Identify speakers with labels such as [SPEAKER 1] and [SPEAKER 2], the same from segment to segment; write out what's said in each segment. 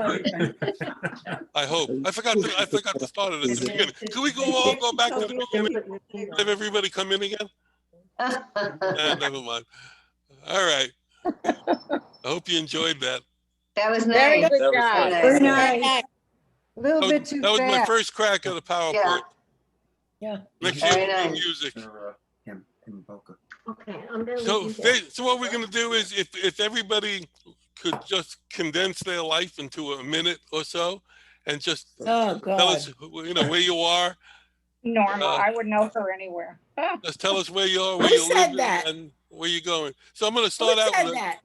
[SPEAKER 1] I hope. I forgot to start it at the beginning. Can we go back to the beginning? Have everybody come in again? Never mind. All right. I hope you enjoyed that.
[SPEAKER 2] That was
[SPEAKER 3] Very
[SPEAKER 2] nice.
[SPEAKER 3] good
[SPEAKER 4] That was
[SPEAKER 3] job.
[SPEAKER 4] nice.
[SPEAKER 5] Very nice. A little
[SPEAKER 1] That
[SPEAKER 5] bit
[SPEAKER 1] was,
[SPEAKER 5] too
[SPEAKER 1] that was my
[SPEAKER 5] fast.
[SPEAKER 1] first crack at a PowerPoint.
[SPEAKER 2] Yeah.
[SPEAKER 5] Yeah.
[SPEAKER 1] Next
[SPEAKER 2] Very
[SPEAKER 1] year, we'll do
[SPEAKER 2] nice.
[SPEAKER 1] music.
[SPEAKER 6] Okay, I'm gonna
[SPEAKER 1] So,
[SPEAKER 6] leave you there.
[SPEAKER 1] so what we're gonna do is, if everybody could just condense their life into a minute or so, and just
[SPEAKER 5] Oh,
[SPEAKER 1] tell
[SPEAKER 5] God.
[SPEAKER 1] us, where you are.
[SPEAKER 7] Normal. I would know her anywhere.
[SPEAKER 1] Just tell us where you are, where
[SPEAKER 5] Who
[SPEAKER 1] you
[SPEAKER 5] said
[SPEAKER 1] live,
[SPEAKER 5] that?
[SPEAKER 1] and where you're going. So I'm gonna
[SPEAKER 5] Who
[SPEAKER 1] start out
[SPEAKER 5] said
[SPEAKER 1] with.
[SPEAKER 5] that?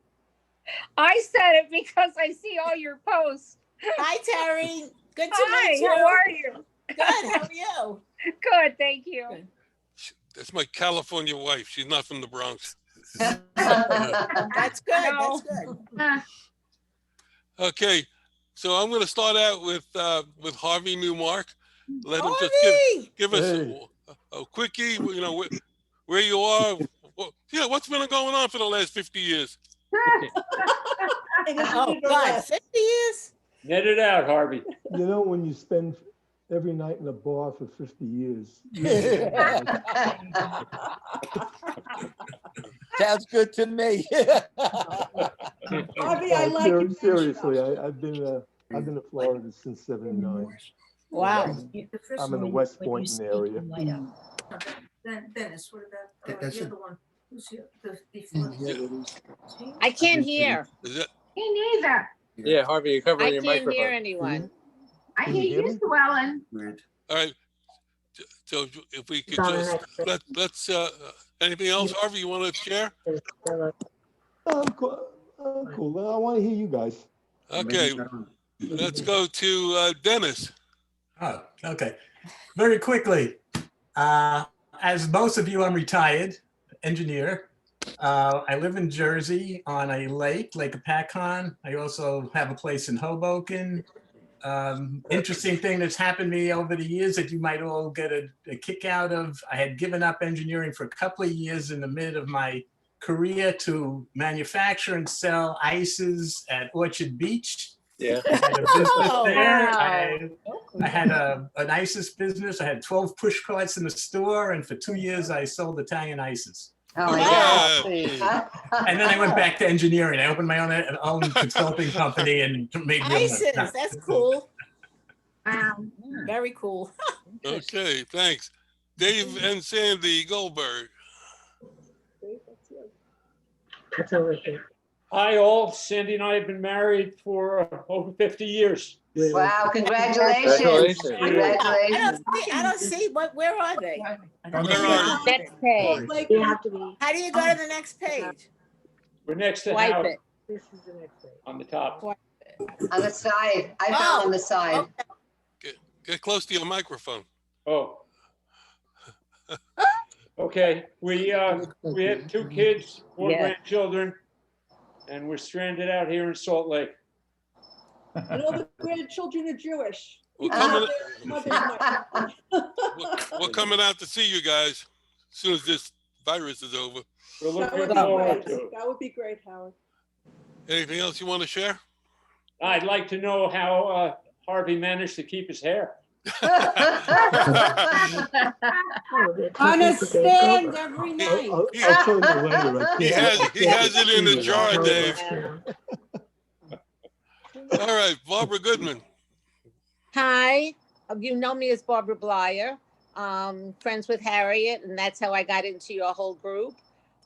[SPEAKER 7] I said it because I see all your posts.
[SPEAKER 5] Hi, Terry. Good to
[SPEAKER 7] Hi,
[SPEAKER 5] meet you.
[SPEAKER 7] how are you?
[SPEAKER 5] Good. How are you?
[SPEAKER 7] Good, thank you.
[SPEAKER 5] Good.
[SPEAKER 1] That's my California wife. She's not from the Bronx.
[SPEAKER 5] That's good.
[SPEAKER 7] No.
[SPEAKER 5] That's good.
[SPEAKER 1] Okay, so I'm going to start out with Harvey Newmark. Let him just
[SPEAKER 5] Harvey!
[SPEAKER 1] give us a quickie. Where you are. What's been going on for the last 50 years?
[SPEAKER 5] Oh, God. 50 years?
[SPEAKER 4] Net it out, Harvey.
[SPEAKER 8] You know, when you spend every night in a bar for 50 years.
[SPEAKER 9] Sounds good to me.
[SPEAKER 5] Harvey, I like you.
[SPEAKER 8] Seriously, I've been to Florida since '79.
[SPEAKER 5] Wow.
[SPEAKER 8] I'm in the West Boynton area.
[SPEAKER 6] Dennis, what about the other one? Who's here?
[SPEAKER 3] I can't hear.
[SPEAKER 1] Is it?
[SPEAKER 7] Me neither.
[SPEAKER 4] Yeah, Harvey, you're
[SPEAKER 3] I
[SPEAKER 4] covering your
[SPEAKER 3] can't hear
[SPEAKER 4] microphone.
[SPEAKER 3] anyone.
[SPEAKER 7] I
[SPEAKER 8] Can you
[SPEAKER 7] hear
[SPEAKER 8] hear
[SPEAKER 7] you,
[SPEAKER 8] me?
[SPEAKER 7] Swellen.
[SPEAKER 1] All right. So if we could just let's anything else, Harvey, you want to share?
[SPEAKER 8] I'm cool. I want to hear you guys.
[SPEAKER 1] Okay, let's go to Dennis.
[SPEAKER 10] Oh, okay. Very quickly, as most of you, I'm retired engineer. I live in Jersey on a lake, Lake Apacon. I also have a place in Hoboken. Interesting thing that's happened to me over the years that you might all get a kick out of. I had given up engineering for a couple of years in the mid of my career to manufacture and sell ices at Orchard Beach.
[SPEAKER 4] Yeah.
[SPEAKER 10] I had a business there.
[SPEAKER 3] Wow.
[SPEAKER 10] I had an ices business. I had 12 push carts in the store, and for 2 years I sold Italian ices.
[SPEAKER 2] Oh my
[SPEAKER 1] Yeah.
[SPEAKER 2] God.
[SPEAKER 10] And then I went back to engineering. I opened my own consulting company and made real
[SPEAKER 5] ISIS,
[SPEAKER 10] money.
[SPEAKER 5] that's cool.
[SPEAKER 7] Wow.
[SPEAKER 5] Very cool.
[SPEAKER 1] Okay, thanks. Dave and Sandy Goldberg.
[SPEAKER 4] Hi, all. Sandy and I have been married for over 50 years.
[SPEAKER 2] Wow, congratulations.
[SPEAKER 4] Congratulations.
[SPEAKER 2] Congratulations.
[SPEAKER 5] I don't see, where are they?
[SPEAKER 1] Where are
[SPEAKER 3] Next page.
[SPEAKER 6] You have to be.
[SPEAKER 5] How do you go to the next page?
[SPEAKER 4] We're next to
[SPEAKER 3] Swipe
[SPEAKER 4] Howard
[SPEAKER 3] it.
[SPEAKER 6] This is the next thing.
[SPEAKER 4] on the top.
[SPEAKER 2] On the side. I found on the side.
[SPEAKER 1] Get close to your microphone.
[SPEAKER 4] Oh. Okay, we have 2 kids, 4
[SPEAKER 3] Yeah.
[SPEAKER 4] grandchildren, and we're stranded out here in Salt Lake.
[SPEAKER 11] And all the grandchildren are Jewish.
[SPEAKER 1] We're coming out to see you guys as soon as this virus is over.
[SPEAKER 4] We're
[SPEAKER 11] That would
[SPEAKER 4] looking
[SPEAKER 11] be
[SPEAKER 4] forward
[SPEAKER 11] great.
[SPEAKER 4] to it.
[SPEAKER 11] That would be great, Howard.
[SPEAKER 1] Anything else you want to share?
[SPEAKER 4] I'd like to know how Harvey managed to keep his hair.
[SPEAKER 5] On a stand every night.
[SPEAKER 8] I'll tell you later.
[SPEAKER 1] He has it in the jar, Dave. All right, Barbara Goodman.
[SPEAKER 3] Hi, you know me as Barbara Blyer, friends with Harriet, and that's how I got into your whole group.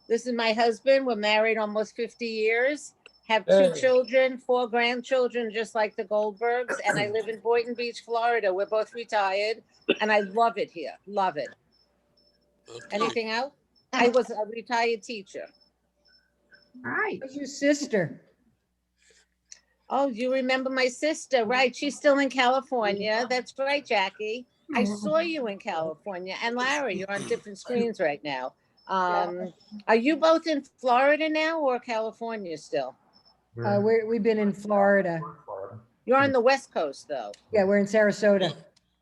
[SPEAKER 3] This is my husband. We're married almost 50 years, have 2 children, 4 grandchildren, just like the Goldbergs, and I live in Boynton Beach, Florida. We're both retired, and I love it here. Love it.
[SPEAKER 1] Okay.
[SPEAKER 3] Anything else? I was a retired teacher.
[SPEAKER 7] Right.
[SPEAKER 5] Who's your sister?
[SPEAKER 3] Oh, you remember my sister, right? She's still in California. That's right, Jackie. I saw you in California. And Larry, you're on different screens right now. Are you both in Florida now or California still?
[SPEAKER 5] We've been in Florida.
[SPEAKER 3] You're on the West Coast, though.
[SPEAKER 5] Yeah, we're in Sarasota.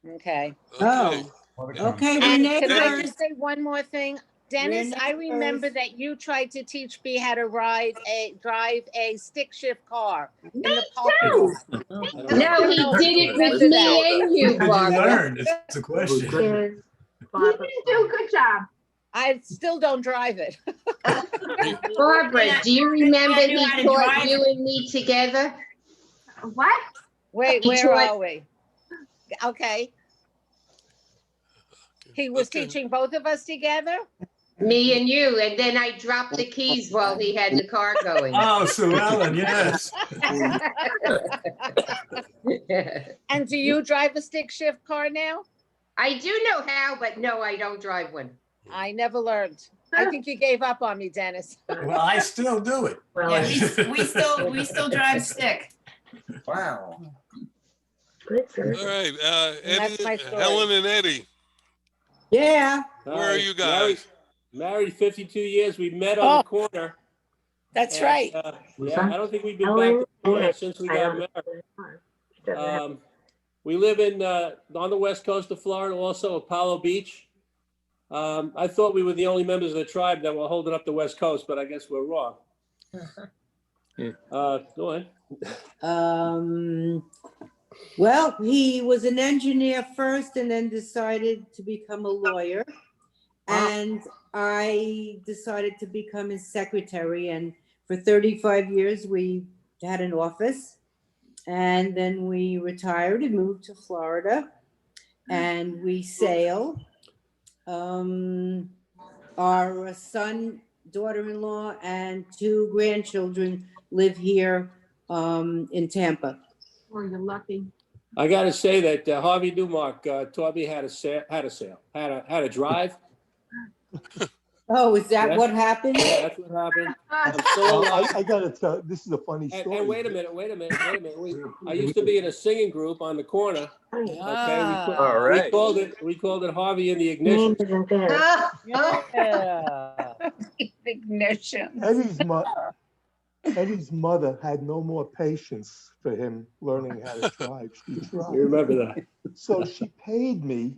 [SPEAKER 3] Okay.
[SPEAKER 1] Okay.
[SPEAKER 5] Okay,
[SPEAKER 3] And
[SPEAKER 5] we
[SPEAKER 3] can I
[SPEAKER 5] neighbors.
[SPEAKER 3] just say one more thing? Dennis, I remember
[SPEAKER 5] neighbors.
[SPEAKER 3] that you tried to teach me how to drive a stick shift car in the parking lot.
[SPEAKER 2] No, he did it with me and you,
[SPEAKER 10] Did you
[SPEAKER 2] Barbara.
[SPEAKER 10] learn? That's the question.
[SPEAKER 6] Is
[SPEAKER 7] You
[SPEAKER 6] Barbara.
[SPEAKER 7] didn't do a good job.
[SPEAKER 3] I still don't drive it.
[SPEAKER 2] Barbara, do you remember
[SPEAKER 5] I knew
[SPEAKER 2] he
[SPEAKER 5] how to
[SPEAKER 2] taught
[SPEAKER 5] drive.
[SPEAKER 2] you and me together?
[SPEAKER 7] What?
[SPEAKER 3] Wait,
[SPEAKER 2] He
[SPEAKER 3] where
[SPEAKER 2] taught-
[SPEAKER 3] are we? Okay. He was
[SPEAKER 1] Okay.
[SPEAKER 3] teaching both of us together?
[SPEAKER 2] Me and you, and then I dropped the keys while he had the car going.
[SPEAKER 10] Oh, Sue Ellen, yes.
[SPEAKER 3] And do you drive a stick shift car now?
[SPEAKER 2] I do know how, but no, I don't drive one.
[SPEAKER 3] I never learned. I think you gave up on me, Dennis.
[SPEAKER 10] Well, I still do it.
[SPEAKER 6] Well,
[SPEAKER 5] Yeah, we still drive stick.
[SPEAKER 9] Wow.
[SPEAKER 6] good, sir.
[SPEAKER 1] All right,
[SPEAKER 3] that's
[SPEAKER 1] Eddie,
[SPEAKER 3] my story.
[SPEAKER 1] Helen and Eddie,
[SPEAKER 11] Yeah.
[SPEAKER 1] where are you guys?
[SPEAKER 12] Married 52 years. We met on the corner.
[SPEAKER 3] That's
[SPEAKER 12] and,
[SPEAKER 3] right.
[SPEAKER 12] Yeah, I don't think we've been back
[SPEAKER 6] Ellen
[SPEAKER 12] to the corner
[SPEAKER 6] and
[SPEAKER 12] since we
[SPEAKER 6] I
[SPEAKER 12] got
[SPEAKER 6] don't-
[SPEAKER 12] married. We live on the west coast of Florida, also Apollo Beach. I thought we were the only members of the tribe that were holding up the west coast, but I guess we're wrong. Go ahead.
[SPEAKER 11] Well, he was an engineer first and then decided to become a lawyer. And I decided to become his secretary. And for 35 years, we had an office. And then we retired and moved to Florida. And we sail. Our son, daughter-in-law, and 2 grandchildren live here in Tampa.
[SPEAKER 6] Oh, you're lucky.
[SPEAKER 12] I got to say that Harvey Newmark taught me how to drive.
[SPEAKER 11] Oh, is that
[SPEAKER 12] Yeah.
[SPEAKER 11] what happened?
[SPEAKER 12] Yeah, that's what happened. I'm so
[SPEAKER 8] Well,
[SPEAKER 12] alive.
[SPEAKER 8] I gotta tell, this is a funny
[SPEAKER 12] And
[SPEAKER 8] story.
[SPEAKER 12] wait a minute. I used to be in a singing group on the corner. Okay,
[SPEAKER 9] All right.
[SPEAKER 12] we called it Harvey and the Ignition.
[SPEAKER 6] Name isn't there.
[SPEAKER 3] Yeah.
[SPEAKER 7] Ignition.
[SPEAKER 8] Eddie's mother had no more patience for him learning how to drive. She
[SPEAKER 12] You
[SPEAKER 8] tried.
[SPEAKER 12] remember that?
[SPEAKER 8] So she paid me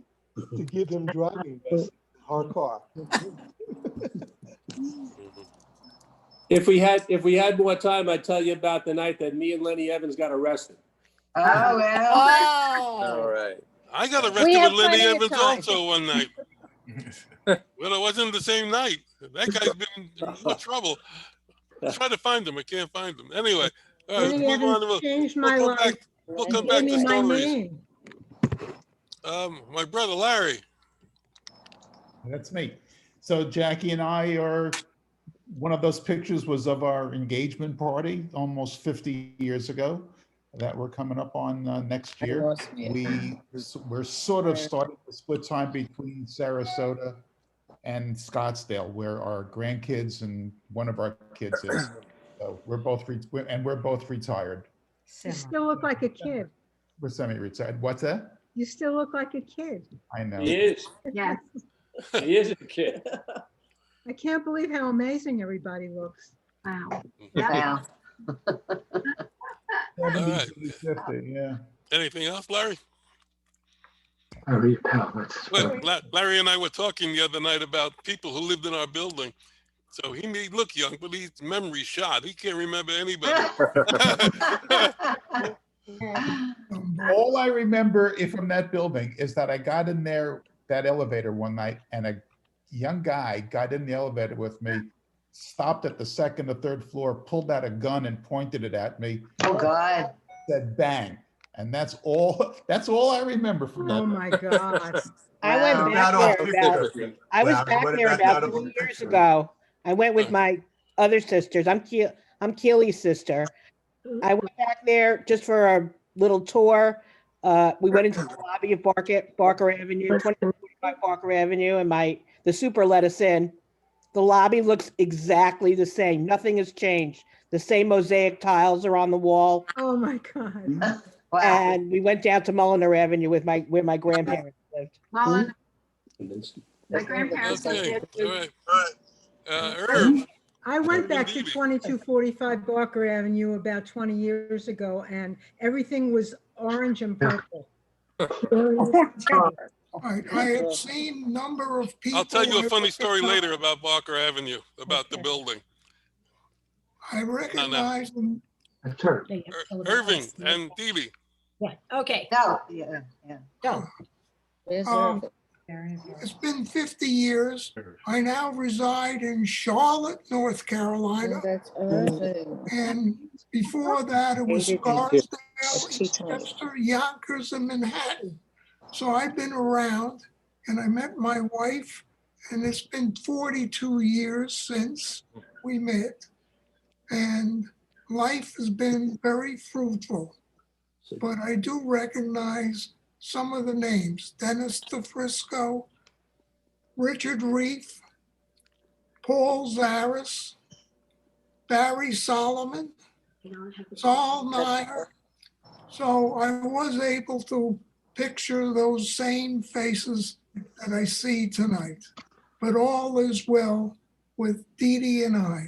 [SPEAKER 8] to give him driving lessons in her car.
[SPEAKER 12] If we had more time, I'd tell you about the night that me and Lenny Evans got arrested.
[SPEAKER 2] Oh, well.
[SPEAKER 9] All right.
[SPEAKER 1] I got
[SPEAKER 3] We
[SPEAKER 1] arrested
[SPEAKER 3] have
[SPEAKER 1] with Lenny
[SPEAKER 3] plenty of
[SPEAKER 1] Evans
[SPEAKER 3] time.
[SPEAKER 1] also one night. Well, it wasn't the same night. That guy's been in more trouble. I try to find him. I can't find him. Anyway, all right,
[SPEAKER 5] Lenny
[SPEAKER 1] let's move on.
[SPEAKER 5] Evans changed
[SPEAKER 1] We'll
[SPEAKER 5] my
[SPEAKER 1] come
[SPEAKER 5] life.
[SPEAKER 1] back. We'll come
[SPEAKER 5] Gave
[SPEAKER 1] back
[SPEAKER 5] me
[SPEAKER 1] to
[SPEAKER 5] my
[SPEAKER 1] stories.
[SPEAKER 5] name.
[SPEAKER 1] My brother Larry.
[SPEAKER 13] That's me. So Jackie and I are, one of those pictures was of our engagement party almost 50 years ago that we're coming up on next year. We're sort of starting to split time between Sarasota and Scottsdale, where our grandkids and one of our kids is. So we're both retired.
[SPEAKER 5] You still look like a kid.
[SPEAKER 13] We're semi-retired. What's that?
[SPEAKER 5] You still look like a kid.
[SPEAKER 13] I know.
[SPEAKER 4] He is.
[SPEAKER 6] Yes.
[SPEAKER 4] He is a kid.
[SPEAKER 5] I can't believe how amazing everybody looks.
[SPEAKER 6] Wow.
[SPEAKER 2] Wow.
[SPEAKER 13] 70,
[SPEAKER 1] All right.
[SPEAKER 13] 50, yeah.
[SPEAKER 1] Anything else, Larry?
[SPEAKER 6] Hurry, pal, let's-
[SPEAKER 1] Wait, Larry and I were talking the other night about people who lived in our building. So he may look young, but his memory's shot. He can't remember anybody.
[SPEAKER 13] All I remember from that building is that I got in there, that elevator one night, and a young guy got in the elevator with me, stopped at the second or third floor, pulled out a gun and pointed it at me.
[SPEAKER 2] Oh, God.
[SPEAKER 13] Said bang. And that's all I remember from that.
[SPEAKER 5] Oh, my God.
[SPEAKER 11] I
[SPEAKER 2] Wow.
[SPEAKER 11] went back there about, I was
[SPEAKER 10] Larry,
[SPEAKER 11] back
[SPEAKER 10] what
[SPEAKER 11] there
[SPEAKER 10] about
[SPEAKER 11] about
[SPEAKER 10] that
[SPEAKER 11] 2 years
[SPEAKER 10] picture?
[SPEAKER 11] ago. I went with my other sisters. I'm Keely's sister. I went back there just for a little tour. We went into the lobby of Barker Avenue, 2045 Barker Avenue, and the super let us in. The lobby looks exactly the same. Nothing has changed. The same mosaic tiles are on the wall.
[SPEAKER 5] Oh, my God.
[SPEAKER 2] Wow.
[SPEAKER 11] And we went down to Mulliner Avenue where my grandparents lived.
[SPEAKER 7] Mullen, my grandparents.
[SPEAKER 1] Okay, all right. Irv,
[SPEAKER 5] I went back to
[SPEAKER 1] Indeed.
[SPEAKER 5] 2245 Barker Avenue about 20 years ago, and everything was orange and purple.
[SPEAKER 14] I have seen number of people.
[SPEAKER 1] I'll tell you a funny story later about Barker Avenue, about the building.
[SPEAKER 14] I recognize them.
[SPEAKER 1] Irving and Dee Dee.
[SPEAKER 7] Okay.
[SPEAKER 2] No, yeah.
[SPEAKER 7] Go.
[SPEAKER 14] It's been 50 years. I now reside in Charlotte, North Carolina. And before that, it was Scarsdale, Chester, Yonkers, and Manhattan. So I've been around, and I met my wife, and it's been 42 years since we met. And life has been very fruitful. But I do recognize some of the names: Dennis DeFrisco, Richard Reef, Paul Zaras, Barry Solomon, Saul Meyer. So I was able to picture those same faces that I see tonight. But all is well with Dee Dee and I.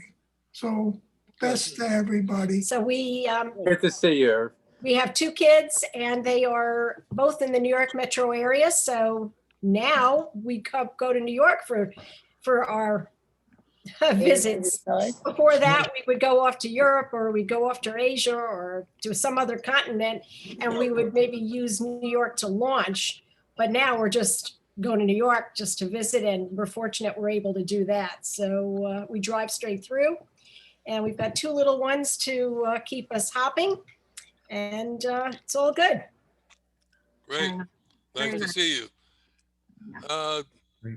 [SPEAKER 14] So best to everybody.
[SPEAKER 7] So we
[SPEAKER 9] Good to see you.
[SPEAKER 7] we have two kids and they are both in the New York metro area. So now we go to New York for our visits. Before that, we would go off to Europe, or we'd go off to Asia or to some other continent, and we would maybe use New York to launch. But now we're just going to New York just to visit, and we're fortunate we're able to do that. So we drive straight through, and we've got two little ones to keep us hopping, and it's all good.
[SPEAKER 1] Great. Nice to see you.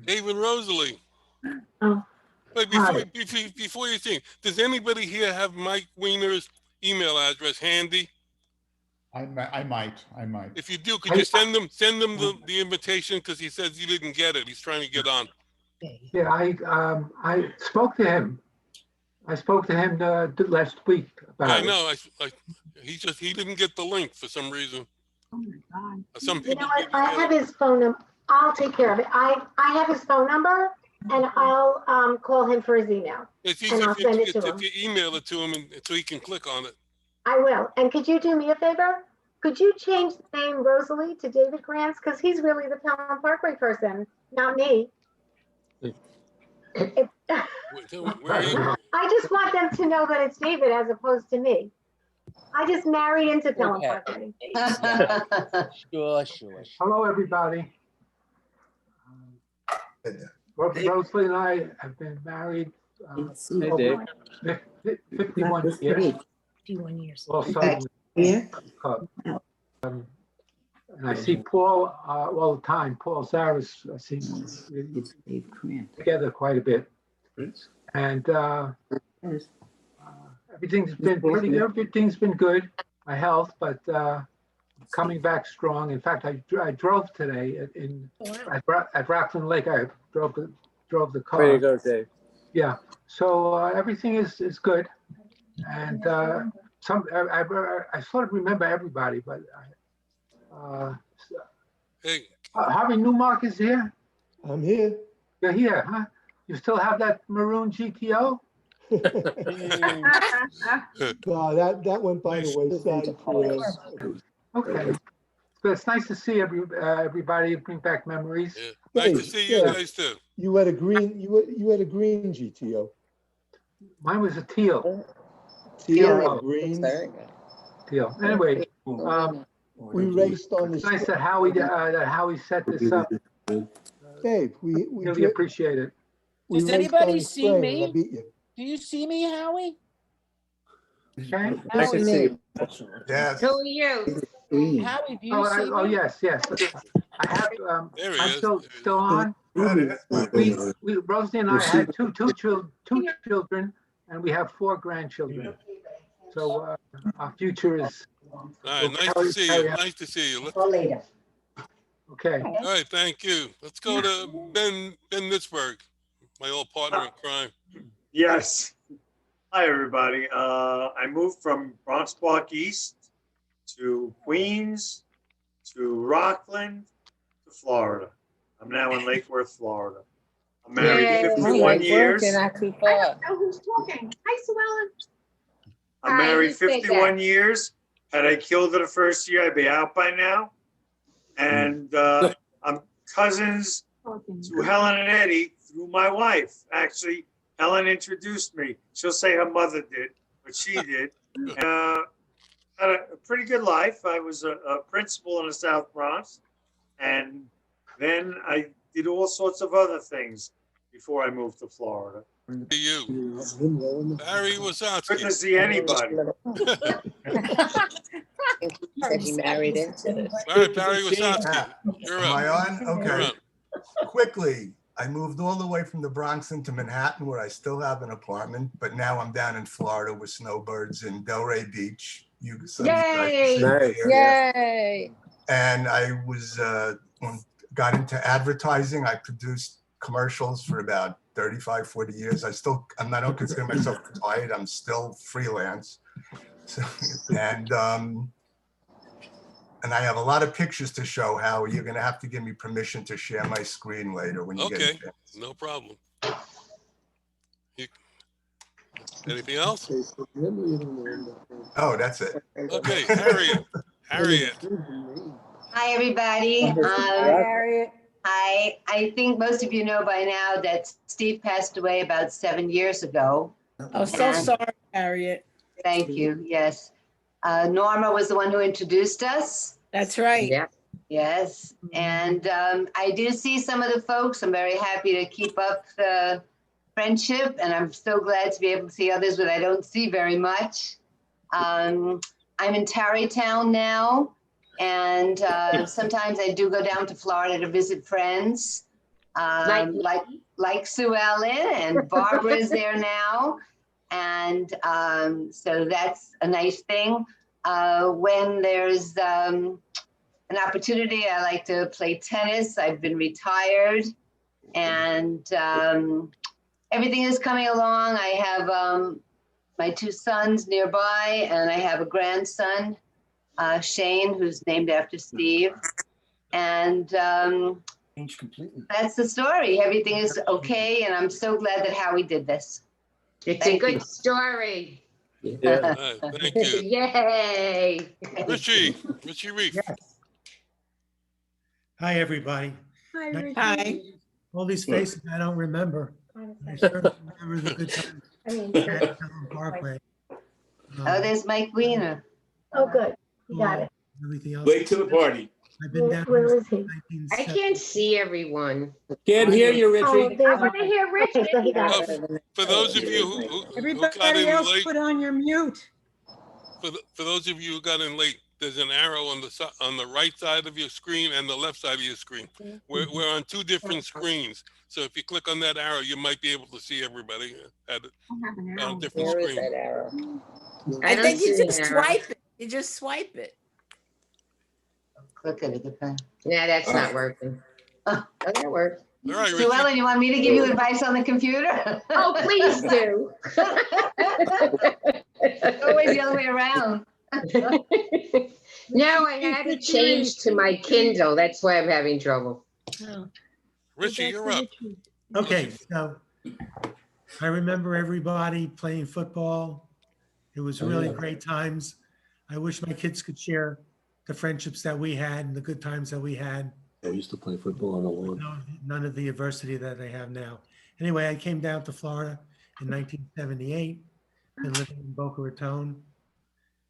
[SPEAKER 1] Dave and Rosalie. Wait, before you think, does anybody here have Mike Wiener's email address handy?
[SPEAKER 13] I might.
[SPEAKER 1] If you do, could you send them the invitation, because he says he didn't get it. He's trying to get on.
[SPEAKER 6] Yeah, I spoke to him. I spoke to him last week about
[SPEAKER 1] I know. He didn't get the link for some reason.
[SPEAKER 6] Oh my God.
[SPEAKER 1] Some
[SPEAKER 6] You
[SPEAKER 1] people
[SPEAKER 6] know what?
[SPEAKER 1] didn't
[SPEAKER 6] I
[SPEAKER 1] get
[SPEAKER 6] have
[SPEAKER 1] it.
[SPEAKER 6] his phone number. I'll take care of it. I have his phone number, and I'll call him for his email.
[SPEAKER 1] It's
[SPEAKER 6] and
[SPEAKER 1] easy
[SPEAKER 6] I'll send it to him.
[SPEAKER 1] if you email it to him so he can click on it.
[SPEAKER 6] I will. And could you do me a favor? Could you change the name Rosalie to David Grants? Because he's really the Pelham Parkway person, not me.
[SPEAKER 1] Where are you?
[SPEAKER 6] I just want them to know that it's David as opposed to me. I just married into Pelham Parkway.
[SPEAKER 9] Sure.
[SPEAKER 6] Hello, everybody. Rosalie and I have been married
[SPEAKER 9] Hey, Dave.
[SPEAKER 6] 51 years.
[SPEAKER 7] 51 years.
[SPEAKER 6] Also, and I see Paul all the time. Paul Zaras, I see together quite a bit. And everything's been everything's been good. My health, but coming back strong. In fact, I drove today at Rockland Lake. I drove the car.
[SPEAKER 9] Way to go, Dave.
[SPEAKER 6] Yeah. So everything is good, and I sort of remember everybody, but
[SPEAKER 1] Hey,
[SPEAKER 6] Harvey Newmark is here.
[SPEAKER 8] I'm here.
[SPEAKER 6] You're here, huh? You still have that maroon GTO?
[SPEAKER 8] No, that went by the wayside for us.
[SPEAKER 6] Okay. So it's nice to see everybody, bring back memories.
[SPEAKER 1] yeah. Nice to see you guys too.
[SPEAKER 8] You had a green. You had a green GTO.
[SPEAKER 6] Mine was a teal.
[SPEAKER 8] Teal, green.
[SPEAKER 6] Teal. Anyway,
[SPEAKER 8] We raced on the.
[SPEAKER 6] it's nice that Howie set this up.
[SPEAKER 8] Dave, we
[SPEAKER 6] Really appreciate it.
[SPEAKER 8] we
[SPEAKER 9] Does
[SPEAKER 8] raced
[SPEAKER 9] anybody
[SPEAKER 8] on the
[SPEAKER 9] see
[SPEAKER 8] spring and
[SPEAKER 9] me?
[SPEAKER 8] I beat you.
[SPEAKER 9] Do you see me, Howie?
[SPEAKER 6] Okay.
[SPEAKER 9] Nice to see you.
[SPEAKER 13] Yes.
[SPEAKER 2] Who are you?
[SPEAKER 9] Howie, do you
[SPEAKER 6] Oh,
[SPEAKER 9] see me?
[SPEAKER 6] yes. I have.
[SPEAKER 1] There he
[SPEAKER 6] I'm
[SPEAKER 1] is.
[SPEAKER 6] still on. We Rosie and I had two children, and we have 4 grandchildren. So our future is.
[SPEAKER 1] All right, nice to see you. Nice to see you.
[SPEAKER 6] Later. Okay.
[SPEAKER 1] All right, thank you. Let's go to Ben Nitzberg, my old partner in crime.
[SPEAKER 15] Yes. Hi, everybody. I moved from Bronx Park East to Queens to Rockland to Florida. I'm now in Lake Worth, Florida. I'm married 51 years.
[SPEAKER 3] Not too
[SPEAKER 6] I
[SPEAKER 3] far.
[SPEAKER 6] don't know who's talking. Hi, Sue Ellen.
[SPEAKER 15] I'm
[SPEAKER 2] Hi,
[SPEAKER 15] married
[SPEAKER 2] who said
[SPEAKER 15] 51
[SPEAKER 2] that?
[SPEAKER 15] years. Had I killed her the first year, I'd be out by now. And I'm cousins to Helen and Eddie through my wife. Actually, Helen introduced me. She'll say her mother did, but she did. Had a pretty good life. I was a principal in the South Bronx, and then I did all sorts of other things before I moved to Florida.
[SPEAKER 1] To you, Barry Wasowski.
[SPEAKER 15] Good to see anybody.
[SPEAKER 3] Said he married into this.
[SPEAKER 1] All right, Barry Wasowski, you're
[SPEAKER 16] Am I
[SPEAKER 1] up.
[SPEAKER 16] on?
[SPEAKER 1] You're
[SPEAKER 16] Okay.
[SPEAKER 1] up.
[SPEAKER 16] Quickly, I moved all the way from the Bronx into Manhattan where I still have an apartment, but now I'm down in Florida with snowbirds in Delray Beach.
[SPEAKER 3] Yay!
[SPEAKER 16] Yay! And I was got into advertising. I produced commercials for about 35, 40 years. I don't consider myself retired. I'm still freelance. So, and I have a lot of pictures to show, how you're going to have to give me permission to share my screen later when you get a
[SPEAKER 1] Okay,
[SPEAKER 16] chance.
[SPEAKER 1] no problem. Anything else?
[SPEAKER 16] Oh, that's it.
[SPEAKER 1] Okay, Harriet. Harriet.
[SPEAKER 17] Hi, everybody.
[SPEAKER 3] Harriet.
[SPEAKER 17] I think most of you know by now that Steve passed away about 7 years ago.
[SPEAKER 9] Oh, so sorry, Harriet.
[SPEAKER 17] Thank you. Yes. Norma was the one who introduced us.
[SPEAKER 9] That's right.
[SPEAKER 17] Yeah. Yes. And I do see some of the folks. I'm very happy to keep up the friendship, and I'm so glad to be able to see others that I don't see very much. I'm in Tarrytown now, and sometimes I do go down to Florida to visit friends, like Sue Ellen, and Barbara is there now. And so that's a nice thing. When there's an opportunity, I like to play tennis. I've been retired, and everything is coming along. I have my two sons nearby, and I have a grandson, Shane, who's named after Steve. And that's the story. Everything is okay, and I'm so glad that Howie did this.
[SPEAKER 2] It's a good story.
[SPEAKER 1] Yeah. Thank you.
[SPEAKER 2] Yay.
[SPEAKER 1] Richie Reef.
[SPEAKER 18] Hi, everybody.
[SPEAKER 5] Hi, Richie.
[SPEAKER 9] Hi.
[SPEAKER 18] All these faces I don't remember. I certainly remember the good times at Town Parkway.
[SPEAKER 17] Oh, there's Mike Wiener.
[SPEAKER 19] Oh, good. You got it.
[SPEAKER 18] Everything else.
[SPEAKER 12] Late to the party.
[SPEAKER 18] I've been down
[SPEAKER 19] Where
[SPEAKER 18] here
[SPEAKER 19] is he?
[SPEAKER 18] since
[SPEAKER 2] I
[SPEAKER 18] 1970.
[SPEAKER 2] can't see everyone.
[SPEAKER 12] Can't hear you,
[SPEAKER 19] Oh,
[SPEAKER 12] Richie.
[SPEAKER 19] there's
[SPEAKER 2] I want to hear Richie.
[SPEAKER 19] Okay, so he got it.
[SPEAKER 1] For those of you who got
[SPEAKER 5] Everybody
[SPEAKER 1] in
[SPEAKER 5] else
[SPEAKER 1] late,
[SPEAKER 5] put on your mute.
[SPEAKER 1] for those of you who got in late, there's an arrow on the right side of your screen and the left side of your screen. We're on two different screens, so if you click on that arrow, you might be able to see everybody on a different
[SPEAKER 3] Where is
[SPEAKER 1] screen.
[SPEAKER 3] that arrow?
[SPEAKER 9] I
[SPEAKER 2] don't
[SPEAKER 9] think you
[SPEAKER 2] see
[SPEAKER 9] just
[SPEAKER 2] an arrow.
[SPEAKER 9] swipe it. You just swipe it.
[SPEAKER 17] Click it again.
[SPEAKER 2] Yeah, that's not working. Oh, that works.
[SPEAKER 1] All right,
[SPEAKER 17] Sue
[SPEAKER 1] Richie.
[SPEAKER 17] Ellen, you want me to give you advice on the computer?
[SPEAKER 2] Oh, please do.
[SPEAKER 17] It's always the other way around.
[SPEAKER 2] No, I had to change to my Kindle. That's why I'm having trouble.
[SPEAKER 1] Richie, you're up.
[SPEAKER 18] Okay, so I remember everybody playing football. It was really great times. I wish my kids could share the friendships that we had and the good times that we had.
[SPEAKER 8] I used to play football on the lawn.
[SPEAKER 18] None of the adversity that they have now. Anyway, I came down to Florida in 1978, been living in Boca Raton,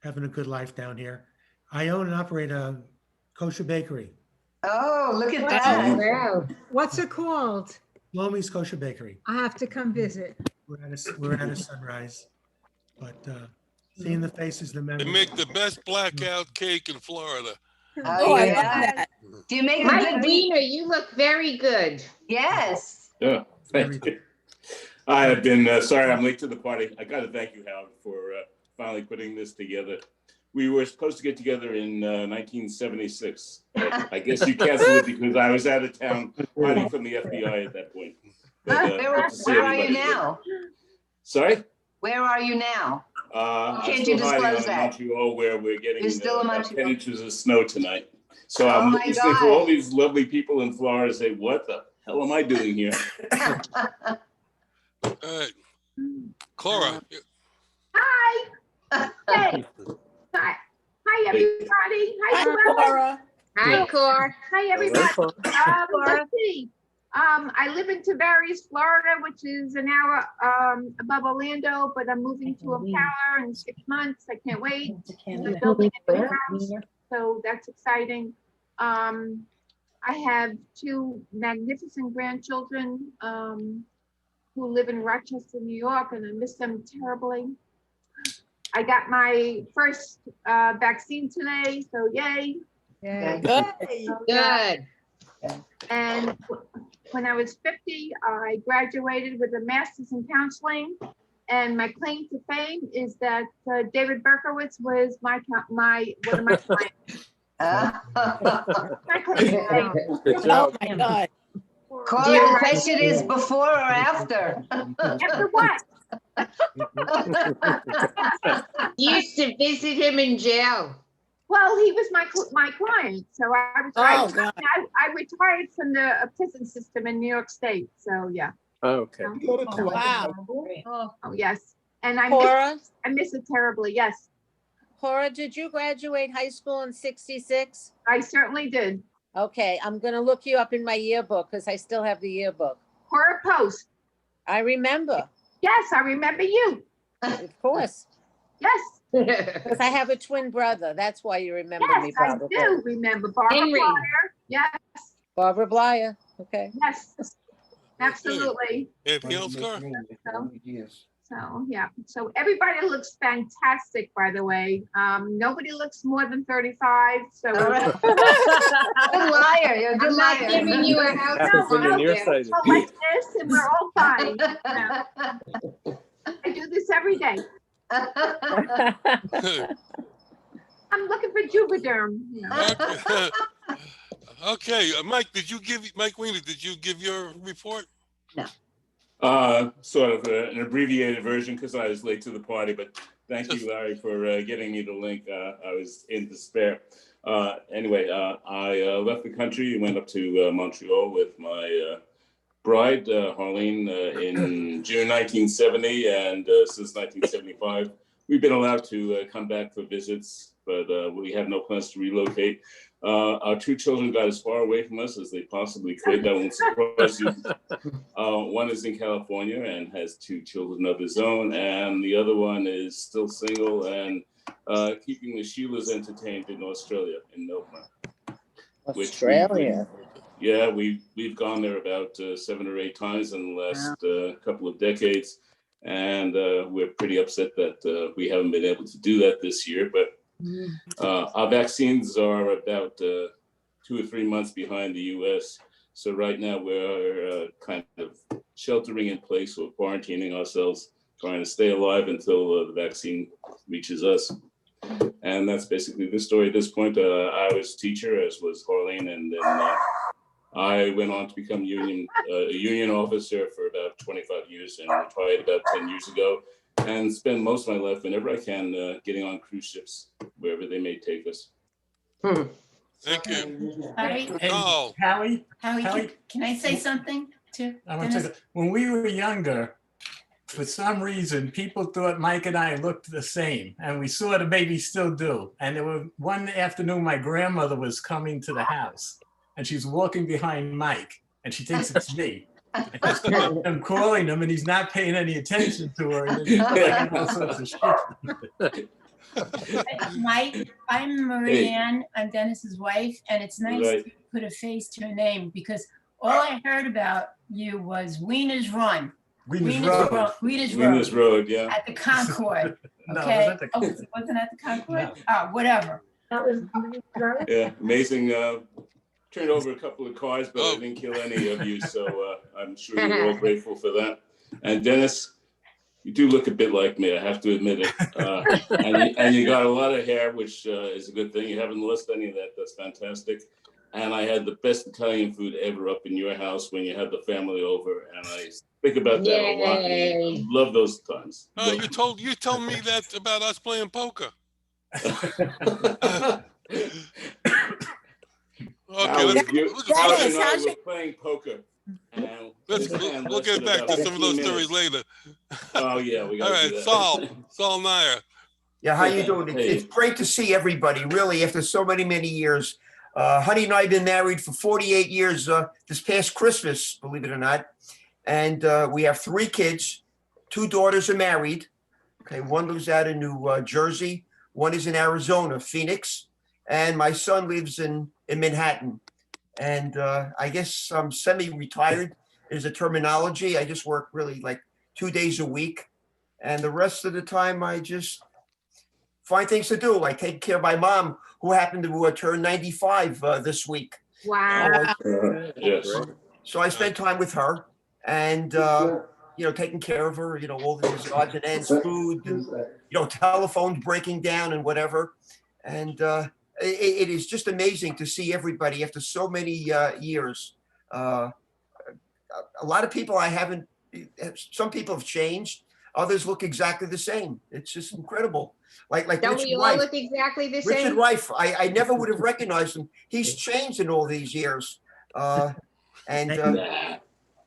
[SPEAKER 18] having a good life down here. I own and operate a kosher bakery,
[SPEAKER 17] Oh, look at that.
[SPEAKER 2] Wow.
[SPEAKER 5] What's it called?
[SPEAKER 18] Lomi's Kosher Bakery.
[SPEAKER 5] I have to come visit.
[SPEAKER 18] We're at a sunrise, but seeing the faces, the
[SPEAKER 1] They
[SPEAKER 18] memories.
[SPEAKER 1] make the best blackout cake in Florida.
[SPEAKER 9] Oh, I love
[SPEAKER 17] yeah.
[SPEAKER 9] that.
[SPEAKER 17] Do you make a
[SPEAKER 2] Mike
[SPEAKER 17] good
[SPEAKER 2] Wiener, you look very good.
[SPEAKER 17] Yes.
[SPEAKER 20] Yeah, thank you. I have been, sorry I'm late to the party. I got to thank you, Howard, for finally putting this together. We were supposed to get together in 1976. I guess you canceled it because I was out of town hiding from the FBI at that point. But,
[SPEAKER 17] Where
[SPEAKER 20] good to see
[SPEAKER 17] are you
[SPEAKER 20] everybody again.
[SPEAKER 17] now?
[SPEAKER 20] Sorry?
[SPEAKER 17] Where are you now?
[SPEAKER 20] I'm
[SPEAKER 17] Can't
[SPEAKER 20] still
[SPEAKER 17] you
[SPEAKER 20] hiding
[SPEAKER 17] disclose
[SPEAKER 20] in
[SPEAKER 17] that?
[SPEAKER 20] Montreal where we're getting
[SPEAKER 17] You're still in
[SPEAKER 20] about
[SPEAKER 17] Montreal?
[SPEAKER 20] 10 inches of snow tonight. So
[SPEAKER 17] Oh
[SPEAKER 20] I'm
[SPEAKER 17] my
[SPEAKER 20] listening to
[SPEAKER 17] God.
[SPEAKER 20] all these lovely people in Florida say, what the hell am I doing here?
[SPEAKER 1] All right. Cora,
[SPEAKER 19] Hi. Hey. Hi. Hi, everybody. Hi,
[SPEAKER 9] Hi,
[SPEAKER 19] Luella.
[SPEAKER 9] Laura.
[SPEAKER 2] Hi, Cor.
[SPEAKER 21] Hi, everybody. Let's see. I live in Tavares, Florida, which is an hour above Orlando, but I'm moving to Ocala in 6 months. I can't wait. We're building a new house, so that's exciting. I have 2 magnificent grandchildren who live in Rochester, New York, and I miss them terribly. I got my first vaccine today, so yay.
[SPEAKER 2] Yay.
[SPEAKER 21] Good.
[SPEAKER 2] Good.
[SPEAKER 21] And when I was 50, I graduated with a master's in counseling. And my claim to fame is that David Berkowitz was one of my clients. My claim to fame.
[SPEAKER 17] Oh my God. Corey, the question is before or after?
[SPEAKER 21] After what?
[SPEAKER 2] You used to visit him in jail.
[SPEAKER 21] Well, he was my client, so I retired from the prison system in New York State. So yeah.
[SPEAKER 22] Okay.
[SPEAKER 21] Wow. Oh yes, and
[SPEAKER 3] Cora?
[SPEAKER 21] I miss it terribly. Yes.
[SPEAKER 3] Cora, did you graduate high school in '66?
[SPEAKER 21] I certainly did.
[SPEAKER 3] Okay, I'm gonna look you up in my yearbook because I still have the yearbook.
[SPEAKER 21] Cora Post.
[SPEAKER 3] I remember.
[SPEAKER 21] Yes, I remember you.
[SPEAKER 3] Of course.
[SPEAKER 21] Yes.
[SPEAKER 3] Because I have a twin brother. That's why you remember me, Barbara.
[SPEAKER 21] I do remember Barbara
[SPEAKER 3] Henry.
[SPEAKER 21] Blyer. Yes.
[SPEAKER 3] Barbara Blyer. Okay.
[SPEAKER 21] Yes. Absolutely.
[SPEAKER 1] Anything else, Cora?
[SPEAKER 21] So yeah. So everybody looks fantastic, by the way. Nobody looks more than 35. So
[SPEAKER 17] Good liar. You're a good
[SPEAKER 2] I'm not
[SPEAKER 17] liar.
[SPEAKER 2] giving you a house.
[SPEAKER 21] So like this, and we're all fine. I do this every day. I'm looking for Juvederm.
[SPEAKER 1] Okay, Mike, Mike Weiner, did you give your report?
[SPEAKER 17] No.
[SPEAKER 20] Sort of an abbreviated version because I was late to the party, but thank you, Larry, for getting me the link. I was in despair. Anyway, I left the country and went up to Montreal with my bride, Harlene, in June 1970, and since 1975, we've been allowed to come back for visits, but we have no plans to relocate. Our 2 children got as far away from us as they possibly could. That won't surprise you. One is in California and has 2 children of his own, and the other one is still single and keeping the Sheilas entertained in Australia, in Melbourne.
[SPEAKER 3] Australia.
[SPEAKER 20] Yeah, we've gone there about 7 or 8 times in the last couple of decades, and we're pretty upset that we haven't been able to do that this year. But our vaccines are about 2 or 3 months behind the U.S. So right now we're kind of sheltering in place or quarantining ourselves, trying to stay alive until the vaccine reaches us. And that's basically the story at this point. I was a teacher, as was Harlene, and then I went on to become a union officer for about 25 years and retired about 10 years ago, and spend most of my life, whenever I can, getting on cruise ships, wherever they may take us.
[SPEAKER 1] Thank you.
[SPEAKER 9] Harry?
[SPEAKER 1] Oh.
[SPEAKER 10] Howie?
[SPEAKER 9] Can I say something to Dennis?
[SPEAKER 10] When we were younger, for some reason, people thought Mike and I looked the same, and we sort of maybe still do. And there was one afternoon, my grandmother was coming to the house, and she's walking behind Mike, and she thinks it's me. I'm calling him, and he's not paying any attention to her. And he's like all sorts of shit.
[SPEAKER 9] Mike, I'm Marianne. I'm Dennis's wife, and it's nice to put a face to a name because all I heard about you was Wiener's Run.
[SPEAKER 20] Wiener's Road, yeah.
[SPEAKER 9] At the Concord.
[SPEAKER 10] No,
[SPEAKER 9] Okay.
[SPEAKER 10] it was at the
[SPEAKER 9] It wasn't at the Concord? Oh, whatever.
[SPEAKER 21] That was
[SPEAKER 20] Yeah, amazing. Turned over a couple of cars, but I didn't kill any of you, so I'm sure you're all grateful for that. And Dennis, you do look a bit like me, I have to admit it. And you got a lot of hair, which is a good thing. You haven't lost any of that. That's fantastic. And I had the best Italian food ever up in your house when you had the family over, and I think about that a lot. I love those times.
[SPEAKER 1] You told me that about us playing poker. Okay,
[SPEAKER 20] we're playing poker.
[SPEAKER 1] We'll get back to some of those stories later.
[SPEAKER 20] Oh yeah, we got.
[SPEAKER 1] All right, Saul Nair.
[SPEAKER 23] Yeah, how you doing? It's great to see everybody. Really, after so many years,
[SPEAKER 4] Honey and I have been married for 48 years this past Christmas, believe it or not. And we have 3 kids. 2 daughters are married. Okay, one lives out in New Jersey. One is in Arizona, Phoenix. And my son lives in Manhattan. And I guess I'm semi-retired is a terminology. I just work really like 2 days a week. And the rest of the time, I just find things to do, like take care of my mom, who happened to turn 95 this week.
[SPEAKER 2] Wow.
[SPEAKER 20] Yes.
[SPEAKER 4] So I spend time with her and, you know, taking care of her, you know, all these odds and ends, food, and, you know, telephones breaking down and whatever. And it is just amazing to see everybody after so many years. A lot of people I haven't, some people have changed. Others look exactly the same. It's just incredible. Like
[SPEAKER 2] Don't
[SPEAKER 4] Richard
[SPEAKER 2] we all
[SPEAKER 4] Rife.
[SPEAKER 2] look exactly the same?
[SPEAKER 4] Richard Rife, I never would have recognized him. He's changed in all these years. And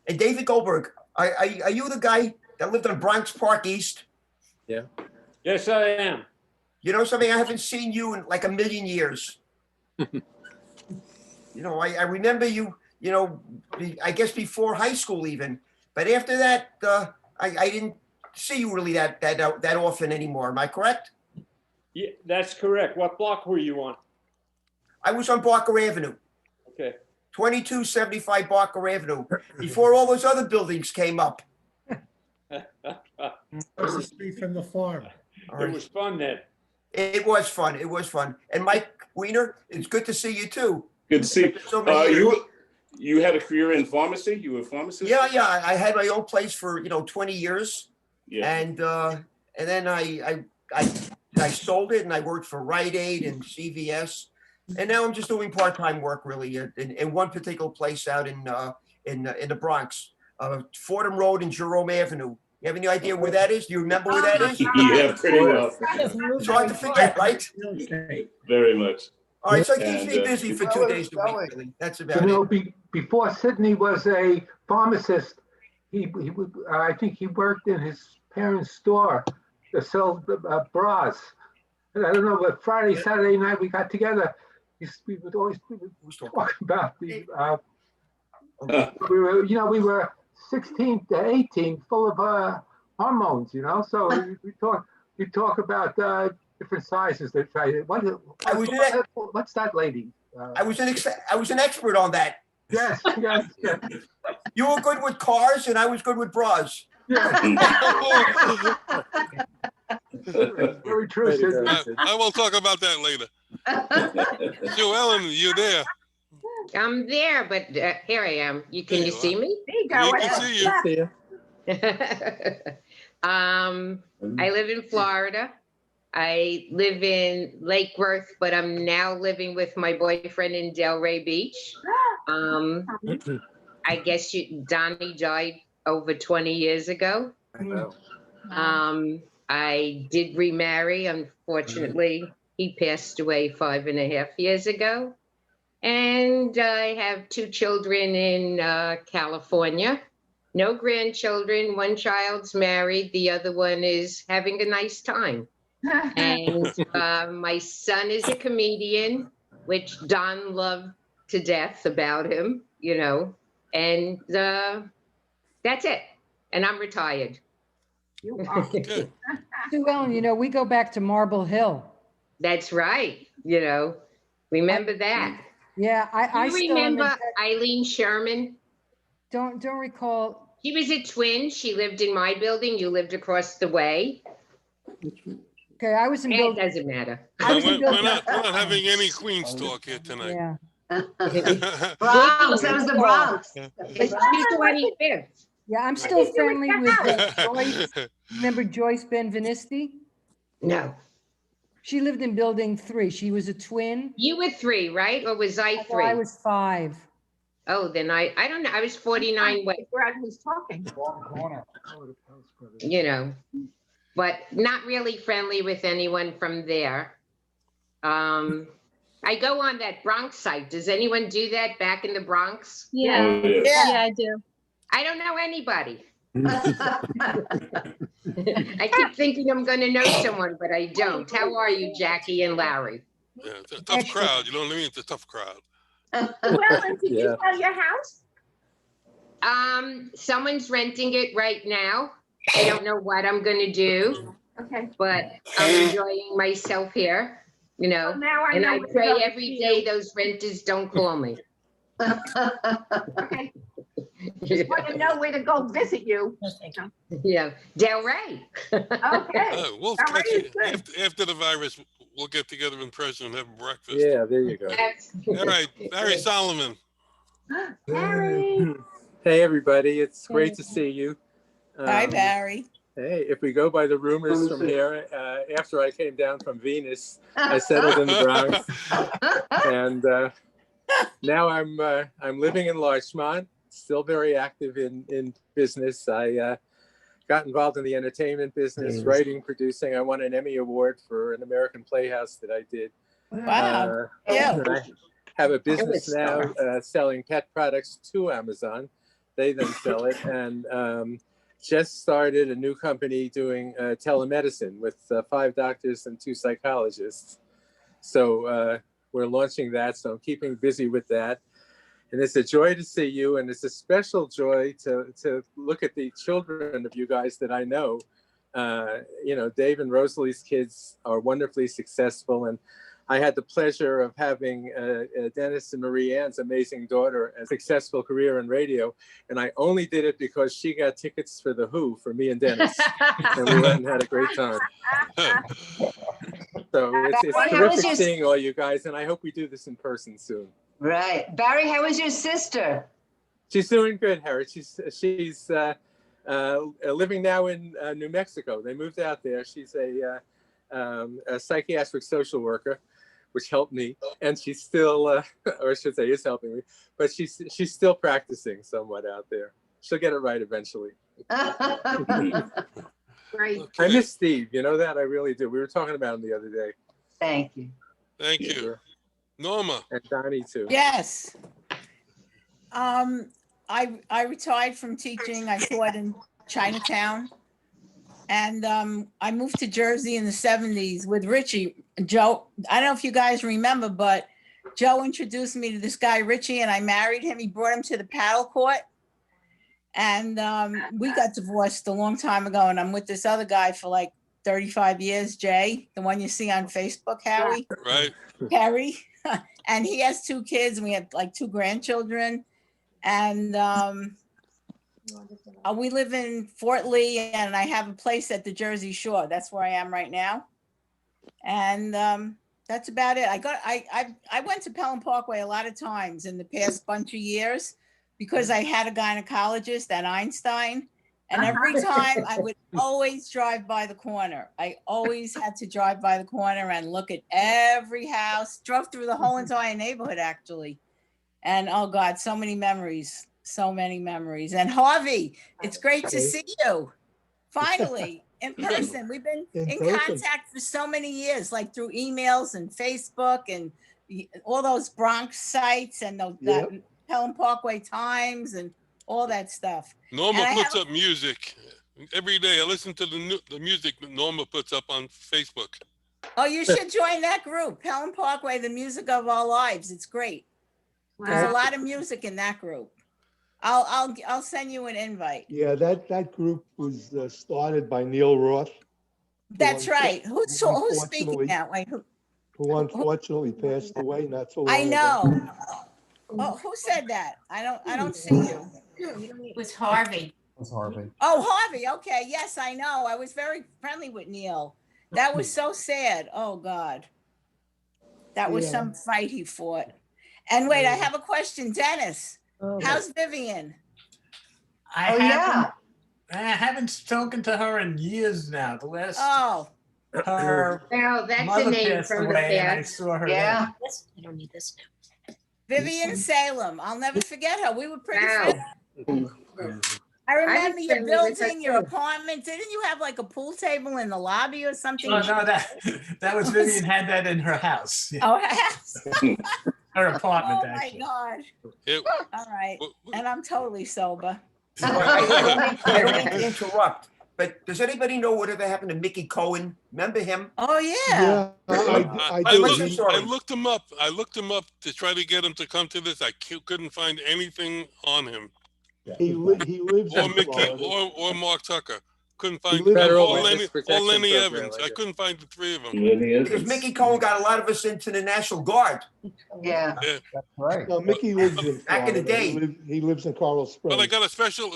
[SPEAKER 4] David Goldberg, are you the guy that lived on Bronx Park East?
[SPEAKER 12] Yeah. Yes, I am.
[SPEAKER 4] You know something? I haven't seen you in like a million years. You know, I remember you, you know, I guess before high school even. But after that, I didn't see you really that often anymore. Am I correct?
[SPEAKER 12] Yeah, that's correct. What block were you on?
[SPEAKER 4] I was on Barker Avenue.
[SPEAKER 12] Okay.
[SPEAKER 4] 2275 Barker Avenue, before all those other buildings came up.
[SPEAKER 18] Across the street from the farm.
[SPEAKER 12] It was fun then.
[SPEAKER 4] It was fun. It was fun. And Mike Weiner, it's good to see you too.
[SPEAKER 20] Good to see
[SPEAKER 4] So many years.
[SPEAKER 20] you had a career in pharmacy? You were a pharmacist?
[SPEAKER 4] Yeah. I had my own place for 20 years.
[SPEAKER 20] Yeah.
[SPEAKER 4] And then I sold it and I worked for Rite Aid and CVS. And now I'm just doing part-time work really in one particular place out in the Bronx, Fordham Road and Jerome Avenue. You have any idea where that is? Do you remember where that is?
[SPEAKER 20] Yeah, pretty well.
[SPEAKER 4] It's hard to forget, right?
[SPEAKER 20] Very much.
[SPEAKER 4] All right, so it keeps me
[SPEAKER 20] And,
[SPEAKER 4] busy for 2 days a week, really. That's about
[SPEAKER 6] You know,
[SPEAKER 4] it.
[SPEAKER 6] before Sidney was a pharmacist, I think he worked in his parents' store to sell bras. And I don't know, but Friday, Saturday night we got together. We would always talk about the. We were 16 to 18, full of hormones. So we talk about different sizes. They try. What's that lady?
[SPEAKER 4] I was an expert on that.
[SPEAKER 6] Yes.
[SPEAKER 4] You were good with cars, and I was good with bras.
[SPEAKER 6] Very true. Sid.
[SPEAKER 1] I will talk about that later. Joe Ellen, you there?
[SPEAKER 2] I'm there, but here I am. Can you see me?
[SPEAKER 21] There you go.
[SPEAKER 1] We can see you.
[SPEAKER 2] I live in Florida. I live in Lake Worth, but I'm now living with my boyfriend in Delray Beach. I guess Donnie died over 20 years ago. I did remarry. Unfortunately, he passed away 5.5 years ago. And I have 2 children in California. No grandchildren. One child's married. The other one is having a nice time. And my son is a comedian, which Don loved to death about him, and that's it. And I'm retired.
[SPEAKER 22] Sue Ellen, we go back to Marble Hill.
[SPEAKER 2] That's right. Remember that.
[SPEAKER 22] Yeah, I
[SPEAKER 2] you
[SPEAKER 22] still
[SPEAKER 2] remember Eileen Sherman?
[SPEAKER 22] Don't recall.
[SPEAKER 2] She was a twin. She lived in my building. You lived across the way.
[SPEAKER 22] Okay, I was in
[SPEAKER 2] It doesn't matter.
[SPEAKER 1] We're not having any Queens talk here tonight.
[SPEAKER 22] Yeah.
[SPEAKER 17] Bronx, that was the Bronx.
[SPEAKER 2] She's 25th.
[SPEAKER 22] Yeah, I'm still friendly with Joyce. Remember Joyce Benvenisti?
[SPEAKER 2] No.
[SPEAKER 22] She lived in building 3. She was a twin.
[SPEAKER 2] You were 3, right? Or was I 3?
[SPEAKER 22] I was 5.
[SPEAKER 2] Oh, then I don't know. I was 49.
[SPEAKER 21] Brad was talking.
[SPEAKER 2] But not really friendly with anyone from there. I go on that Bronx site. Does anyone do that back in the Bronx?
[SPEAKER 23] Yeah, I do.
[SPEAKER 2] I don't know anybody. I keep thinking I'm going to know someone, but I don't. How are you, Jackie and Larry?
[SPEAKER 1] Yeah, it's a tough crowd. You know what I mean? It's a tough crowd.
[SPEAKER 21] Llewellyn, did you sell your house?
[SPEAKER 2] Someone's renting it right now. I don't know what I'm gonna do,
[SPEAKER 21] Okay.
[SPEAKER 2] but I'm enjoying myself here, you know.
[SPEAKER 21] Well, now I
[SPEAKER 2] And
[SPEAKER 21] know
[SPEAKER 2] I
[SPEAKER 21] where to
[SPEAKER 2] pray
[SPEAKER 21] go
[SPEAKER 2] every
[SPEAKER 21] see
[SPEAKER 2] day
[SPEAKER 21] you.
[SPEAKER 2] those renters don't call me.
[SPEAKER 21] Okay. Just want to know where to go visit you.
[SPEAKER 2] Yeah, Del Rey.
[SPEAKER 21] Okay.
[SPEAKER 1] We'll
[SPEAKER 21] Del Rey
[SPEAKER 1] catch you
[SPEAKER 21] is good.
[SPEAKER 1] after the virus. We'll get together in person and have breakfast.
[SPEAKER 7] Yeah, there you go.
[SPEAKER 1] All right, Barry Solomon.
[SPEAKER 21] Harry.
[SPEAKER 7] Hey, everybody. It's great to see you.
[SPEAKER 11] Hi, Barry.
[SPEAKER 7] Hey, if we go by the rumors from here, after I came down from Venus, I settled in the Bronx, and now I'm living in Larchmont. Still very active in business. I got involved in the entertainment business, writing, producing. I won an Emmy Award for an American Playhouse that I did.
[SPEAKER 11] Wow. Yeah.
[SPEAKER 7] I have a business now selling pet products to Amazon. They then sell it, and just started a new company doing telemedicine with 5 doctors and 2 psychologists. So we're launching that. So I'm keeping busy with that. And it's a joy to see you, and it's a special joy to look at the children of you guys that I know. You know, Dave and Rosalie's kids are wonderfully successful, and I had the pleasure of having Dennis and Marie Ann's amazing daughter a successful career in radio, and I only did it because she got tickets for The Who for me and Dennis, and we went and had a great time. So it's terrific seeing all you guys, and I hope we do this in person soon.
[SPEAKER 17] Right. Barry, how is your sister?
[SPEAKER 7] She's doing good, Harry. She's living now in New Mexico. They moved out there. She's a psychiatric social worker, which helped me, and she's still, or I should say, is helping me. But she's still practicing somewhat out there. She'll get it right eventually.
[SPEAKER 21] Great.
[SPEAKER 7] I miss Steve. You know that? I really do. We were talking about him the other day.
[SPEAKER 17] Thank you.
[SPEAKER 1] Thank you. Norma.
[SPEAKER 7] And Donnie too.
[SPEAKER 11] Yes. I retired from teaching. I taught in Chinatown. And I moved to Jersey in the 70s with Richie. Joe, I don't know if you guys remember, but Joe introduced me to this guy, Richie, and I married him. He brought him to the paddle court. And we got divorced a long time ago. And I'm with this other guy for like 35 years, Jay, the one you see on Facebook, Harry.
[SPEAKER 1] Right.
[SPEAKER 11] Harry. And he has 2 kids, and we have like 2 grandchildren. And we live in Fort Lee, and I have a place at the Jersey Shore. That's where I am right now. And that's about it. I went to Pelham Parkway a lot of times in the past bunch of years because I had a gynecologist at Einstein. And every time I would always drive by the corner. I always had to drive by the corner and look at every house, drove through the whole entire neighborhood, actually. And oh God, so many memories, so many memories. And Harvey, it's great to see you. Finally, in person. We've been in contact for so many years, like through emails and Facebook and all those Bronx sites and the Pelham Parkway Times and all that stuff.
[SPEAKER 1] Norma puts up music every day. I listen to the music that Norma puts up on Facebook.
[SPEAKER 11] Oh, you should join that group, Pelham Parkway, the music of our lives. It's great. There's a lot of music in that group. I'll send you an invite.
[SPEAKER 8] Yeah, that group was started by Neil Roth.
[SPEAKER 11] That's right. Who's speaking now? Wait,
[SPEAKER 8] who unfortunately passed away not so long
[SPEAKER 11] I know.
[SPEAKER 8] ago.
[SPEAKER 11] Oh, who said that? I don't see you.
[SPEAKER 9] It was Harvey.
[SPEAKER 11] Oh, Harvey. Okay. Yes, I know. I was very friendly with Neil. That was so sad. Oh God. That was some fight he fought. And wait, I have a question, Dennis. How's Vivian?
[SPEAKER 10] I haven't spoken to her in years now. The last her
[SPEAKER 2] that's
[SPEAKER 10] mother
[SPEAKER 2] a name
[SPEAKER 10] passed
[SPEAKER 2] from the
[SPEAKER 10] away, and I
[SPEAKER 2] past.
[SPEAKER 10] saw her.
[SPEAKER 2] Yeah.
[SPEAKER 10] Then.
[SPEAKER 11] I don't need this now. Vivian Salem. I'll never forget her. We were pretty friends. I remember your building, your apartment. Didn't you have like a pool table in the lobby or something?
[SPEAKER 10] Oh no, that was Vivian had that in her house.
[SPEAKER 11] Oh, her house.
[SPEAKER 10] Her apartment,
[SPEAKER 11] oh
[SPEAKER 10] actually.
[SPEAKER 11] My God. All right. And I'm totally sober.
[SPEAKER 4] I don't mean to interrupt, but does anybody know whatever happened to Mickey Cohen? Remember him?
[SPEAKER 11] Oh, yeah.
[SPEAKER 8] Yeah,
[SPEAKER 1] I
[SPEAKER 8] do.
[SPEAKER 1] looked him up. I looked him up to try to get him to come to this. I couldn't find anything on him.
[SPEAKER 8] He lives
[SPEAKER 1] Or
[SPEAKER 8] in
[SPEAKER 1] Mickey
[SPEAKER 8] Florida.
[SPEAKER 1] or Mark Tucker. Couldn't find
[SPEAKER 8] lives in
[SPEAKER 7] Federal
[SPEAKER 1] or
[SPEAKER 7] Witness
[SPEAKER 1] Lenny
[SPEAKER 7] Protection Program,
[SPEAKER 1] Evans.
[SPEAKER 7] I
[SPEAKER 1] I
[SPEAKER 7] guess.
[SPEAKER 1] couldn't find the three of them.
[SPEAKER 4] Because Mickey Cohen got a lot of us into the National Guard.
[SPEAKER 17] Yeah.
[SPEAKER 8] That's right. No, Mickey lives in Florida.
[SPEAKER 4] Back in the day.
[SPEAKER 8] He lives in Coral Springs.
[SPEAKER 1] But I got a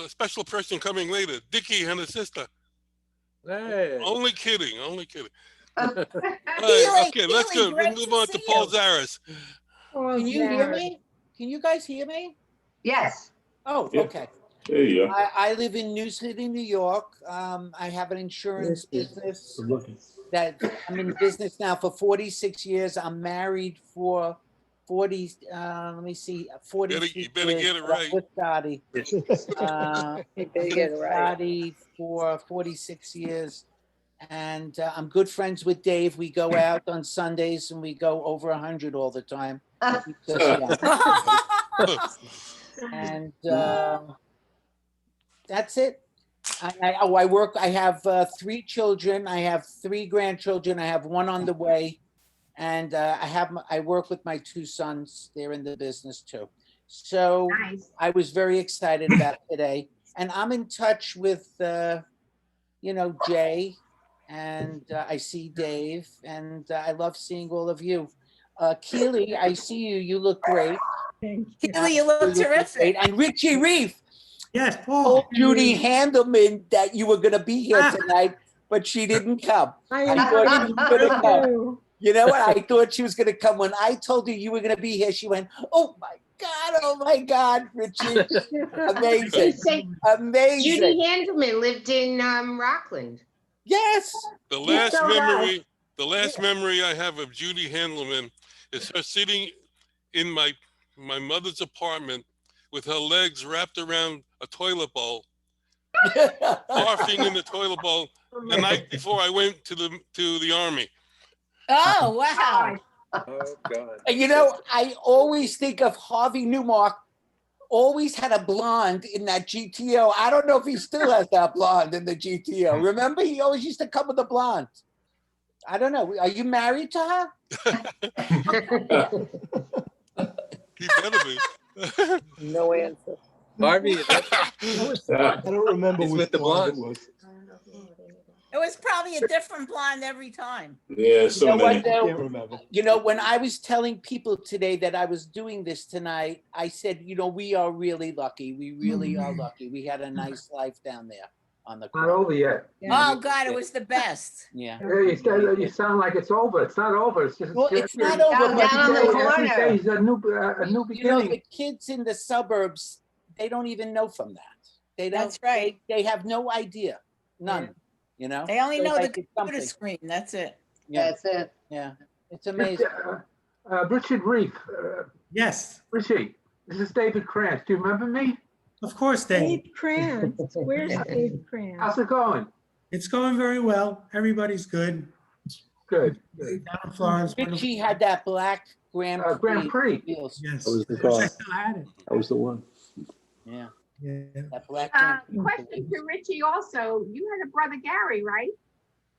[SPEAKER 1] special person coming later. Dickie and his sister.
[SPEAKER 7] Hey.
[SPEAKER 1] Only kidding. Only kidding.
[SPEAKER 11] All
[SPEAKER 1] right, okay, let's go. We'll move on to Paul Zaras.
[SPEAKER 13] Can you hear me? Can you guys hear me?
[SPEAKER 17] Yes.
[SPEAKER 13] Oh,
[SPEAKER 20] Yeah.
[SPEAKER 13] okay.
[SPEAKER 20] There you go.
[SPEAKER 13] I live in New City, New York. I have an insurance business that I'm in business now for 46 years. I'm married for 40, let me see, 46
[SPEAKER 1] You better
[SPEAKER 13] years.
[SPEAKER 1] get it right.
[SPEAKER 13] With Dottie. Dottie for 46 years. And I'm good friends with Dave. We go out on Sundays and we go over 100 all the time. And that's it. I work. I have 3 children. I have 3 grandchildren. I have 1 on the way, and I work with my 2 sons. They're in the business too. So
[SPEAKER 21] Nice.
[SPEAKER 13] I was very excited about today, and I'm in touch with Jay, and I see Dave, and I love seeing all of you. Keely, I see you. You look great.
[SPEAKER 11] Keely, you look terrific.
[SPEAKER 13] And Richie Reef.
[SPEAKER 18] Yes, Paul.
[SPEAKER 13] Told Judy Handelman that you were going to be here tonight, but she didn't come. I thought she was going to come. You know what? I thought she was going to come. When I told her you were going to be here, she went, oh my God, Richie. Amazing. Amazing.
[SPEAKER 2] Judy Handelman lived in Rockland.
[SPEAKER 13] Yes.
[SPEAKER 1] The last memory I have of Judy Handelman is her sitting in my mother's apartment with her legs wrapped around a toilet bowl, barfing in the toilet bowl the night before I went to the army.
[SPEAKER 11] Oh, wow.
[SPEAKER 7] Oh, God.
[SPEAKER 13] And I always think of Harvey Newmark, always had a blonde in that GTO. I don't know if he still has that blonde in the GTO. Remember, he always used to come with a blonde. I don't know. Are you married to her?
[SPEAKER 1] He better be.
[SPEAKER 13] No answer.
[SPEAKER 7] Harvey,
[SPEAKER 8] I don't remember
[SPEAKER 7] he's
[SPEAKER 8] which
[SPEAKER 7] with the
[SPEAKER 8] blonde
[SPEAKER 7] blonde.
[SPEAKER 8] it was.
[SPEAKER 11] It was probably a different blonde every time.
[SPEAKER 20] Yeah, so
[SPEAKER 13] You know
[SPEAKER 20] many.
[SPEAKER 13] what, though?
[SPEAKER 8] Can't remember.
[SPEAKER 13] When I was telling people today that I was doing this tonight, I said, we are really lucky. We really are lucky. We had a nice life down there on the
[SPEAKER 6] Not over yet.
[SPEAKER 11] Oh, God, it was the best.
[SPEAKER 13] Yeah.
[SPEAKER 6] You sound like it's over. It's not over. It's just.
[SPEAKER 13] Well, it's not over.
[SPEAKER 17] Down on the
[SPEAKER 6] Every
[SPEAKER 17] corner.
[SPEAKER 6] day is a new beginning.
[SPEAKER 13] The kids in the suburbs, they don't even know from that. They don't.
[SPEAKER 11] That's right.
[SPEAKER 13] They have no idea. None.
[SPEAKER 11] They only
[SPEAKER 13] So
[SPEAKER 11] know the
[SPEAKER 13] like it's
[SPEAKER 11] computer
[SPEAKER 13] something.
[SPEAKER 11] screen. That's it.
[SPEAKER 13] Yeah.
[SPEAKER 17] That's it.
[SPEAKER 13] Yeah. It's amazing.
[SPEAKER 6] Richard Reef.
[SPEAKER 18] Yes,
[SPEAKER 6] Richie, this is David Krantz. Do you remember me?
[SPEAKER 18] of course, Dave.
[SPEAKER 5] Dave Krantz. Where's Dave Krantz?
[SPEAKER 6] How's it going?
[SPEAKER 18] It's going very well. Everybody's good.
[SPEAKER 6] Good.
[SPEAKER 18] Down in Florence.
[SPEAKER 13] Richie had that black Grand Prix.
[SPEAKER 6] Grand Prix.
[SPEAKER 13] Wheels.
[SPEAKER 18] Yes.
[SPEAKER 8] I was the
[SPEAKER 18] I
[SPEAKER 8] car.
[SPEAKER 18] still had it.
[SPEAKER 8] I was the one.
[SPEAKER 13] Yeah.
[SPEAKER 18] Yeah.
[SPEAKER 13] That black Grand Prix.
[SPEAKER 21] Question to Richie also. You had a brother Gary, right?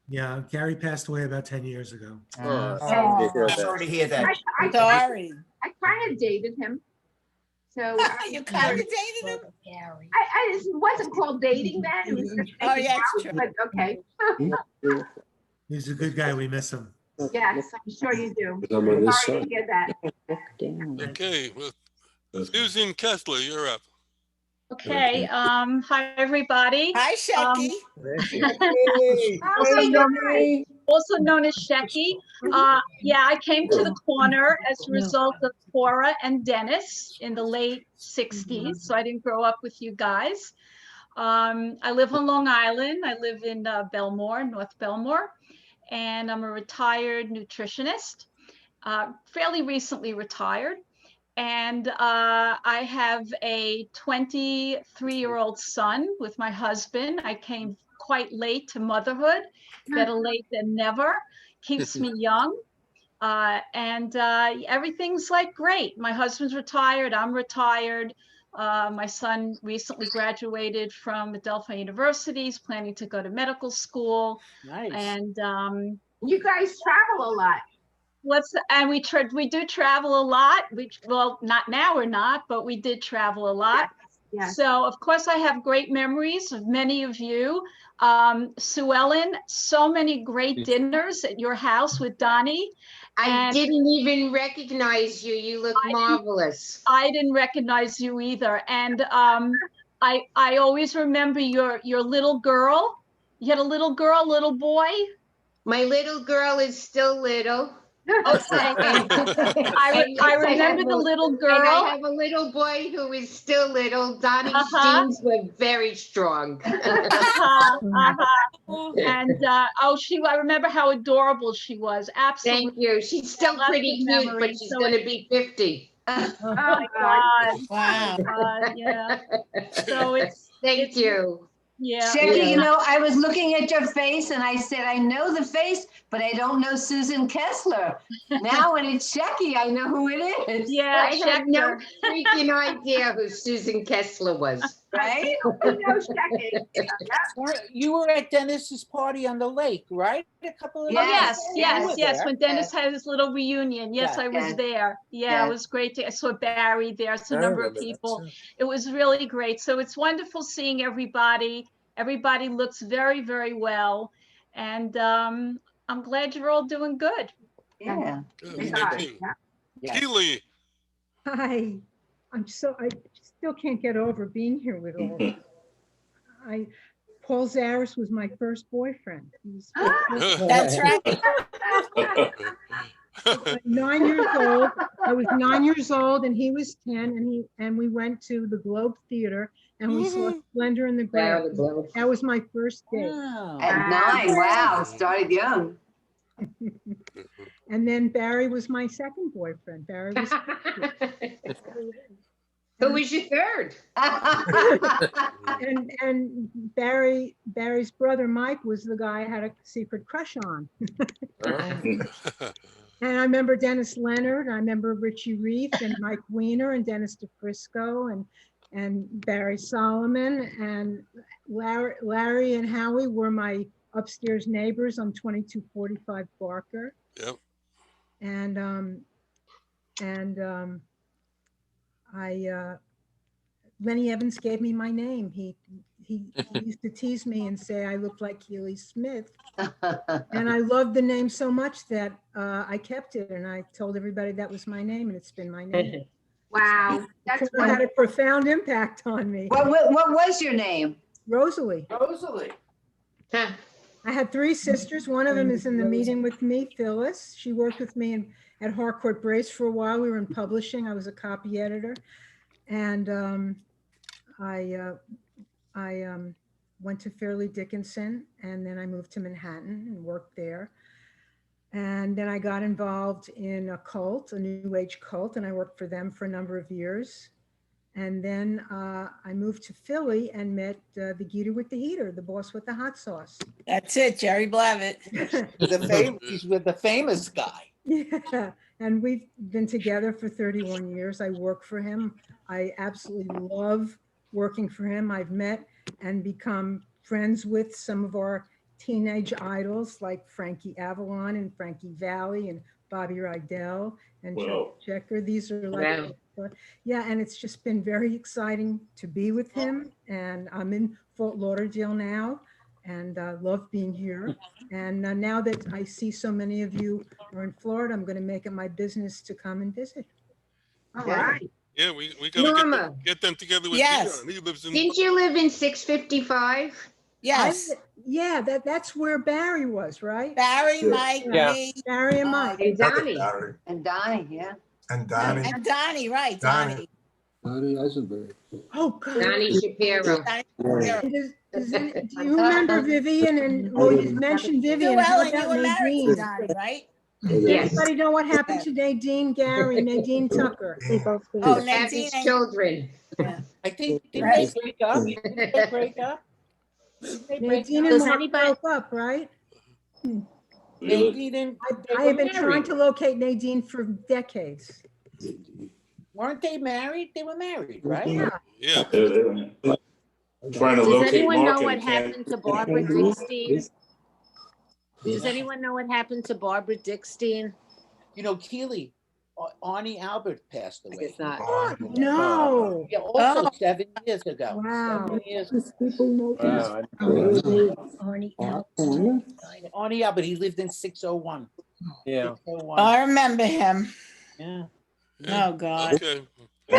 [SPEAKER 18] Yeah. Gary passed away about 10 years ago.
[SPEAKER 4] Sorry to hear that.
[SPEAKER 21] I
[SPEAKER 11] Sorry.
[SPEAKER 21] kind of dated him. So
[SPEAKER 11] You kind of dated him?
[SPEAKER 21] I it wasn't called dating then. It was just
[SPEAKER 11] Oh, yeah, it's
[SPEAKER 21] making out, but okay.
[SPEAKER 18] He's a good guy. We miss him.
[SPEAKER 21] Yes, I'm sure you do.
[SPEAKER 8] I'm on this
[SPEAKER 21] Sorry
[SPEAKER 8] side.
[SPEAKER 21] to hear that.
[SPEAKER 1] Okay, well, Susan Kessler, you're up.
[SPEAKER 23] Okay, hi, everybody.
[SPEAKER 11] Hi, Shecky.
[SPEAKER 23] Also known as Shecky. Yeah, I came to the corner as a result of Cora and Dennis in the late 60s, so I didn't grow up with you guys. I live on Long Island. I live in Belmore, North Belmore, and I'm a retired nutritionist, fairly recently retired. And I have a 23-year-old son with my husband. I came quite late to motherhood, better late than never, keeps me young. And everything's like great. My husband's retired, I'm retired. My son recently graduated from Adelphi University. He's planning to go to medical school.
[SPEAKER 11] Nice.
[SPEAKER 23] And
[SPEAKER 21] You guys travel a lot.
[SPEAKER 23] we do travel a lot. Well, not now we're not, but we did travel a lot.
[SPEAKER 21] Yes.
[SPEAKER 23] So of course I have great memories of many of you. Sue Ellen, so many great dinners at your house with Donnie.
[SPEAKER 2] I didn't even recognize you. You look marvelous.
[SPEAKER 23] I didn't recognize you either. And I always remember your little girl. You had a little girl, little boy.
[SPEAKER 2] My little girl is still little.
[SPEAKER 23] Okay. I remember the little girl.
[SPEAKER 2] And I have a little boy who is still little. Donnie's genes were very strong.
[SPEAKER 23] And I remember how adorable she was. Absolutely.
[SPEAKER 2] Thank you. She's still pretty cute, but she's going to be 50.
[SPEAKER 23] Oh my God.
[SPEAKER 11] Wow.
[SPEAKER 23] Yeah. So
[SPEAKER 2] Thank you.
[SPEAKER 23] Yeah.
[SPEAKER 17] Jackie, you know, I was looking at your face and I said, I know the face, but I don't know Susan Kessler. Now when it's Jackie, I know who it is.
[SPEAKER 23] Yeah,
[SPEAKER 2] I had no freaking idea who Susan Kessler was.
[SPEAKER 17] Right?
[SPEAKER 13] You were at Dennis's party on the lake, right? A couple of
[SPEAKER 23] Yes.
[SPEAKER 13] there.
[SPEAKER 23] When Dennis had his little reunion. Yes, I was there. Yeah, it was great. I saw Barry there. I saw a number of people. It was really great. So it's wonderful seeing everybody. Everybody looks very, very well. And I'm glad you're all doing good.
[SPEAKER 17] Yeah.
[SPEAKER 1] Keely.
[SPEAKER 5] Hi. I still can't get over being here with all of you. Paul Zaras was my first boyfriend.
[SPEAKER 11] That's right.
[SPEAKER 5] 9 years old. I was 9 years old and he was 10, and we went to the Globe Theater and we saw Splendor in the Grass. That was my first date.
[SPEAKER 17] At 9, wow, started young.
[SPEAKER 5] And then Barry was my second boyfriend. Barry was
[SPEAKER 2] Who was your third?
[SPEAKER 5] and Barry's brother Mike was the guy I had a secret crush on. And I remember Dennis Leonard, I remember Richie Reef and Mike Weiner and Dennis DeFrisco and Barry Solomon, and Larry and Howie were my upstairs neighbors on 2245 Barker.
[SPEAKER 1] Yep.
[SPEAKER 5] And Lenny Evans gave me my name. He used to tease me and say I looked like Keely Smith. And I loved the name so much that I kept it, and I told everybody that was my name, and it's been my name.
[SPEAKER 21] Wow.
[SPEAKER 5] That's had a profound impact on me.
[SPEAKER 17] What was your name?
[SPEAKER 5] Rosalie.
[SPEAKER 17] Rosalie.
[SPEAKER 5] I had three sisters. One of them is in the meeting with me, Phyllis. She worked with me at Harcourt Brace for a while. We were in publishing. I was a copy editor. And I went to Fairleigh Dickinson, and then I moved to Manhattan and worked there. And then I got involved in a cult, a New Age cult, and I worked for them for a number of years. And then I moved to Philly and met the Geeter with the heater, the boss with the hot sauce.
[SPEAKER 11] That's it, Jerry Blavitt.
[SPEAKER 13] He's with the famous guy.
[SPEAKER 5] Yeah, and we've been together for 31 years. I work for him. I absolutely love working for him. I've met and become friends with some of our teenage idols like Frankie Avalon and Frankie Valli and Bobby Rydell and Joe Checker. These are like, yeah, and it's just been very exciting to be with him. And I'm in Fort Lauderdale now, and love being here. And now that I see so many of you are in Florida, I'm going to make it my business to come and visit.
[SPEAKER 21] All right.
[SPEAKER 1] Yeah, we gotta get them together with Dion. He lives in.
[SPEAKER 2] Didn't you live in 655?
[SPEAKER 11] Yes.
[SPEAKER 5] Yeah, that's where Barry was, right?
[SPEAKER 11] Barry, Mike, me.
[SPEAKER 5] Barry and Mike.
[SPEAKER 2] And Donnie.
[SPEAKER 17] And Donnie, yeah.
[SPEAKER 14] And Donnie.
[SPEAKER 11] And Donnie, right, Donnie.
[SPEAKER 8] Donnie Eisenberg.
[SPEAKER 5] Oh, God.
[SPEAKER 2] Donnie Shapiro.
[SPEAKER 5] Do you remember Vivian? And well, you mentioned Vivian. How
[SPEAKER 11] Ellen,
[SPEAKER 5] about
[SPEAKER 11] you were married to
[SPEAKER 5] Nadine?
[SPEAKER 11] Donnie, right?
[SPEAKER 2] Yes.
[SPEAKER 5] Anybody know what happened to Nadine Gary, Nadine Tucker?
[SPEAKER 11] Oh, Nadine
[SPEAKER 2] Happy
[SPEAKER 11] and
[SPEAKER 2] children.
[SPEAKER 13] I think didn't they break up? Didn't they break up?
[SPEAKER 5] Nadine and Mark broke up, right?
[SPEAKER 13] Nadine and
[SPEAKER 5] I have been trying to locate Nadine for decades.
[SPEAKER 13] Weren't they married? They were married, right?
[SPEAKER 1] Yeah.
[SPEAKER 20] Trying to
[SPEAKER 3] Does
[SPEAKER 20] locate
[SPEAKER 3] anyone know
[SPEAKER 20] Mark
[SPEAKER 3] what
[SPEAKER 20] and can't.
[SPEAKER 3] happened to Barbara Dickstein? Does anyone know what happened to Barbara Dickstein?
[SPEAKER 13] You know, Keely, Arnie Albert passed away.
[SPEAKER 2] It's not.
[SPEAKER 5] No.
[SPEAKER 13] Yeah, also
[SPEAKER 11] Oh.
[SPEAKER 13] 7 years ago.
[SPEAKER 5] Wow.
[SPEAKER 13] 7 years.
[SPEAKER 7] Wow.
[SPEAKER 13] Arnie Albert, he lived in 601.
[SPEAKER 7] Yeah.
[SPEAKER 13] 601.
[SPEAKER 11] I remember him.
[SPEAKER 13] Yeah.
[SPEAKER 11] Oh, God.
[SPEAKER 1] Okay.
[SPEAKER 13] All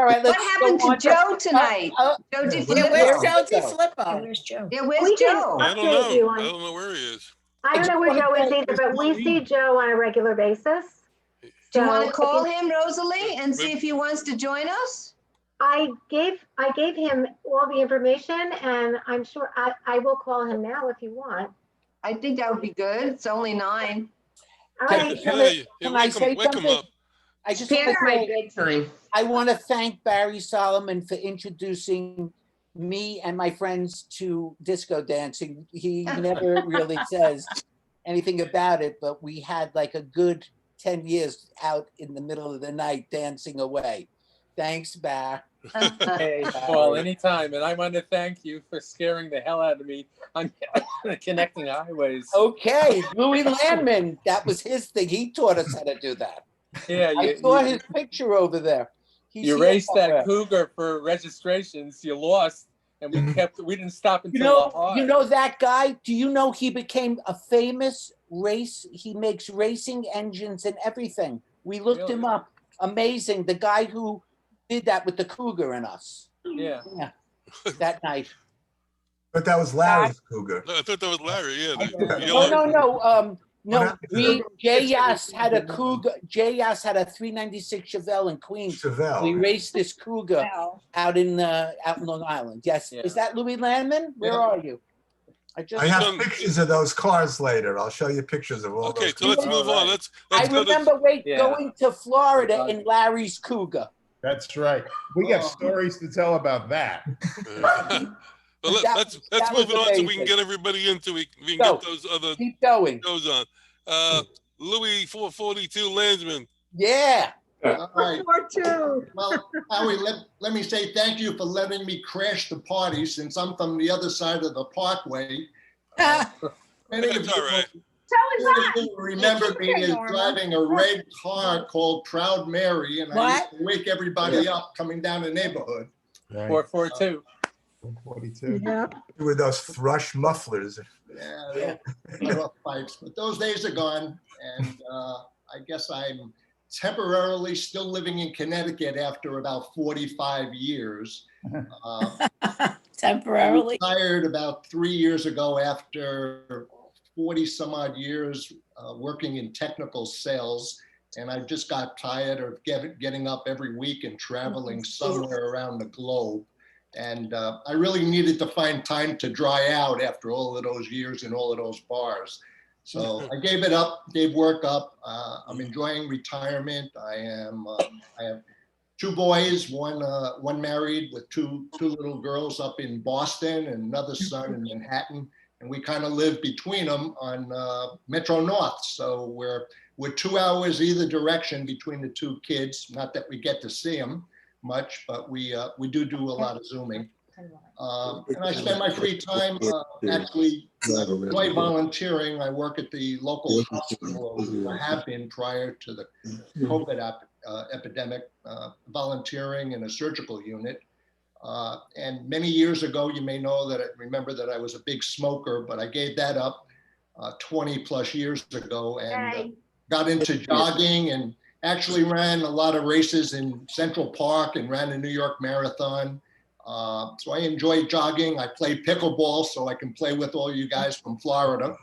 [SPEAKER 13] right,
[SPEAKER 17] What happened to Joe tonight? Joe
[SPEAKER 11] Yeah,
[SPEAKER 17] DiFilippo?
[SPEAKER 11] where's Joe DiFilippo?
[SPEAKER 19] Where's Joe?
[SPEAKER 17] Yeah, where's
[SPEAKER 19] We can
[SPEAKER 17] Joe?
[SPEAKER 1] I don't
[SPEAKER 19] update you
[SPEAKER 1] know.
[SPEAKER 19] on-
[SPEAKER 1] I don't know where he is.
[SPEAKER 19] I don't know where Joe is either, but we see Joe on a regular basis.
[SPEAKER 17] Do you want
[SPEAKER 19] So
[SPEAKER 17] to call
[SPEAKER 19] if
[SPEAKER 17] him, Rosalie, and see if he wants to join us?
[SPEAKER 19] I gave him all the information, and I'm sure I will call him now if you want.
[SPEAKER 17] I think that would be good. It's only 9.
[SPEAKER 19] All
[SPEAKER 1] Yeah,
[SPEAKER 19] right.
[SPEAKER 1] yeah,
[SPEAKER 13] Can I say
[SPEAKER 1] wake him
[SPEAKER 13] something?
[SPEAKER 1] up.
[SPEAKER 13] I just want
[SPEAKER 2] Past
[SPEAKER 13] to
[SPEAKER 2] my
[SPEAKER 13] say,
[SPEAKER 2] bedtime.
[SPEAKER 13] I want to thank Barry Solomon for introducing me and my friends to disco dancing. He never really says anything about it, but we had like a good 10 years out in the middle of the night dancing away. Thanks, Bar.
[SPEAKER 7] Hey, Paul, anytime. And I want to thank you for scaring the hell out of me on connecting highways.
[SPEAKER 13] Okay, Louis Landman, that was his thing. He taught us how to do that.
[SPEAKER 7] Yeah,
[SPEAKER 13] I saw his picture over there. He's
[SPEAKER 7] you
[SPEAKER 13] here
[SPEAKER 7] raced that
[SPEAKER 13] somewhere.
[SPEAKER 7] cougar for registrations. You lost, and we didn't stop until
[SPEAKER 13] You know that guy? Do you know he became a famous race? He makes racing engines and everything. We looked him up. Amazing. The guy who did that with the cougar and us.
[SPEAKER 7] Yeah.
[SPEAKER 13] Yeah. That night.
[SPEAKER 14] But that was Larry's cougar.
[SPEAKER 1] No, I thought that was Larry. Yeah. The
[SPEAKER 13] No,
[SPEAKER 1] yellow.
[SPEAKER 13] no. Jay Yass had a cougar. Jay Yass had a 396 Chevelle in Queens.
[SPEAKER 14] Chevelle.
[SPEAKER 13] We raced this cougar out in Long Island. Yes.
[SPEAKER 7] Yeah.
[SPEAKER 13] Is that Louis Landman? Where are you?
[SPEAKER 14] I have pictures of those cars later. I'll show you pictures of all
[SPEAKER 1] Okay,
[SPEAKER 14] those.
[SPEAKER 1] so let's move on. Let's
[SPEAKER 13] I
[SPEAKER 1] go to-
[SPEAKER 13] remember going to Florida in Larry's cougar.
[SPEAKER 15] That's right. We got stories to tell about that.
[SPEAKER 1] But let's move it on so we can get everybody into we can get those other
[SPEAKER 13] keep going.
[SPEAKER 1] goes on. Louis 442 Landsman.
[SPEAKER 13] Yeah.
[SPEAKER 16] All right.
[SPEAKER 5] 4-2.
[SPEAKER 16] Well, Howie, let me say thank you for letting me crash the party since I'm from the other side of the parkway. Many of
[SPEAKER 1] That's all right.
[SPEAKER 16] you remember me as driving a red car called Proud Mary, and I used to wake everybody up coming down the neighborhood.
[SPEAKER 7] 442.
[SPEAKER 14] 42.
[SPEAKER 5] Yeah.
[SPEAKER 14] With those thrush mufflers.
[SPEAKER 16] Yeah, rough fights. But those days are gone, and I guess I'm temporarily still living in Connecticut after about 45 years.
[SPEAKER 11] Temporarily.
[SPEAKER 16] I retired about 3 years ago after 40 some odd years working in technical sales. And I just got tired of getting up every week and traveling somewhere around the globe. And I really needed to find time to dry out after all of those years in all of those bars. So I gave it up, gave work up. I'm enjoying retirement. I have 2 boys, one married with two little girls up in Boston and another son in Manhattan. And we kind of live between them on Metro North. So we're 2 hours either direction between the 2 kids. Not that we get to see them much, but we do a lot of Zooming. And I spend my free time actually enjoy volunteering. I work at the local hospital, or have been prior to the COVID epidemic, volunteering in a surgical unit. And many years ago, you may know that remember that I was a big smoker, but I gave that up 20 plus years ago and got into jogging and actually ran a lot of races in Central Park and ran a New York Marathon. So I enjoy jogging. I play pickleball so I can play with all you guys from Florida.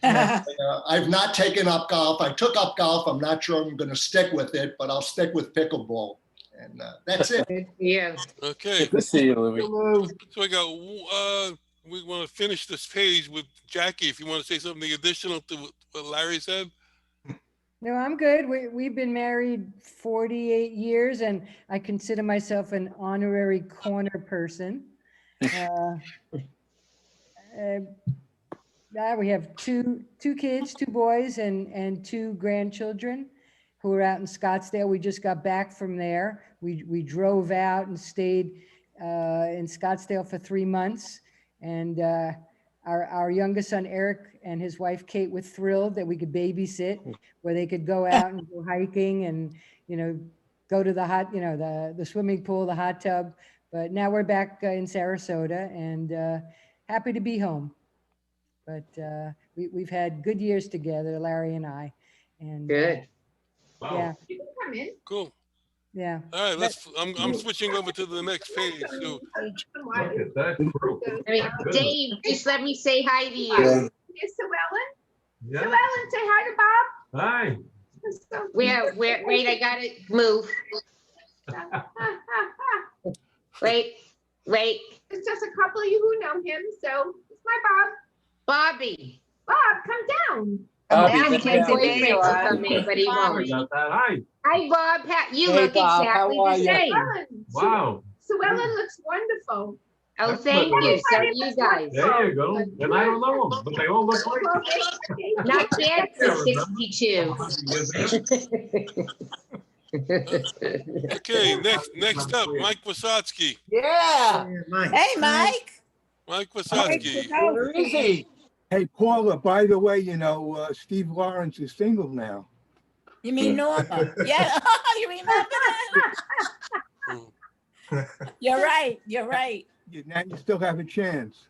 [SPEAKER 16] I've not taken up golf. I took up golf. I'm not sure I'm going to stick with it, but I'll stick with pickleball. And that's it.
[SPEAKER 2] Yeah.
[SPEAKER 1] Okay.
[SPEAKER 7] Good to see you, Louis.
[SPEAKER 1] So we want to finish this page with Jackie. If you want to say something additional to what Larry said.
[SPEAKER 22] No, I'm good. We've been married 48 years, and I consider myself an honorary corner person. We have two kids, 2 boys and 2 grandchildren. who are out in Scottsdale. We just got back from there. We drove out and stayed in Scottsdale for 3 months. And our youngest son, Eric, and his wife, Kate, were thrilled that we could babysit, where they could go out and go hiking and, go to the swimming pool, the hot tub. But now we're back in Sarasota and happy to be home. But we've had good years together, Larry and I. And
[SPEAKER 2] Good.
[SPEAKER 22] yeah,
[SPEAKER 21] You can come in.
[SPEAKER 1] Cool.
[SPEAKER 22] yeah.
[SPEAKER 1] All right, I'm switching over to the next page. So,
[SPEAKER 6] Look at that crew.
[SPEAKER 2] I mean, Dave, just let me say hi to you.
[SPEAKER 21] Here's Sue Ellen.
[SPEAKER 6] Yeah.
[SPEAKER 21] Sue Ellen, say hi to Bob.
[SPEAKER 6] Hi.
[SPEAKER 2] Wait, I gotta move. Wait.
[SPEAKER 21] There's just a couple of you who know him, so it's my Bob.
[SPEAKER 2] Bobby.
[SPEAKER 21] Bob, come down.
[SPEAKER 17] Bobby, can't say there you are.
[SPEAKER 2] Coming, but he won't.
[SPEAKER 6] Hi.
[SPEAKER 2] Hi, Bob. You
[SPEAKER 13] Hey,
[SPEAKER 2] look
[SPEAKER 13] Bob,
[SPEAKER 2] exactly
[SPEAKER 13] how are
[SPEAKER 2] the
[SPEAKER 13] you?
[SPEAKER 2] same.
[SPEAKER 6] Wow.
[SPEAKER 21] Sue Ellen looks wonderful.
[SPEAKER 2] Oh, thank you. So do you guys.
[SPEAKER 6] There you go. And I don't know them, but they all look like.
[SPEAKER 2] Not bad for 62.
[SPEAKER 1] okay, next up, Mike Wasatsky.
[SPEAKER 13] Yeah.
[SPEAKER 11] Hey, Mike.
[SPEAKER 1] Mike Wasatsky.
[SPEAKER 13] Where is he?
[SPEAKER 8] Hey, Paula, by the way, Steve Lawrence is single now.
[SPEAKER 11] You mean Norma? Yeah, you remember that? You're right.
[SPEAKER 8] Now you still have a chance.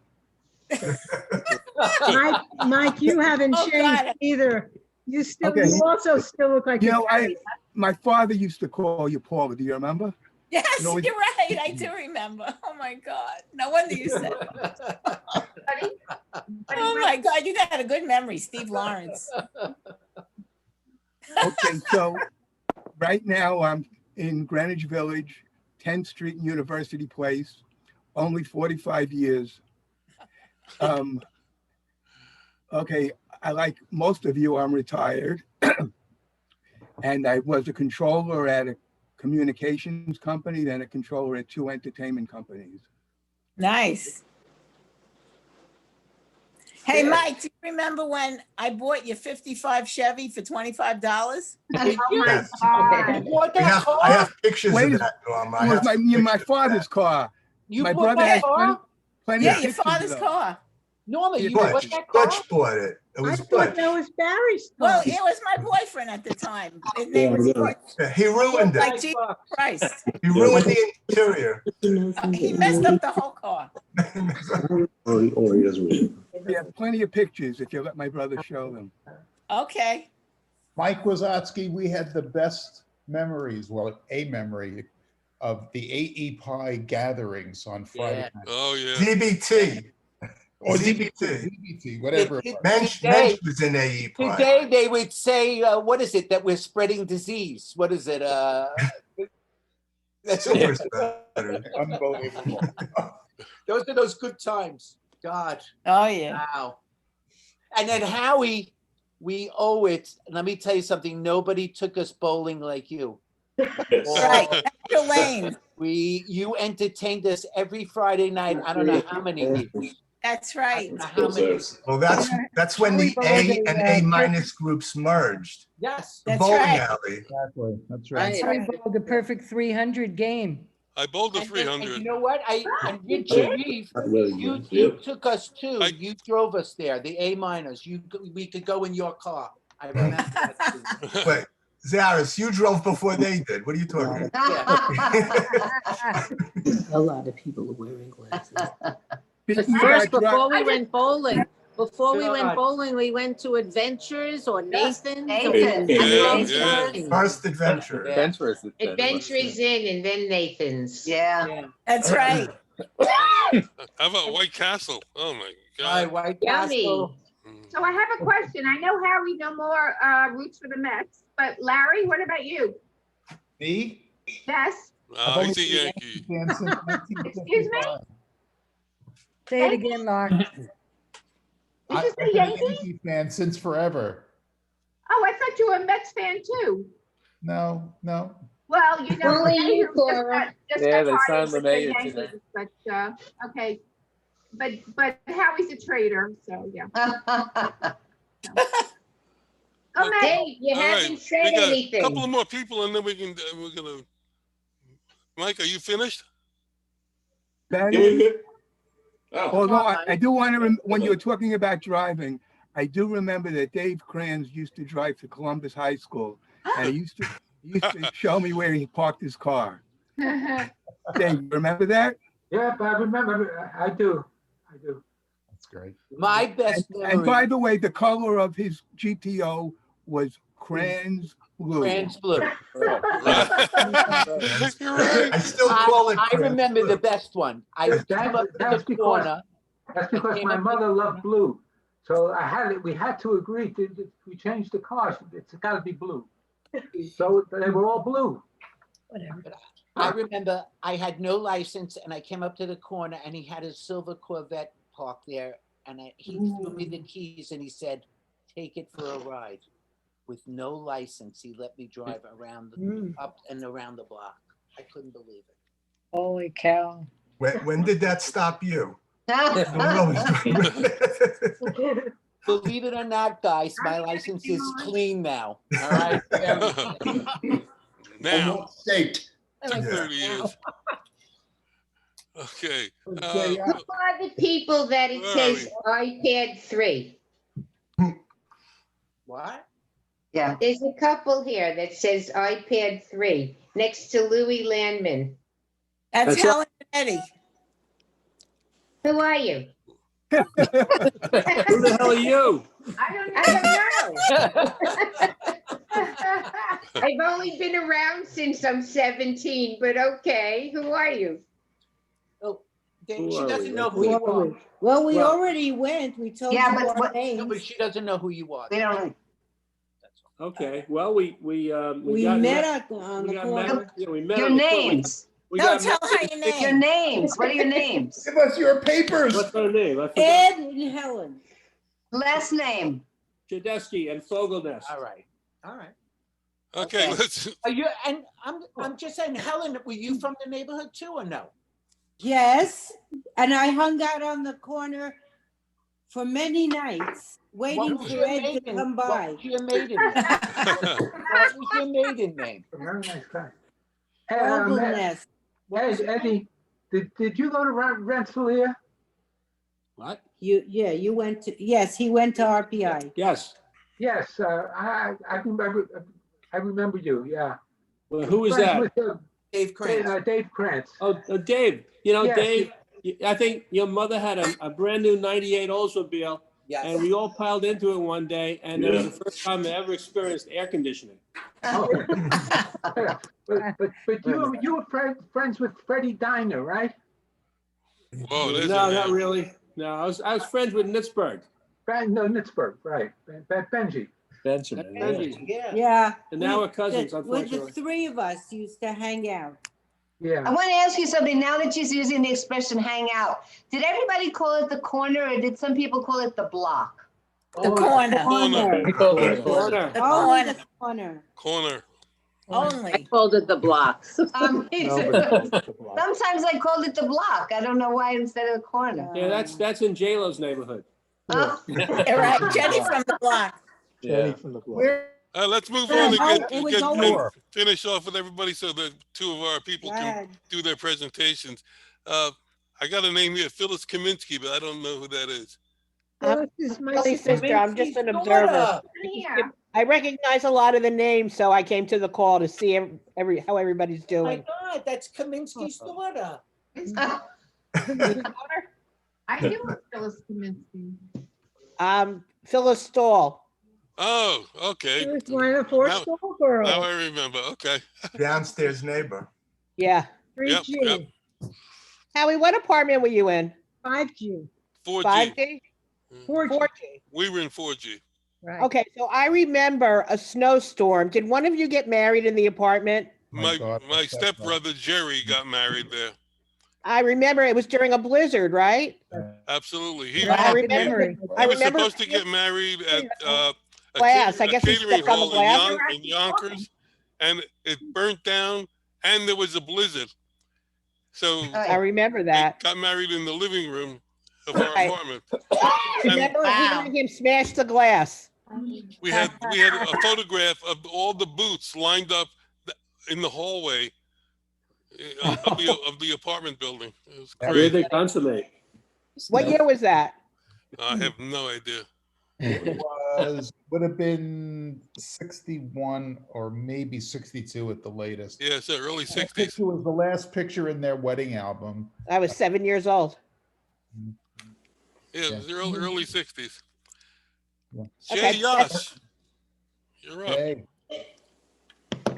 [SPEAKER 5] Mike, you haven't
[SPEAKER 11] Oh,
[SPEAKER 5] changed
[SPEAKER 11] God.
[SPEAKER 5] either. You
[SPEAKER 8] Okay.
[SPEAKER 5] also still look like you're married.
[SPEAKER 8] My father used to call you Paula. Do you remember?
[SPEAKER 11] Yes,
[SPEAKER 8] You know,
[SPEAKER 11] you're right. I do remember. Oh my God. No wonder you said that. Oh my God, you got a good memory, Steve Lawrence.
[SPEAKER 8] Okay, so right now I'm in Greenwich Village, 10th Street and University Place, only 45 years. Okay, I like most of you, I'm retired. And I was a controller at a communications company, then a controller at 2 entertainment companies.
[SPEAKER 11] Nice. Hey, Mike, do you remember when I bought your 55 Chevy for $25?
[SPEAKER 21] Oh my God.
[SPEAKER 14] I have pictures
[SPEAKER 8] Wait,
[SPEAKER 14] of that, Norm. I
[SPEAKER 8] It was
[SPEAKER 14] have
[SPEAKER 8] my
[SPEAKER 14] pictures of
[SPEAKER 8] father's car.
[SPEAKER 13] You
[SPEAKER 8] My
[SPEAKER 13] bought
[SPEAKER 8] brother
[SPEAKER 13] that
[SPEAKER 8] has
[SPEAKER 13] car?
[SPEAKER 8] plenty
[SPEAKER 11] Yeah,
[SPEAKER 8] of
[SPEAKER 11] your
[SPEAKER 8] pictures
[SPEAKER 11] father's
[SPEAKER 8] of
[SPEAKER 11] car.
[SPEAKER 13] Norma,
[SPEAKER 14] that.
[SPEAKER 13] you bought
[SPEAKER 14] Butch,
[SPEAKER 13] that car?
[SPEAKER 14] Butch bought it. It
[SPEAKER 5] I
[SPEAKER 14] was
[SPEAKER 5] thought
[SPEAKER 14] Butch.
[SPEAKER 5] that was Barry's
[SPEAKER 11] Well,
[SPEAKER 5] car.
[SPEAKER 11] it was my boyfriend at the time. His name was Butch.
[SPEAKER 14] Yeah, he ruined
[SPEAKER 11] Like
[SPEAKER 14] it.
[SPEAKER 11] Jesus Christ.
[SPEAKER 14] He ruined the interior.
[SPEAKER 11] He messed up the whole car.
[SPEAKER 8] We have plenty of pictures if you let my brother show them.
[SPEAKER 11] Okay.
[SPEAKER 15] Mike Wasatsky, we had the best memories, well, a memory of the AE Pie gatherings on Friday night.
[SPEAKER 1] Oh yeah.
[SPEAKER 14] DBT.
[SPEAKER 15] Or
[SPEAKER 14] DBT.
[SPEAKER 15] DBT, whatever it was.
[SPEAKER 14] Mensch was in AE Pie.
[SPEAKER 13] Today they would say, what is it, that we're spreading disease? What is it?
[SPEAKER 14] Super spreader.
[SPEAKER 15] Unbelievable.
[SPEAKER 13] Those are those good times. God.
[SPEAKER 11] Oh, yeah.
[SPEAKER 13] Wow. And then Howie, we owe it. Let me tell you something. Nobody took us bowling like you.
[SPEAKER 11] Right. Extra lane.
[SPEAKER 13] You entertained us every Friday night. I don't know how many years.
[SPEAKER 11] That's right.
[SPEAKER 13] How many?
[SPEAKER 14] Well, that's when the A and A minus groups merged.
[SPEAKER 13] Yes.
[SPEAKER 14] The
[SPEAKER 11] That's
[SPEAKER 14] bowling
[SPEAKER 11] right.
[SPEAKER 14] alley.
[SPEAKER 15] Exactly, that's right.
[SPEAKER 22] Harry bowled the perfect 300 game.
[SPEAKER 1] I bowled the
[SPEAKER 13] And
[SPEAKER 1] 300.
[SPEAKER 13] you know what? And Richie Reeve, you took us too. You drove us there, the A minors. We could go in your car. I remember that too.
[SPEAKER 14] Wait, Zaras, you drove before they did. What are you talking about?
[SPEAKER 9] A lot of people are wearing glasses.
[SPEAKER 3] First, before we went bowling, we went to Adventures or Nathan's.
[SPEAKER 14] First Adventure.
[SPEAKER 2] Adventures in and then Nathan's.
[SPEAKER 17] Yeah.
[SPEAKER 11] That's right.
[SPEAKER 1] How about White Castle? Oh my God.
[SPEAKER 13] White
[SPEAKER 2] Yummy.
[SPEAKER 21] So I have a question. I know Harry no more roots for the Mets, but Larry, what about you?
[SPEAKER 15] Me?
[SPEAKER 21] Yes.
[SPEAKER 1] Oh, he's a Yankee.
[SPEAKER 21] Excuse me?
[SPEAKER 22] Say it again, Lark.
[SPEAKER 21] Did you say
[SPEAKER 15] I've been a
[SPEAKER 21] Yankee?
[SPEAKER 15] Yankee fan since forever.
[SPEAKER 21] Oh, I thought you were a Mets fan too.
[SPEAKER 15] No.
[SPEAKER 21] Well, you know,
[SPEAKER 2] Only
[SPEAKER 21] Renee
[SPEAKER 2] you,
[SPEAKER 21] just
[SPEAKER 2] Cora.
[SPEAKER 7] Yeah, they
[SPEAKER 21] got
[SPEAKER 7] signed
[SPEAKER 21] hired with the
[SPEAKER 7] LeMahieu today.
[SPEAKER 21] Yankees, but okay. But Howie's a traitor, so yeah.
[SPEAKER 17] Come
[SPEAKER 1] Okay.
[SPEAKER 17] on.
[SPEAKER 2] Dave, you
[SPEAKER 1] All
[SPEAKER 2] haven't
[SPEAKER 1] right,
[SPEAKER 2] said
[SPEAKER 1] we got a
[SPEAKER 2] anything.
[SPEAKER 1] couple of more people, and then we're gonna. Mike, are you finished?
[SPEAKER 8] Betty?
[SPEAKER 20] Oh,
[SPEAKER 8] Although I do want to, when you were talking about driving, I do remember that Dave Kranz used to drive to Columbus High School, and he used to show me where he parked his car. Dave, remember that?
[SPEAKER 6] Yep, I remember. I do.
[SPEAKER 15] That's great.
[SPEAKER 13] My best
[SPEAKER 8] And
[SPEAKER 13] memory.
[SPEAKER 8] by the way, the color of his GTO was Kranz blue.
[SPEAKER 13] Kranz blue.
[SPEAKER 1] You're right.
[SPEAKER 14] I still call it.
[SPEAKER 13] I
[SPEAKER 14] Kranz
[SPEAKER 13] remember
[SPEAKER 14] blue.
[SPEAKER 13] the best one. I would come up to the corner.
[SPEAKER 6] That's because my mother loved blue. So we had to agree we changed the cars. It's got to be blue. So they were all blue.
[SPEAKER 13] Whatever. I remember I had no license and I came up to the corner and he had a silver Corvette parked there and he threw me the keys and he said, take it for a ride. With no license, he let me drive around, up and around the block. I couldn't believe it.
[SPEAKER 22] Holy cow.
[SPEAKER 14] When did that stop you?
[SPEAKER 13] Believe it or not, guys, my license is clean now. All right.
[SPEAKER 1] Now,
[SPEAKER 16] State.
[SPEAKER 1] 30 years. Okay.
[SPEAKER 2] Who are the people that it says iPad 3?
[SPEAKER 13] What?
[SPEAKER 17] Yeah.
[SPEAKER 2] There's a couple here that says iPad 3 next to Louis Landman.
[SPEAKER 11] That's Helen and Eddie.
[SPEAKER 2] Who are you?
[SPEAKER 4] Who the hell are you?
[SPEAKER 2] I don't know. I've only been around since I'm 17, but okay. Who are you?
[SPEAKER 13] Oh,
[SPEAKER 4] Who
[SPEAKER 13] she
[SPEAKER 4] are
[SPEAKER 13] doesn't
[SPEAKER 4] we?
[SPEAKER 13] know who you are.
[SPEAKER 9] Well, we
[SPEAKER 4] Well-
[SPEAKER 9] already went. We told
[SPEAKER 17] Yeah,
[SPEAKER 9] you
[SPEAKER 17] but
[SPEAKER 9] our
[SPEAKER 17] what-
[SPEAKER 13] No,
[SPEAKER 9] names.
[SPEAKER 13] but she doesn't know who you are.
[SPEAKER 17] We don't know.
[SPEAKER 4] Okay. Well, we
[SPEAKER 9] We
[SPEAKER 4] got
[SPEAKER 9] met on
[SPEAKER 4] we
[SPEAKER 9] the
[SPEAKER 4] got
[SPEAKER 9] corner.
[SPEAKER 4] met. Yeah, we met
[SPEAKER 17] Your
[SPEAKER 4] on the corner.
[SPEAKER 17] names.
[SPEAKER 4] We
[SPEAKER 11] No,
[SPEAKER 4] got
[SPEAKER 11] tell
[SPEAKER 4] met-
[SPEAKER 11] her your
[SPEAKER 17] Your
[SPEAKER 11] name.
[SPEAKER 17] names. What are your names?
[SPEAKER 15] Give us your papers.
[SPEAKER 4] What's her name? I forgot.
[SPEAKER 9] Ed and Helen.
[SPEAKER 17] Last name.
[SPEAKER 4] Chedesky and Fogelnest.
[SPEAKER 13] All right. All right.
[SPEAKER 1] Okay,
[SPEAKER 13] Okay.
[SPEAKER 1] let's.
[SPEAKER 13] Are you? And I'm just saying, Helen, were you from the neighborhood too, or no?
[SPEAKER 9] Yes, and I hung out on the corner for many nights, waiting
[SPEAKER 13] was
[SPEAKER 9] for
[SPEAKER 13] your
[SPEAKER 9] Ed to
[SPEAKER 13] maiden-
[SPEAKER 9] come
[SPEAKER 13] What
[SPEAKER 9] by.
[SPEAKER 13] was your maiden name? What was your maiden name?
[SPEAKER 6] Very nice guy.
[SPEAKER 9] Fogelnest.
[SPEAKER 6] Eddie, did you go to Rensselaer?
[SPEAKER 4] What?
[SPEAKER 9] You went to, yes, he went to RPI.
[SPEAKER 4] Yes.
[SPEAKER 6] Yes, I remember you. Yeah.
[SPEAKER 4] Well, who is
[SPEAKER 6] Friends
[SPEAKER 4] that?
[SPEAKER 6] with,
[SPEAKER 13] Dave Krantz.
[SPEAKER 6] Dave Krantz.
[SPEAKER 4] Oh, Dave. You know,
[SPEAKER 6] Yes.
[SPEAKER 4] Dave, I think your mother had a brand new 98 Oldsmobile,
[SPEAKER 13] Yes.
[SPEAKER 4] and we all piled into it one day, and it was the first time I ever experienced air conditioning.
[SPEAKER 6] But you were friends with Freddie Diner, right?
[SPEAKER 1] Whoa, there's
[SPEAKER 4] No,
[SPEAKER 1] a
[SPEAKER 4] not
[SPEAKER 1] name.
[SPEAKER 4] really. No, I was friends with Nitzberg.
[SPEAKER 6] No, Nitzberg, right. Benji.
[SPEAKER 4] Benjamin.
[SPEAKER 13] Yeah.
[SPEAKER 9] Yeah.
[SPEAKER 4] And now we're cousins,
[SPEAKER 9] With the
[SPEAKER 4] unfortunately.
[SPEAKER 9] three of us used to hang out.
[SPEAKER 6] Yeah.
[SPEAKER 17] I want to ask you something. Now that she's using the expression hang out, did everybody call it the corner or did some people call it the block?
[SPEAKER 11] The corner.
[SPEAKER 1] Corner.
[SPEAKER 4] Corner.
[SPEAKER 11] The
[SPEAKER 9] Only
[SPEAKER 11] corner.
[SPEAKER 9] the corner.
[SPEAKER 1] Corner.
[SPEAKER 11] Only.
[SPEAKER 2] Called it the blocks.
[SPEAKER 17] Sometimes I called it the block. I don't know why instead of the corner.
[SPEAKER 4] Yeah, that's in J-Lo's neighborhood.
[SPEAKER 17] Oh.
[SPEAKER 11] You're right. Jenny from the block.
[SPEAKER 4] Yeah.
[SPEAKER 1] Let's move
[SPEAKER 9] Yeah,
[SPEAKER 1] on
[SPEAKER 9] no, it was
[SPEAKER 1] and
[SPEAKER 9] over.
[SPEAKER 1] finish off with everybody so that two of our people
[SPEAKER 9] Go
[SPEAKER 1] can
[SPEAKER 9] ahead.
[SPEAKER 1] do their presentations. I got a name here, Phyllis Kaminsky, but I don't know who that is.
[SPEAKER 5] This is my
[SPEAKER 3] Silly sister, I'm just an observer. I recognize a lot of the names, so I came to the call to see how everybody's
[SPEAKER 13] Oh my
[SPEAKER 3] doing.
[SPEAKER 13] God, that's Kaminsky's daughter.
[SPEAKER 21] I knew it, Phyllis Kaminsky.
[SPEAKER 3] Phyllis Stahl.
[SPEAKER 1] Oh, okay.
[SPEAKER 5] She was one of the four school girls.
[SPEAKER 1] Now I remember. Okay.
[SPEAKER 14] Downstairs neighbor.
[SPEAKER 3] Yeah.
[SPEAKER 5] 3G.
[SPEAKER 1] Yep.
[SPEAKER 3] Howie, what apartment were you in?
[SPEAKER 5] 5G.
[SPEAKER 1] 4G.
[SPEAKER 3] 5G?
[SPEAKER 5] 4G.
[SPEAKER 1] We were in 4G.
[SPEAKER 5] Right.
[SPEAKER 3] Okay, so I remember a snowstorm. Did one of you get married in the apartment?
[SPEAKER 1] My stepbrother Jerry got married there.
[SPEAKER 3] I remember it was during a blizzard, right?
[SPEAKER 1] Absolutely. He,
[SPEAKER 3] I
[SPEAKER 1] he-
[SPEAKER 3] remember.
[SPEAKER 1] he
[SPEAKER 3] I
[SPEAKER 1] was
[SPEAKER 3] remember
[SPEAKER 1] supposed to get married at a
[SPEAKER 3] glass. I
[SPEAKER 1] a
[SPEAKER 3] guess he
[SPEAKER 1] catering
[SPEAKER 3] stepped on the
[SPEAKER 1] hall
[SPEAKER 3] glass.
[SPEAKER 1] in Yonkers, and it burnt down, and there was a blizzard. So
[SPEAKER 3] I remember that.
[SPEAKER 1] got married in the living room of our
[SPEAKER 3] Right.
[SPEAKER 1] apartment.
[SPEAKER 3] I remember hearing him smash the glass.
[SPEAKER 1] We had a photograph of all the booths lined up in the hallway of the apartment building. It was
[SPEAKER 4] Where
[SPEAKER 1] crazy.
[SPEAKER 4] they consummate.
[SPEAKER 10] What year was that?
[SPEAKER 1] I have no idea.
[SPEAKER 15] It would have been 61 or maybe 62 at the latest.
[SPEAKER 1] Yeah, it's the early
[SPEAKER 15] That
[SPEAKER 1] 60s.
[SPEAKER 15] picture was the last picture in their wedding album.
[SPEAKER 10] I was 7 years old.
[SPEAKER 1] Yeah, it was the early 60s.
[SPEAKER 15] Yeah.
[SPEAKER 1] Jay Yash, you're up.
[SPEAKER 15] Jay.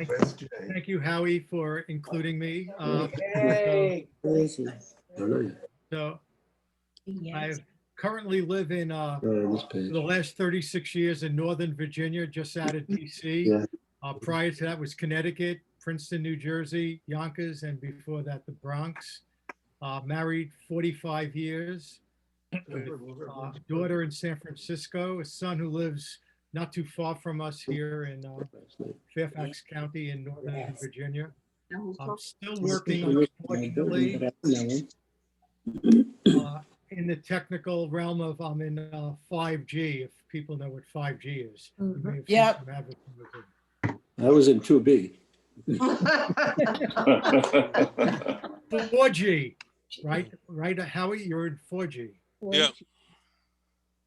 [SPEAKER 14] Where's Jay?
[SPEAKER 12] Thank you, Howie, for including me.
[SPEAKER 13] Hey.
[SPEAKER 12] So I currently live in for the last 36 years in Northern Virginia, just out of DC. Prior to that was Connecticut, Princeton, New Jersey, Yonkers, and before that, the Bronx. Married 45 years. Daughter in San Francisco, a son who lives not too far from us here in Fairfax County in Northern Virginia. I'm still working, unfortunately, in the technical realm of I'm in 5G, if people know what 5G is. You may have seen some advertising.
[SPEAKER 4] I was in 2B.
[SPEAKER 12] 4G, right? Right, Howie, you're in 4G.
[SPEAKER 1] Yeah.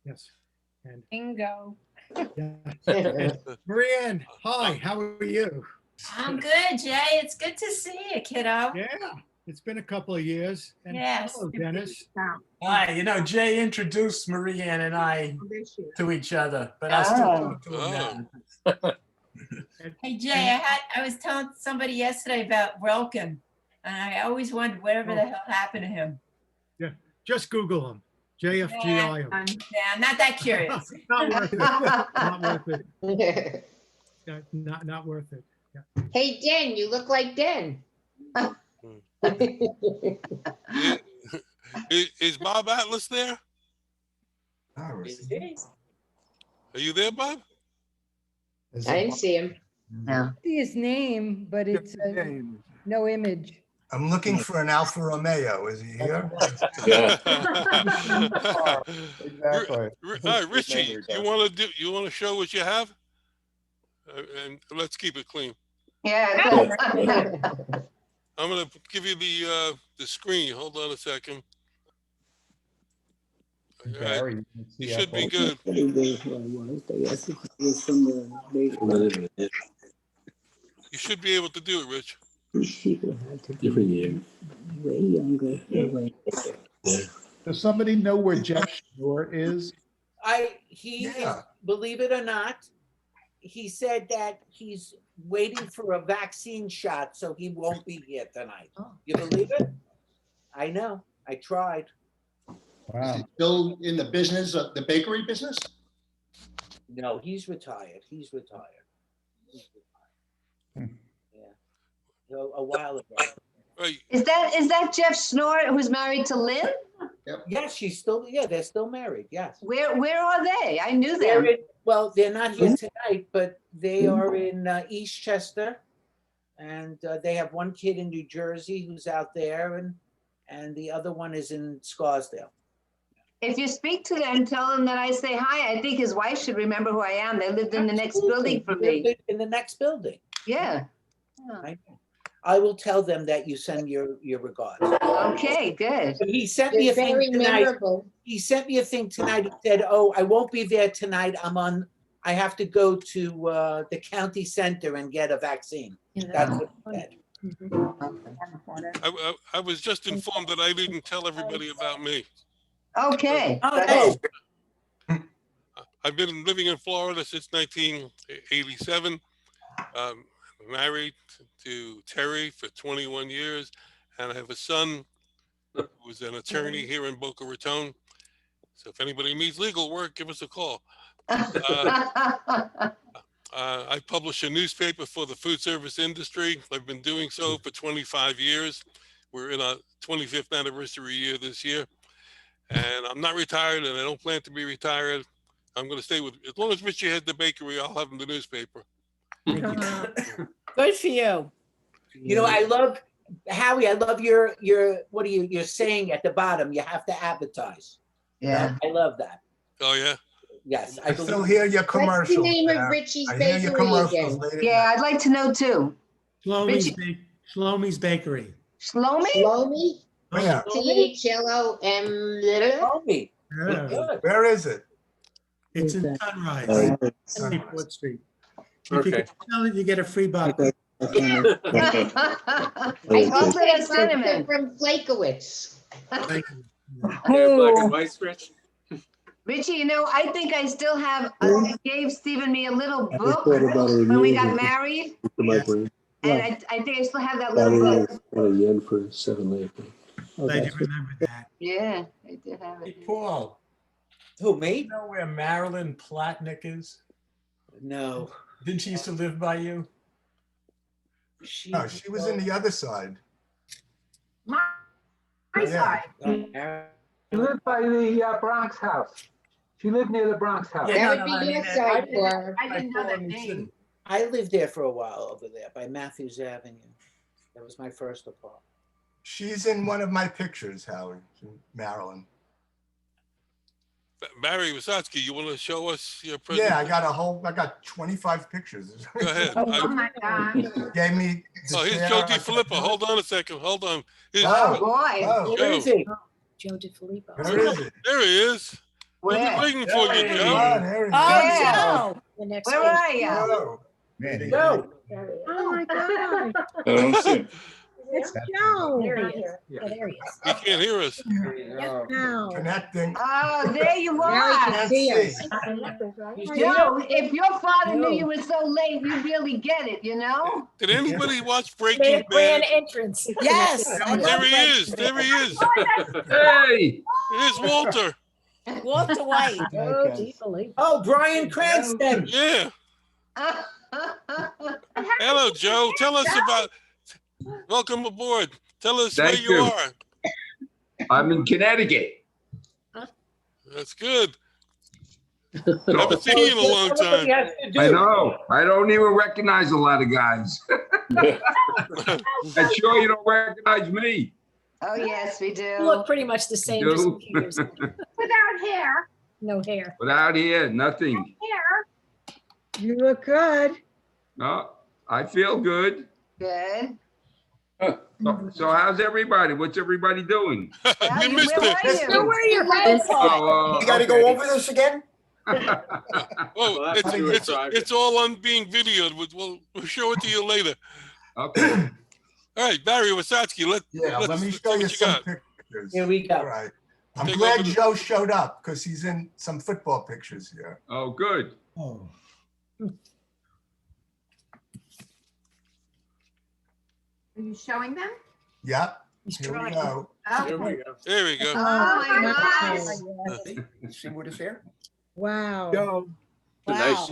[SPEAKER 12] Yes. And
[SPEAKER 23] Bingo.
[SPEAKER 12] Marianne, hi, how are you?
[SPEAKER 18] I'm good, Jay. It's good to see you, kiddo.
[SPEAKER 12] Yeah, it's been a couple of years. And
[SPEAKER 18] Yes.
[SPEAKER 12] hello, Dennis.
[SPEAKER 24] Hi, you know, Jay introduced Marianne and I to each other, but I still talk to him now.
[SPEAKER 18] Hey, Jay, I was telling somebody yesterday about Relkin, and I always wondered whatever the hell happened to him.
[SPEAKER 12] Yeah, just Google him. JFGI.
[SPEAKER 18] Yeah, not that curious.
[SPEAKER 12] Not worth it. Not worth it. Not worth it. Yeah.
[SPEAKER 2] Hey, Den, you look like Den.
[SPEAKER 1] Is Bob Atlas there? Are you there, Bob?
[SPEAKER 2] I didn't see him.
[SPEAKER 17] No.
[SPEAKER 22] See his name, but it's no image.
[SPEAKER 14] I'm looking for an Alfa Romeo. Is he here?
[SPEAKER 15] Exactly.
[SPEAKER 1] All right, Richie, you want to show what you have? And let's keep it clean.
[SPEAKER 17] Yeah.
[SPEAKER 1] I'm gonna give you the screen. Hold on a second. All right. You should be good. You should be able to do it, Rich.
[SPEAKER 4] Different year.
[SPEAKER 10] Way younger.
[SPEAKER 15] Does somebody know where Jeff Schnorr is?
[SPEAKER 10] He is, believe it or not, he said that he's waiting for a vaccine shot, so he won't be here tonight. You believe it? I know. I tried.
[SPEAKER 16] Is he still in the business of the bakery business?
[SPEAKER 10] No, he's retired. He's retired. Yeah. A while ago.
[SPEAKER 17] Is that Jeff Schnorr who's married to Lynn?
[SPEAKER 10] Yep. Yes, she's still. Yeah, they're still married. Yes.
[SPEAKER 17] Where are they? I knew
[SPEAKER 10] They're
[SPEAKER 17] them.
[SPEAKER 10] well, they're not here tonight, but they are in Eastchester, and they have one kid in New Jersey who's out there, and the other one is in Scarsdale.
[SPEAKER 17] If you speak to them, tell them that I say hi. I think his wife should remember who I am. They lived in the next building from me.
[SPEAKER 10] In the next building.
[SPEAKER 17] Yeah.
[SPEAKER 10] I will tell them that you send your regards.
[SPEAKER 17] Okay, good.
[SPEAKER 10] But he sent me a thing tonight. He sent me a thing tonight. He said, "Oh, I won't be there tonight. I have to go to the county center and get a vaccine." That's what he said.
[SPEAKER 1] I was just informed that I didn't tell everybody about me.
[SPEAKER 17] Okay.
[SPEAKER 1] I've been living in Florida since 1987. Married to Terry for 21 years, and I have a son who's an attorney here in Boca Raton. So if anybody needs legal work, give us a call. I publish a newspaper for the food service industry. I've been doing so for 25 years. We're in our 25th anniversary year this year. And I'm not retired, and I don't plan to be retired. I'm going to stay with, as long as Richie has the bakery, I'll have him the newspaper.
[SPEAKER 10] Good for you. You know, I love, Howie, I love your what are you're saying at the bottom, you have to advertise.
[SPEAKER 17] Yeah.
[SPEAKER 10] I love that.
[SPEAKER 1] Oh, yeah?
[SPEAKER 10] Yes,
[SPEAKER 14] I still hear your commercials.
[SPEAKER 2] What's the name of
[SPEAKER 14] Barry.
[SPEAKER 2] Richie's
[SPEAKER 14] I hear your
[SPEAKER 2] Bakery
[SPEAKER 14] commercials
[SPEAKER 2] again?
[SPEAKER 14] late at
[SPEAKER 17] Yeah,
[SPEAKER 14] night.
[SPEAKER 17] I'd like to know too.
[SPEAKER 24] Shlomi's Bakery.
[SPEAKER 17] Shlomi?
[SPEAKER 2] Shlomi?
[SPEAKER 14] Where?
[SPEAKER 2] Shlom.
[SPEAKER 10] Shlomi.
[SPEAKER 24] Yeah.
[SPEAKER 14] Where is it?
[SPEAKER 24] It's in Sunrise, 74th Street. If you can tell it, you get a free bucket.
[SPEAKER 2] I also have cinnamon from Flakowitz.
[SPEAKER 7] Black and white, Rich?
[SPEAKER 17] Richie, you know, I think I still have, gave Stephen me a little book when we got married. And I think I still have that little book.
[SPEAKER 7] A yen for 7 later.
[SPEAKER 24] Glad you remember that.
[SPEAKER 17] Yeah, I did have
[SPEAKER 24] Hey,
[SPEAKER 17] it.
[SPEAKER 24] Paul.
[SPEAKER 10] Who, me?
[SPEAKER 24] You know where Marilyn Platnick is?
[SPEAKER 10] No.
[SPEAKER 24] Didn't she used to live by you?
[SPEAKER 14] No, she was in the other side.
[SPEAKER 21] My
[SPEAKER 14] Yeah.
[SPEAKER 21] side.
[SPEAKER 6] She lived by the Bronx house. She lived near the Bronx house.
[SPEAKER 2] That would be your side, Cora.
[SPEAKER 21] I didn't know that name.
[SPEAKER 10] I lived there for a while over there by Matthews Avenue. That was my first apartment.
[SPEAKER 14] She's in one of my pictures, Howard, Marilyn.
[SPEAKER 1] Barry Wasatsky, you want to show us your present?
[SPEAKER 14] Yeah, I got 25 pictures.
[SPEAKER 1] Go ahead.
[SPEAKER 21] Oh my God.
[SPEAKER 14] Gave me.
[SPEAKER 1] Oh, here's Joe DiFilippo. Hold on a second. Hold on. Here's
[SPEAKER 14] Oh,
[SPEAKER 17] boy.
[SPEAKER 14] Oh.
[SPEAKER 10] Where is he?
[SPEAKER 23] Joe DiFilippo.
[SPEAKER 14] Where is it?
[SPEAKER 1] There he is. We've been
[SPEAKER 17] Where?
[SPEAKER 1] waiting for you,
[SPEAKER 14] Oh,
[SPEAKER 1] Joe.
[SPEAKER 14] there he is.
[SPEAKER 10] Oh,
[SPEAKER 23] The next
[SPEAKER 17] Where are you?
[SPEAKER 14] Oh.
[SPEAKER 15] Man,
[SPEAKER 10] Joe.
[SPEAKER 23] Oh my God.
[SPEAKER 7] I don't see.
[SPEAKER 23] It's Joe. There he is. Yeah, there he is.
[SPEAKER 1] He can't hear us.
[SPEAKER 23] Now.
[SPEAKER 14] Connecting.
[SPEAKER 17] Oh, there you
[SPEAKER 2] Now
[SPEAKER 17] are.
[SPEAKER 2] he can see us.
[SPEAKER 17] Joe, if your father knew you were so late, you'd really get it, you know?
[SPEAKER 1] Did anybody watch
[SPEAKER 23] Made a
[SPEAKER 1] Breaking
[SPEAKER 23] grand
[SPEAKER 1] Bad?
[SPEAKER 23] entrance.
[SPEAKER 11] Yes.
[SPEAKER 1] There he is. There he is.
[SPEAKER 7] Hey!
[SPEAKER 1] Here's Walter.
[SPEAKER 11] Walter White.
[SPEAKER 23] Joe DiFilippo.
[SPEAKER 10] Oh, Brian Cranston.
[SPEAKER 1] Yeah. Hello, Joe. Tell us about. Welcome aboard. Tell us
[SPEAKER 7] Thank
[SPEAKER 1] where you
[SPEAKER 7] you.
[SPEAKER 1] are.
[SPEAKER 7] I'm in Connecticut.
[SPEAKER 1] That's good. Haven't seen you in a long time.
[SPEAKER 7] I know. I don't even recognize a lot of guys. I'm sure you don't recognize me.
[SPEAKER 17] Oh, yes, we do.
[SPEAKER 23] You look pretty much the same.
[SPEAKER 7] You
[SPEAKER 23] Just
[SPEAKER 7] do?
[SPEAKER 23] a few years ago.
[SPEAKER 21] Without hair.
[SPEAKER 23] No hair.
[SPEAKER 7] Without here, nothing.
[SPEAKER 21] Hair.
[SPEAKER 5] You look good.
[SPEAKER 7] No, I feel good.
[SPEAKER 17] Good.
[SPEAKER 7] So how's everybody? What's everybody doing?
[SPEAKER 1] You missed
[SPEAKER 17] Where
[SPEAKER 1] it.
[SPEAKER 17] were you?
[SPEAKER 23] Where are your headphones?
[SPEAKER 7] Oh,
[SPEAKER 10] You got to
[SPEAKER 7] okay.
[SPEAKER 10] go over this again?
[SPEAKER 1] Whoa, it's all on being videoed. We'll show it to you later.
[SPEAKER 7] Okay.
[SPEAKER 1] All right, Barry Wasatsky,
[SPEAKER 14] Let me show you some pictures.
[SPEAKER 10] Here we go.
[SPEAKER 14] All right. I'm
[SPEAKER 1] Take
[SPEAKER 14] glad
[SPEAKER 1] over the-
[SPEAKER 14] Joe showed up because he's in some football pictures here.
[SPEAKER 7] Oh, good.
[SPEAKER 5] Oh.
[SPEAKER 21] Are you showing them?
[SPEAKER 14] Yep.
[SPEAKER 23] He's
[SPEAKER 14] Here we
[SPEAKER 23] trying.
[SPEAKER 14] go.
[SPEAKER 21] Oh,
[SPEAKER 1] There we go.
[SPEAKER 21] oh my gosh.
[SPEAKER 10] You see what is here?
[SPEAKER 5] Wow.
[SPEAKER 4] Joe.
[SPEAKER 11] Wow.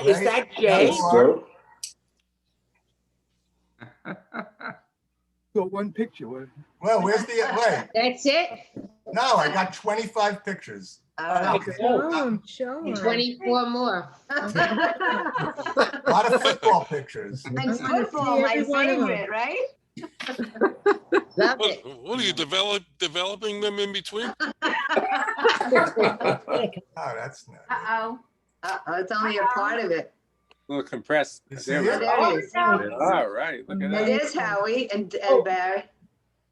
[SPEAKER 10] Is that Jay?
[SPEAKER 14] Nice, Joe.
[SPEAKER 4] Got one picture.
[SPEAKER 14] Well, where's the wait?
[SPEAKER 2] That's it?
[SPEAKER 14] No, I got 25 pictures.
[SPEAKER 5] Show 'em.
[SPEAKER 2] 24 more.
[SPEAKER 14] A lot of football pictures.
[SPEAKER 17] And football, my
[SPEAKER 5] every one of them.
[SPEAKER 17] favorite, right?
[SPEAKER 2] Love it.
[SPEAKER 1] What are you developing them in between?
[SPEAKER 14] Oh, that's nice.
[SPEAKER 21] Uh-oh.
[SPEAKER 17] It's only a part of it.
[SPEAKER 7] A little compressed.
[SPEAKER 14] You see
[SPEAKER 7] There we
[SPEAKER 14] it?
[SPEAKER 7] go.
[SPEAKER 17] There it is.
[SPEAKER 7] All right. Look at
[SPEAKER 17] It
[SPEAKER 7] that.
[SPEAKER 17] is Howie and Barry.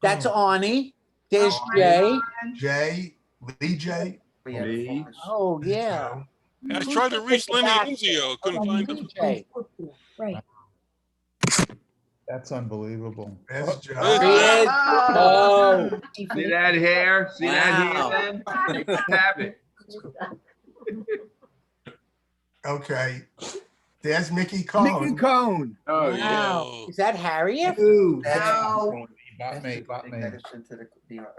[SPEAKER 10] That's Arnie. There's Jay.
[SPEAKER 14] Jay, Lee J.
[SPEAKER 7] Me.
[SPEAKER 10] Oh, yeah.
[SPEAKER 1] I tried to reach Lenny Enzio. Couldn't find him.
[SPEAKER 10] Jay.
[SPEAKER 23] Right.
[SPEAKER 15] That's unbelievable.
[SPEAKER 14] There's Joe.
[SPEAKER 10] There he is. Oh.
[SPEAKER 7] See that hair? See that hair? Then? Have it.
[SPEAKER 14] Okay. There's Mickey Cohn.
[SPEAKER 4] Mickey Cone.
[SPEAKER 7] Oh,
[SPEAKER 10] Wow.
[SPEAKER 7] yeah.
[SPEAKER 10] Is that Harriet?
[SPEAKER 14] No.
[SPEAKER 15] Not me, not me.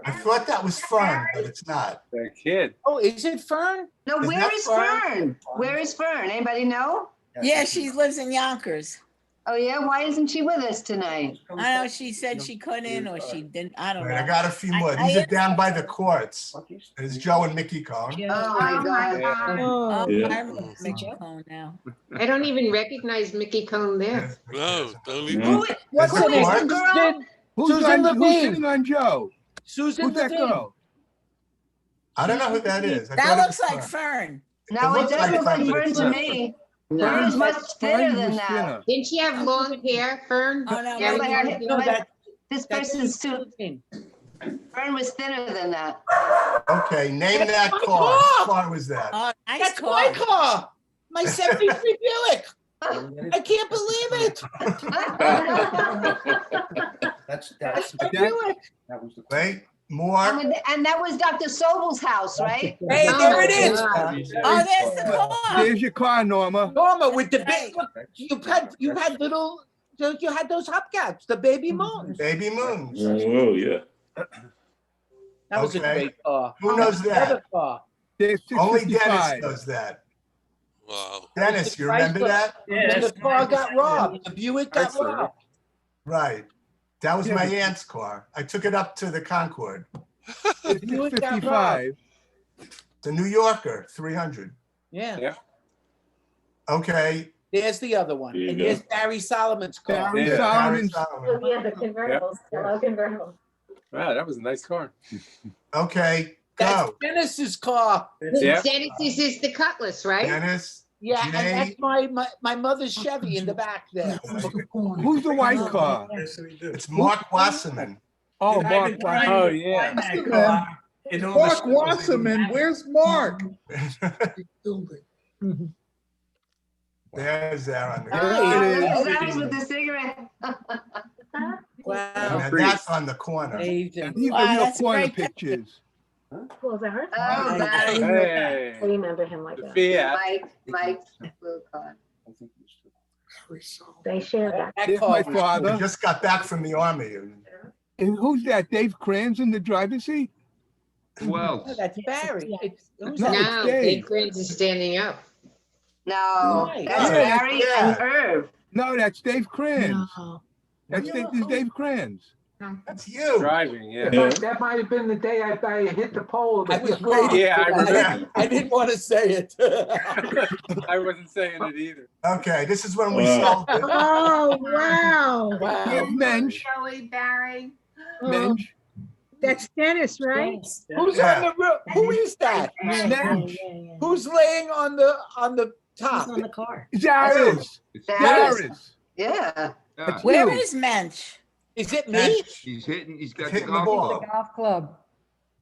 [SPEAKER 14] I thought that was fun, but it's not.
[SPEAKER 7] That kid.
[SPEAKER 10] Oh, is it Fern?
[SPEAKER 17] No,
[SPEAKER 14] Is
[SPEAKER 17] where
[SPEAKER 14] that
[SPEAKER 17] is
[SPEAKER 14] Fern?
[SPEAKER 17] Fern? Where is Fern? Anybody know?
[SPEAKER 11] Yeah, she lives in Yonkers.
[SPEAKER 17] Oh, yeah? Why isn't she with us tonight?
[SPEAKER 11] I know she said she couldn't or she didn't. I don't
[SPEAKER 14] All right, I
[SPEAKER 11] know.
[SPEAKER 14] got a few more. These are down by the courts. There's Joe and Mickey Cohn.
[SPEAKER 17] Oh, my God.
[SPEAKER 11] Oh,
[SPEAKER 7] Yeah.
[SPEAKER 11] I remember Mickey Cone now.
[SPEAKER 2] I don't even recognize Mickey Cohn there.
[SPEAKER 1] No, don't even.
[SPEAKER 10] Who, what's
[SPEAKER 14] Is
[SPEAKER 10] the
[SPEAKER 14] it
[SPEAKER 10] name?
[SPEAKER 14] Mark?
[SPEAKER 10] Girl?
[SPEAKER 4] Who's
[SPEAKER 10] Susan Levine.
[SPEAKER 4] sitting on Joe?
[SPEAKER 10] Susan
[SPEAKER 4] Who's that
[SPEAKER 10] Levine.
[SPEAKER 4] girl?
[SPEAKER 14] I don't know who that is. I
[SPEAKER 11] That
[SPEAKER 14] thought it
[SPEAKER 11] looks
[SPEAKER 14] was
[SPEAKER 11] like
[SPEAKER 14] Fern.
[SPEAKER 11] Fern.
[SPEAKER 17] No, it
[SPEAKER 14] looks like
[SPEAKER 17] doesn't look like
[SPEAKER 14] Fern, but
[SPEAKER 17] Fern
[SPEAKER 14] it's
[SPEAKER 17] to
[SPEAKER 14] not.
[SPEAKER 17] me. Fern is much thinner than that.
[SPEAKER 2] Didn't she have long hair, Fern?
[SPEAKER 11] Oh, no,
[SPEAKER 17] Yeah, but
[SPEAKER 11] maybe-
[SPEAKER 10] No, that,
[SPEAKER 17] this
[SPEAKER 10] that's
[SPEAKER 17] person's too,
[SPEAKER 10] 15.
[SPEAKER 17] Fern was thinner than that.
[SPEAKER 14] Okay, name
[SPEAKER 10] That's
[SPEAKER 14] that
[SPEAKER 10] my
[SPEAKER 14] car.
[SPEAKER 10] car.
[SPEAKER 14] What car was that?
[SPEAKER 11] Oh, nice
[SPEAKER 10] That's
[SPEAKER 11] car.
[SPEAKER 10] my car. My 73 Buick. I can't believe it.
[SPEAKER 8] That's
[SPEAKER 10] My Buick.
[SPEAKER 8] that was the.
[SPEAKER 14] Wait, more.
[SPEAKER 17] And that was Dr. Sobel's house, right?
[SPEAKER 10] Hey, there it is.
[SPEAKER 11] Oh, there's the car.
[SPEAKER 9] There's your car, Norma.
[SPEAKER 10] Norma, with the big, look, you had little, you had those hubcaps, the baby moons.
[SPEAKER 14] Baby Moons.
[SPEAKER 19] Oh, yeah.
[SPEAKER 10] That was a
[SPEAKER 14] Okay.
[SPEAKER 10] great car.
[SPEAKER 14] Who knows that?
[SPEAKER 10] Another car.
[SPEAKER 9] There's
[SPEAKER 14] Only
[SPEAKER 9] 655.
[SPEAKER 14] Dennis knows that.
[SPEAKER 1] Wow.
[SPEAKER 14] Dennis, you remember that?
[SPEAKER 10] When the car got robbed, the Buick got robbed.
[SPEAKER 14] Right. That was my aunt's car. I took it up to the Concord.
[SPEAKER 10] The Buick got robbed.
[SPEAKER 9] 655.
[SPEAKER 14] The New Yorker, 300.
[SPEAKER 10] Yeah.
[SPEAKER 14] Okay.
[SPEAKER 10] There's the other one.
[SPEAKER 19] There you
[SPEAKER 10] And
[SPEAKER 19] go.
[SPEAKER 10] here's Barry Solomon's car.
[SPEAKER 9] Barry
[SPEAKER 14] Yeah,
[SPEAKER 9] Solomon's.
[SPEAKER 14] Solomon.
[SPEAKER 20] Yeah, the convertibles, yellow convertible.
[SPEAKER 4] Wow, that was a nice car.
[SPEAKER 14] Okay,
[SPEAKER 10] That's
[SPEAKER 14] go.
[SPEAKER 10] Dennis's car.
[SPEAKER 4] Yeah.
[SPEAKER 2] Dennis's is the Cutlass, right?
[SPEAKER 14] Dennis.
[SPEAKER 10] Yeah,
[SPEAKER 14] Jay.
[SPEAKER 10] and that's my mother's Chevy in the back there.
[SPEAKER 9] Who's the white car?
[SPEAKER 14] It's Mark Wasserman.
[SPEAKER 9] Oh, Mark.
[SPEAKER 4] Oh, yeah.
[SPEAKER 15] Mark Wasserman, where's Mark?
[SPEAKER 14] There's there on the.
[SPEAKER 17] That was with the cigarette.
[SPEAKER 10] Wow.
[SPEAKER 14] And that's on the corner.
[SPEAKER 10] Amazing.
[SPEAKER 9] These
[SPEAKER 11] Wow,
[SPEAKER 9] are your
[SPEAKER 11] that's a
[SPEAKER 9] corner
[SPEAKER 11] great
[SPEAKER 9] pictures.
[SPEAKER 20] Was that her?
[SPEAKER 17] Oh, Barry.
[SPEAKER 4] Hey.
[SPEAKER 20] I remember him like
[SPEAKER 4] The
[SPEAKER 20] that.
[SPEAKER 4] Fiat.
[SPEAKER 17] Mike's blue car.
[SPEAKER 20] They shared that.
[SPEAKER 9] There's my father.
[SPEAKER 14] I just got back from the army.
[SPEAKER 9] And who's that? Dave Kranz in the driver's seat?
[SPEAKER 7] Well,
[SPEAKER 10] Oh, that's Barry. Who's
[SPEAKER 9] No,
[SPEAKER 10] that?
[SPEAKER 9] it's
[SPEAKER 2] No,
[SPEAKER 9] Dave.
[SPEAKER 2] Dave Grant is standing up.
[SPEAKER 17] No,
[SPEAKER 10] Right.
[SPEAKER 17] that's
[SPEAKER 9] Yeah,
[SPEAKER 17] Barry
[SPEAKER 14] yeah.
[SPEAKER 17] and Irv.
[SPEAKER 9] No, that's Dave Kranz.
[SPEAKER 20] No.
[SPEAKER 9] That's Dave Kranz.
[SPEAKER 14] That's you.
[SPEAKER 4] Driving, yeah.
[SPEAKER 6] That might have been the day I hit the pole.
[SPEAKER 10] I was waiting.
[SPEAKER 4] Yeah, I remember.
[SPEAKER 10] I didn't want to say it.
[SPEAKER 4] I wasn't saying it either.
[SPEAKER 14] Okay, this is when we
[SPEAKER 19] Wow.
[SPEAKER 14] sold it.
[SPEAKER 20] Oh, wow.
[SPEAKER 9] Here's Mensch.
[SPEAKER 21] Joey, Barry.
[SPEAKER 9] Mensch.
[SPEAKER 5] That's Dennis, right?
[SPEAKER 10] Who's
[SPEAKER 14] Yeah.
[SPEAKER 10] on the roof? Who is that?
[SPEAKER 9] Mensch.
[SPEAKER 10] Who's laying on the top?
[SPEAKER 20] On the car.
[SPEAKER 9] Zaras. Zaras.
[SPEAKER 17] Yeah.
[SPEAKER 9] That's
[SPEAKER 11] Where
[SPEAKER 9] you.
[SPEAKER 11] is Mensch?
[SPEAKER 10] Is it me?
[SPEAKER 7] he's got the
[SPEAKER 14] Hitting the
[SPEAKER 7] golf
[SPEAKER 14] ball.
[SPEAKER 7] club.
[SPEAKER 22] The golf club.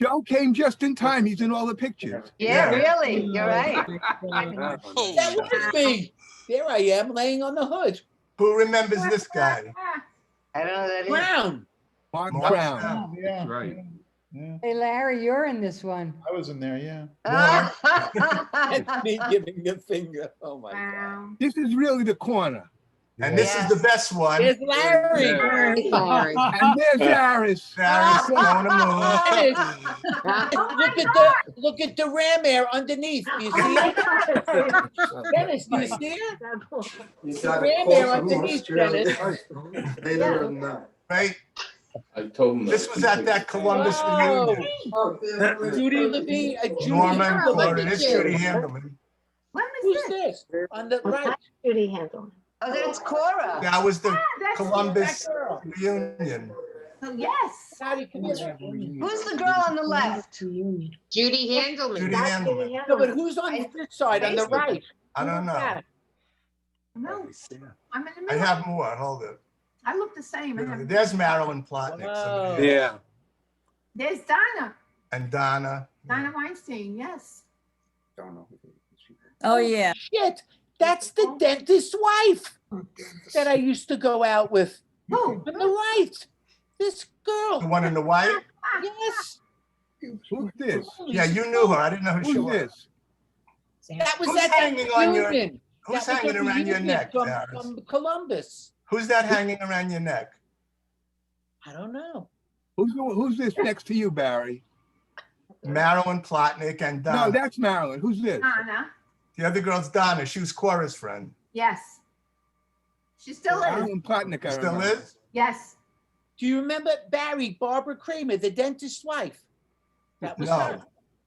[SPEAKER 9] Joe came just in time. He's in all the pictures.
[SPEAKER 17] Yeah,
[SPEAKER 14] Yeah.
[SPEAKER 17] really. You're right.
[SPEAKER 1] Oh,
[SPEAKER 10] That was me. There I am, laying on the hood.
[SPEAKER 14] Who remembers this guy?
[SPEAKER 17] I don't know who that is.
[SPEAKER 10] Brown.
[SPEAKER 9] Mark
[SPEAKER 14] Mark
[SPEAKER 9] Brown.
[SPEAKER 14] Brown.
[SPEAKER 15] Yeah.
[SPEAKER 7] That's right.
[SPEAKER 15] Yeah,
[SPEAKER 22] Hey, Larry, you're in this one.
[SPEAKER 15] I was in there, yeah.
[SPEAKER 10] That's me giving the finger. Oh my God.
[SPEAKER 21] Wow.
[SPEAKER 9] This is really the corner.
[SPEAKER 14] And this is the best one.
[SPEAKER 10] There's Larry.
[SPEAKER 2] Sorry.
[SPEAKER 9] And there's Zaris.
[SPEAKER 14] Sarah's going to move.
[SPEAKER 10] Look at the ram air underneath. Do you see it? Dennis, do you see it? The ram air underneath, Dennis.
[SPEAKER 14] Right?
[SPEAKER 19] I told him.
[SPEAKER 14] This was at that Columbus
[SPEAKER 10] Wow.
[SPEAKER 14] reunion.
[SPEAKER 10] Judy Levine.
[SPEAKER 14] Norman, or it is Judy Handelman.
[SPEAKER 21] When
[SPEAKER 10] Who's
[SPEAKER 21] was this?
[SPEAKER 10] this? On the right.
[SPEAKER 20] Judy Handel.
[SPEAKER 17] Oh, that's Cora.
[SPEAKER 14] That was the
[SPEAKER 21] that's
[SPEAKER 14] Columbus
[SPEAKER 10] that girl.
[SPEAKER 14] reunion.
[SPEAKER 21] Oh, yes.
[SPEAKER 10] Patty, come here.
[SPEAKER 17] Who's the girl on the left?
[SPEAKER 2] Judy Handelman.
[SPEAKER 14] Judy Handelman.
[SPEAKER 10] No, but who's on this side, on the right?
[SPEAKER 14] I don't know.
[SPEAKER 21] No, I'm in the
[SPEAKER 14] I
[SPEAKER 21] middle.
[SPEAKER 14] have more. Hold it.
[SPEAKER 21] I look the same. I have-
[SPEAKER 14] There's Marilyn Plotnick.
[SPEAKER 10] Wow.
[SPEAKER 14] somebody else.
[SPEAKER 4] Yeah.
[SPEAKER 21] There's Donna,
[SPEAKER 14] And Donna.
[SPEAKER 21] Donna Weinstein, yes.
[SPEAKER 11] Oh, yeah.
[SPEAKER 10] Shit, that's the dentist's wife that I used to go out with.
[SPEAKER 21] Who?
[SPEAKER 10] On the right. This
[SPEAKER 14] The
[SPEAKER 10] girl.
[SPEAKER 14] one in the white?
[SPEAKER 10] Yes.
[SPEAKER 9] Who's this?
[SPEAKER 14] Yeah, you knew her. I didn't know who she
[SPEAKER 9] Who's
[SPEAKER 14] was.
[SPEAKER 9] this?
[SPEAKER 10] That was
[SPEAKER 14] Who's
[SPEAKER 10] at
[SPEAKER 14] hanging on your-
[SPEAKER 10] reunion.
[SPEAKER 14] Who's
[SPEAKER 10] That was
[SPEAKER 14] hanging
[SPEAKER 10] at the
[SPEAKER 14] around your
[SPEAKER 10] reunion
[SPEAKER 14] neck,
[SPEAKER 10] from,
[SPEAKER 14] Zaris?
[SPEAKER 10] from Columbus.
[SPEAKER 14] Who's that hanging around your neck?
[SPEAKER 10] I don't know.
[SPEAKER 9] Who's this next to you, Barry?
[SPEAKER 14] Marilyn Plotnick and Donna.
[SPEAKER 9] No, that's Marilyn. Who's this?
[SPEAKER 21] Donna,
[SPEAKER 14] The other girl's Donna. She was Cora's friend.
[SPEAKER 21] yes. She still is.
[SPEAKER 9] Marilyn Plotnick. I
[SPEAKER 14] Still
[SPEAKER 9] remember.
[SPEAKER 14] is?
[SPEAKER 21] Yes.
[SPEAKER 10] Do you remember Barry, Barbara Kramer, the dentist's wife? That was
[SPEAKER 14] No.
[SPEAKER 10] her.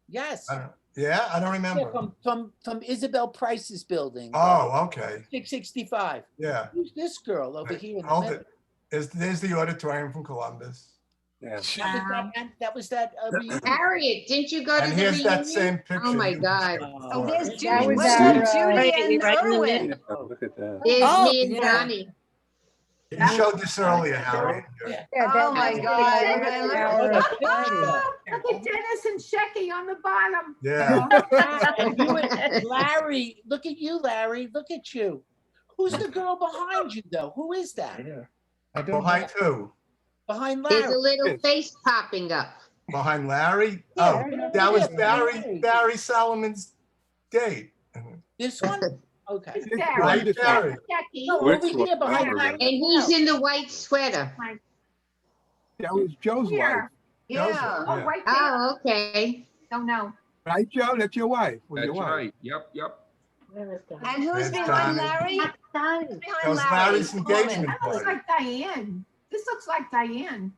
[SPEAKER 10] Yes.
[SPEAKER 14] I don't, yeah, I don't
[SPEAKER 10] Yeah,
[SPEAKER 14] remember.
[SPEAKER 10] from Isabel Price's building.
[SPEAKER 14] Oh, okay.
[SPEAKER 10] 665.
[SPEAKER 14] Yeah.
[SPEAKER 10] Who's this girl over here in the
[SPEAKER 14] Hold
[SPEAKER 10] middle?
[SPEAKER 14] it. There's the auditorium from Columbus.
[SPEAKER 4] Yeah.
[SPEAKER 10] That was that reunion.
[SPEAKER 2] Harriet, didn't you go to
[SPEAKER 14] And
[SPEAKER 2] the
[SPEAKER 14] here's
[SPEAKER 2] reunion?
[SPEAKER 14] that same picture.
[SPEAKER 2] Oh my God.
[SPEAKER 17] Oh, there's
[SPEAKER 22] That
[SPEAKER 17] Judy.
[SPEAKER 22] was
[SPEAKER 17] What
[SPEAKER 22] our,
[SPEAKER 17] about Judy and
[SPEAKER 20] right in the
[SPEAKER 17] Irwin?
[SPEAKER 4] Look at that.
[SPEAKER 2] There's
[SPEAKER 11] Oh,
[SPEAKER 2] me and
[SPEAKER 11] yeah.
[SPEAKER 2] Donnie.
[SPEAKER 14] You showed this earlier, Harry.
[SPEAKER 22] Yeah,
[SPEAKER 17] Oh my
[SPEAKER 22] that's
[SPEAKER 17] God.
[SPEAKER 22] our
[SPEAKER 10] Look
[SPEAKER 21] Look at Dennis and Shecky on the bottom.
[SPEAKER 14] Yeah.
[SPEAKER 10] And you and Larry, look at you, Larry. Look at you. Who's the girl behind you, though? Who is that?
[SPEAKER 15] I don't
[SPEAKER 14] Behind who?
[SPEAKER 10] Behind
[SPEAKER 2] There's
[SPEAKER 10] Larry.
[SPEAKER 2] a little face popping up.
[SPEAKER 14] Behind Larry?
[SPEAKER 10] Yeah.
[SPEAKER 14] Oh, that was
[SPEAKER 10] Yeah.
[SPEAKER 14] Barry Solomon's date.
[SPEAKER 10] This one? Okay.
[SPEAKER 21] It's
[SPEAKER 14] Right,
[SPEAKER 21] Barry.
[SPEAKER 14] Barry.
[SPEAKER 21] Shecky.
[SPEAKER 10] No, over here behind Larry.
[SPEAKER 2] And he's in the white sweater.
[SPEAKER 9] That was Joe's wife.
[SPEAKER 21] Here.
[SPEAKER 17] Yeah.
[SPEAKER 21] Oh, right there.
[SPEAKER 2] Oh, okay.
[SPEAKER 21] Don't know.
[SPEAKER 9] Right, Joe? That's your wife. Was
[SPEAKER 7] That's
[SPEAKER 9] your wife.
[SPEAKER 7] right. Yep.
[SPEAKER 20] Where is that?
[SPEAKER 17] And who's
[SPEAKER 14] There's
[SPEAKER 17] behind
[SPEAKER 14] Donnie.
[SPEAKER 17] Larry?
[SPEAKER 20] That's done.
[SPEAKER 17] Behind
[SPEAKER 14] That was
[SPEAKER 17] Larry.
[SPEAKER 14] Larry's engagement
[SPEAKER 21] That looks
[SPEAKER 14] party.
[SPEAKER 21] like Diane. This looks like Diane.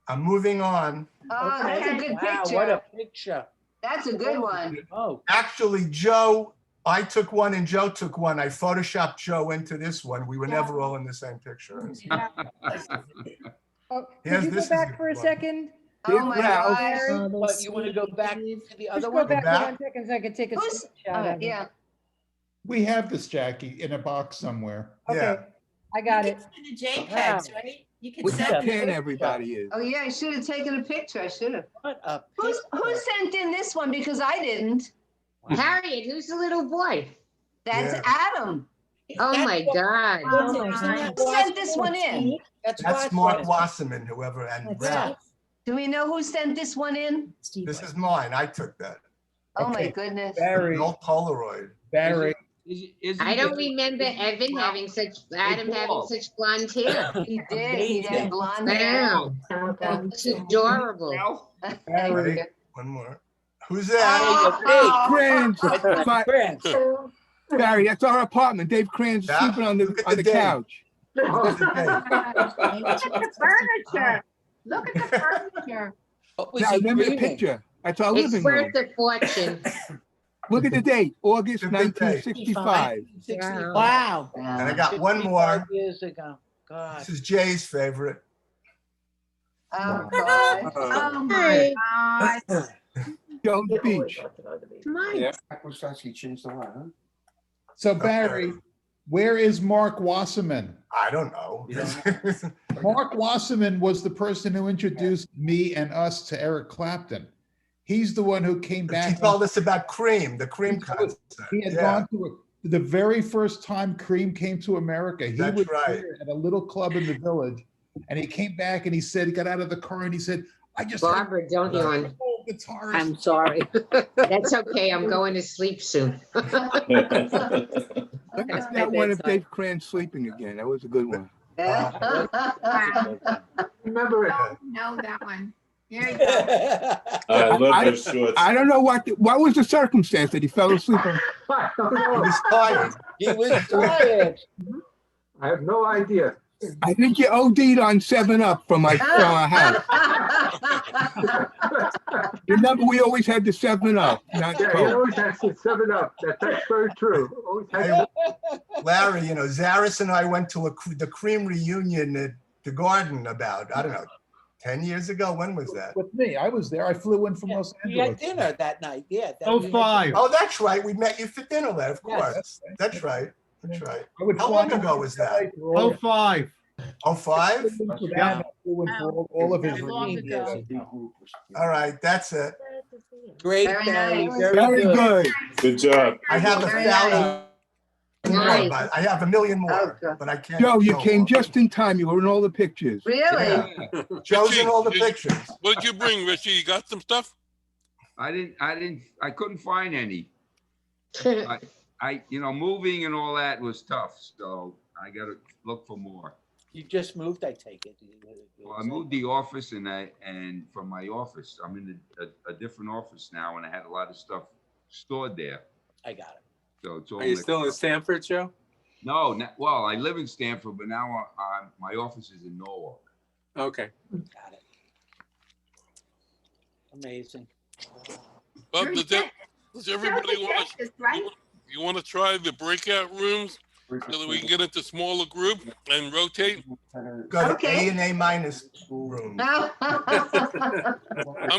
[SPEAKER 14] I'm moving on.
[SPEAKER 17] Oh, that's a good
[SPEAKER 10] Wow,
[SPEAKER 17] picture.
[SPEAKER 10] what a picture.
[SPEAKER 17] That's a good one.
[SPEAKER 10] Oh,
[SPEAKER 14] Actually, Joe, I took one and Joe took one. I photoshopped Joe into this one. We were never all in the same picture.
[SPEAKER 22] Oh,
[SPEAKER 14] Yes,
[SPEAKER 22] could you
[SPEAKER 14] this
[SPEAKER 22] go
[SPEAKER 14] is
[SPEAKER 22] back
[SPEAKER 14] a
[SPEAKER 22] for a
[SPEAKER 14] good one.
[SPEAKER 22] second?
[SPEAKER 17] Oh my
[SPEAKER 9] Ralph.
[SPEAKER 17] God.
[SPEAKER 10] but you want to go back to the other
[SPEAKER 22] Just go
[SPEAKER 10] one?
[SPEAKER 22] back
[SPEAKER 14] back?
[SPEAKER 22] for 1 second so I could take a
[SPEAKER 17] Who's?
[SPEAKER 22] screenshot of it.
[SPEAKER 17] Yeah.
[SPEAKER 15] We have this, Jackie, in a box somewhere.
[SPEAKER 22] Okay,
[SPEAKER 14] Yeah.
[SPEAKER 22] I got it.
[SPEAKER 11] The JPEGs, right? You can
[SPEAKER 9] What
[SPEAKER 11] send
[SPEAKER 9] can everybody is?
[SPEAKER 17] Oh yeah, I should have taken a picture. I should have.
[SPEAKER 10] What a
[SPEAKER 17] Who
[SPEAKER 10] picture.
[SPEAKER 17] sent in this one? Because I didn't.
[SPEAKER 2] Harriet, who's the little boy?
[SPEAKER 17] That's
[SPEAKER 14] Yeah.
[SPEAKER 17] Adam.
[SPEAKER 2] Oh my God.
[SPEAKER 20] Oh my God.
[SPEAKER 17] Who sent this one in?
[SPEAKER 14] That's Mark Wasserman, whoever, and Ralph.
[SPEAKER 17] Do we know who sent this one in?
[SPEAKER 14] This is mine. I took that.
[SPEAKER 17] Oh my
[SPEAKER 15] Okay.
[SPEAKER 17] goodness.
[SPEAKER 15] Barry,
[SPEAKER 14] An old Polaroid.
[SPEAKER 15] Barry,
[SPEAKER 2] I don't remember Evan having such, Adam having such blonde hair.
[SPEAKER 17] He did. He had blonde hair.
[SPEAKER 2] Wow. That's adorable.
[SPEAKER 15] Barry.
[SPEAKER 14] Wait, one more. Who's that?
[SPEAKER 17] Oh,
[SPEAKER 9] Crans.
[SPEAKER 10] Friends.
[SPEAKER 9] Barry, that's our apartment. Dave Crans
[SPEAKER 14] Yeah.
[SPEAKER 9] sleeping on
[SPEAKER 14] Look at
[SPEAKER 9] the
[SPEAKER 14] the date.
[SPEAKER 9] couch.
[SPEAKER 21] Look at the furniture. Look at the furniture.
[SPEAKER 10] What was
[SPEAKER 9] Now,
[SPEAKER 10] he
[SPEAKER 9] remember the
[SPEAKER 10] dreaming?
[SPEAKER 9] picture. That's our
[SPEAKER 2] It's
[SPEAKER 9] living room.
[SPEAKER 2] worth a fortune.
[SPEAKER 9] Look at the date, August
[SPEAKER 14] Look at the date.
[SPEAKER 9] 1965.
[SPEAKER 10] 65.
[SPEAKER 11] Wow.
[SPEAKER 14] And I got one more.
[SPEAKER 10] 65 years ago. God.
[SPEAKER 14] This is Jay's favorite.
[SPEAKER 17] Oh God.
[SPEAKER 21] Oh my God.
[SPEAKER 9] Jones Beach.
[SPEAKER 21] Mine.
[SPEAKER 15] So Barry, where is Mark Wasserman?
[SPEAKER 14] I don't know.
[SPEAKER 15] Mark Wasserman was the person who introduced me and us to Eric Clapton. He's the one who came
[SPEAKER 14] He
[SPEAKER 15] back.
[SPEAKER 14] told us about Cream, the Cream concert.
[SPEAKER 15] He had
[SPEAKER 14] Yeah.
[SPEAKER 15] gone to the very first time Cream came to America. He
[SPEAKER 14] That's
[SPEAKER 15] was
[SPEAKER 14] right.
[SPEAKER 15] here at a little club in the village, and he came back and he said he got out of the car and he said, "I just had
[SPEAKER 2] Barbara, don't yawn.
[SPEAKER 15] a guitarist."
[SPEAKER 2] I'm sorry. That's okay. I'm going to sleep soon.
[SPEAKER 9] That's that one of Dave Crans sleeping again. That was a good one.
[SPEAKER 6] Remember it.
[SPEAKER 21] No, that one. There you go.
[SPEAKER 19] I love those shorts.
[SPEAKER 9] I don't know what was the circumstance that he fell asleep on.
[SPEAKER 6] I don't
[SPEAKER 14] He
[SPEAKER 6] know.
[SPEAKER 14] was tired.
[SPEAKER 10] He was tired.
[SPEAKER 6] I have no idea.
[SPEAKER 9] I think you OD'd on 7-Up from our house. Remember, we always had the 7-Up, not
[SPEAKER 6] Yeah, he
[SPEAKER 9] Coke.
[SPEAKER 6] always has to 7-Up. That's very true. Always has
[SPEAKER 14] Hey, Larry, you know, Zaras and I went to the Cream reunion at the Garden about, I don't know, 10 years ago. When was that?
[SPEAKER 15] With me, I was there. I flew in from Los
[SPEAKER 10] We had
[SPEAKER 15] Angeles.
[SPEAKER 10] dinner that night. Yeah.
[SPEAKER 12] Oh, 05.
[SPEAKER 14] Oh, that's right. We met you for dinner there, of
[SPEAKER 10] Yes.
[SPEAKER 14] course. That's right. That's right.
[SPEAKER 15] I would
[SPEAKER 14] How
[SPEAKER 15] fly
[SPEAKER 14] long
[SPEAKER 15] in
[SPEAKER 14] ago was that?
[SPEAKER 15] for all-
[SPEAKER 12] 05.
[SPEAKER 14] Oh, 5?
[SPEAKER 15] I flew in for that, and I flew in for all of his
[SPEAKER 11] Long
[SPEAKER 15] reunions.
[SPEAKER 11] ago.
[SPEAKER 14] All right, that's it.
[SPEAKER 10] Great,
[SPEAKER 17] Very
[SPEAKER 10] Barry.
[SPEAKER 17] nice.
[SPEAKER 10] Very good.
[SPEAKER 9] Good.
[SPEAKER 19] Good job.
[SPEAKER 14] I have
[SPEAKER 17] Very
[SPEAKER 14] 1,000 more,
[SPEAKER 2] Nice.
[SPEAKER 14] but I have 1,000,000
[SPEAKER 17] Oh,
[SPEAKER 14] more,
[SPEAKER 17] God.
[SPEAKER 14] but I can't.
[SPEAKER 9] Joe, you
[SPEAKER 14] show
[SPEAKER 9] came
[SPEAKER 14] all.
[SPEAKER 9] just in time. You were in all the pictures.
[SPEAKER 17] Really?
[SPEAKER 14] Yeah. Joe's in all the pictures.
[SPEAKER 1] What did you bring, Richie? You got some stuff?
[SPEAKER 7] I couldn't find any. Moving and all that was tough, so I gotta look for more.
[SPEAKER 10] You just moved, I take it.
[SPEAKER 7] Well, I moved the office and from my office, I'm in a different office now, and I had a lot of stuff stored there.
[SPEAKER 10] I got it.
[SPEAKER 7] So it's all.
[SPEAKER 4] Are you still in Stanford, Joe?
[SPEAKER 7] No, well, I live in Stanford, but now my office is in Norwalk.
[SPEAKER 4] Okay.
[SPEAKER 10] Got it. Amazing.
[SPEAKER 1] Well, does everybody want to?
[SPEAKER 21] Texas, right?
[SPEAKER 1] You want to try the breakout rooms so that we can get into smaller group and rotate.
[SPEAKER 14] Go to
[SPEAKER 17] Okay.
[SPEAKER 14] A and A minus room.
[SPEAKER 1] I'm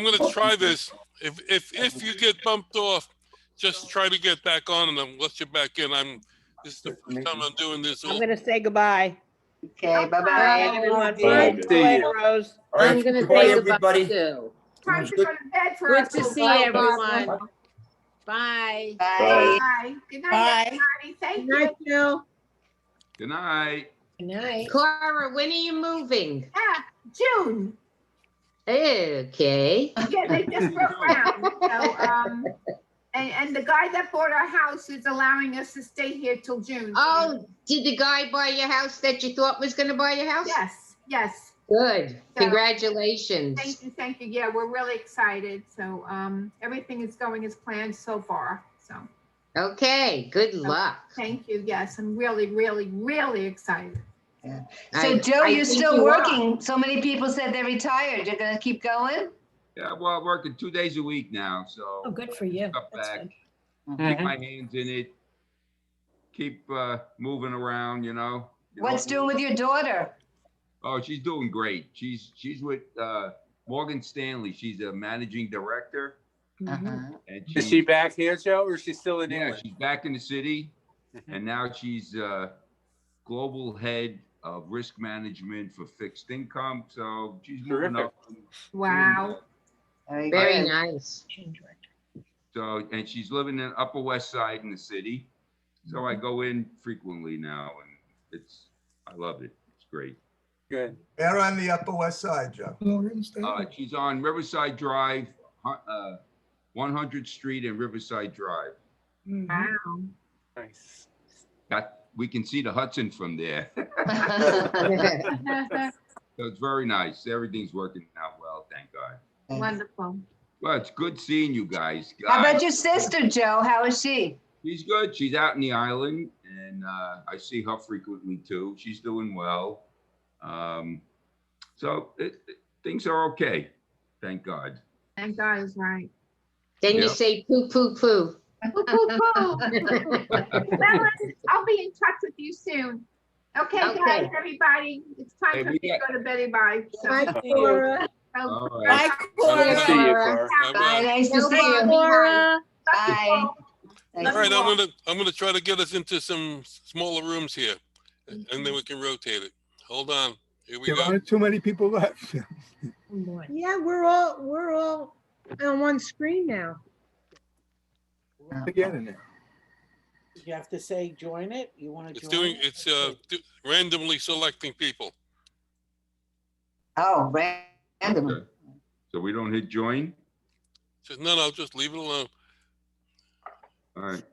[SPEAKER 1] gonna try this. If you get bumped off, just try to get back on and I'll let you back in. This is the first time I'm doing this.
[SPEAKER 3] I'm gonna say goodbye.
[SPEAKER 17] Okay, bye-bye.
[SPEAKER 3] Bye, everyone.
[SPEAKER 19] Bye.
[SPEAKER 3] See you later, Rose.
[SPEAKER 2] I'm gonna
[SPEAKER 3] Goodbye,
[SPEAKER 2] say
[SPEAKER 3] everybody.
[SPEAKER 2] goodbye too.
[SPEAKER 21] Time to go to bed for
[SPEAKER 3] Good
[SPEAKER 21] us.
[SPEAKER 3] to see
[SPEAKER 2] Bye,
[SPEAKER 3] everyone.
[SPEAKER 2] Barbara.
[SPEAKER 3] Bye.
[SPEAKER 17] Bye.
[SPEAKER 21] Bye. Good night,
[SPEAKER 11] Bye.
[SPEAKER 21] everybody. Thank
[SPEAKER 5] Good night,
[SPEAKER 21] you.
[SPEAKER 5] Jill.
[SPEAKER 7] Good night.
[SPEAKER 3] Good night.
[SPEAKER 2] Clara, when are you moving?
[SPEAKER 21] June.
[SPEAKER 2] Okay.
[SPEAKER 21] Yeah, they just broke ground. So, and the guy that bought our house is allowing us to stay here till June.
[SPEAKER 2] Oh, did the guy buy your house that you thought was gonna buy your house?
[SPEAKER 21] Yes, yes.
[SPEAKER 2] Good.
[SPEAKER 21] So-
[SPEAKER 2] Congratulations.
[SPEAKER 21] Thank you, thank you. Yeah, we're really excited. So, everything is going as planned so far. So,
[SPEAKER 2] Okay, good luck.
[SPEAKER 21] thank you. Yes, I'm really, really, really excited.
[SPEAKER 17] So Joe,
[SPEAKER 2] I
[SPEAKER 17] you're
[SPEAKER 2] think
[SPEAKER 17] still
[SPEAKER 2] you are.
[SPEAKER 17] working. So many people said they're retired. You're gonna keep going?
[SPEAKER 7] Yeah, well, I'm working 2 days a week now, so.
[SPEAKER 3] Oh, good for you.
[SPEAKER 7] Up
[SPEAKER 3] That's
[SPEAKER 7] back,
[SPEAKER 3] good.
[SPEAKER 7] keep my hands in it, keep moving around, you know.
[SPEAKER 17] What's doing with your daughter?
[SPEAKER 7] Oh, she's doing great. She's with Morgan Stanley. She's a managing director. And
[SPEAKER 4] Is she back here, Joe, or is she still in
[SPEAKER 7] Yeah,
[SPEAKER 4] England?
[SPEAKER 7] she's back in the city, and now she's global head of risk management for fixed income. So she's moving
[SPEAKER 4] Terrific.
[SPEAKER 7] up.
[SPEAKER 21] Wow.
[SPEAKER 2] Very nice.
[SPEAKER 7] So, and she's living in Upper West Side in the city. So I go in frequently now, and I love it. It's great.
[SPEAKER 4] Good.
[SPEAKER 14] They're on the Upper West Side, Joe.
[SPEAKER 7] She's on Riverside Drive, 100th Street and Riverside Drive.
[SPEAKER 21] Wow.
[SPEAKER 4] Nice.
[SPEAKER 7] We can see the Hudson from there. So it's very nice. Everything's working out well, thank God.
[SPEAKER 21] Wonderful.
[SPEAKER 7] Well, it's good seeing you guys.
[SPEAKER 17] How about your sister, Joe? How is she?
[SPEAKER 7] She's good. She's out in the island, and I see her frequently too. She's doing well. So things are okay, thank God.
[SPEAKER 21] Thank God is right.
[SPEAKER 2] Then you
[SPEAKER 7] Yep.
[SPEAKER 2] say poo, poo, poo.
[SPEAKER 21] Poo, poo, poo. Fellas, I'll be in touch with you soon. Okay,
[SPEAKER 2] Okay.
[SPEAKER 21] guys, everybody, it's time
[SPEAKER 7] Hey,
[SPEAKER 21] for
[SPEAKER 7] we
[SPEAKER 21] me to
[SPEAKER 7] got-
[SPEAKER 21] go to bed. Bye. So-
[SPEAKER 5] Bye, Cora.
[SPEAKER 21] Oh,
[SPEAKER 7] All right.
[SPEAKER 11] Bye,
[SPEAKER 4] Good to see you,
[SPEAKER 11] Cora.
[SPEAKER 4] Cora.
[SPEAKER 17] Bye, nice to see you.
[SPEAKER 2] Cora.
[SPEAKER 17] Bye.
[SPEAKER 1] All right, I'm gonna try to get us into some smaller rooms here, and then we can rotate it. Hold on. Here we
[SPEAKER 9] There
[SPEAKER 1] go.
[SPEAKER 9] aren't too many people left.
[SPEAKER 5] Yeah, we're all on one screen now.
[SPEAKER 9] Together now.
[SPEAKER 10] You have to say join it. You want to
[SPEAKER 1] It's
[SPEAKER 10] join?
[SPEAKER 1] doing. It's randomly selecting people.
[SPEAKER 17] Oh, random.
[SPEAKER 7] Okay. So we don't hit join?
[SPEAKER 1] Says no, just leave it alone.
[SPEAKER 7] All right.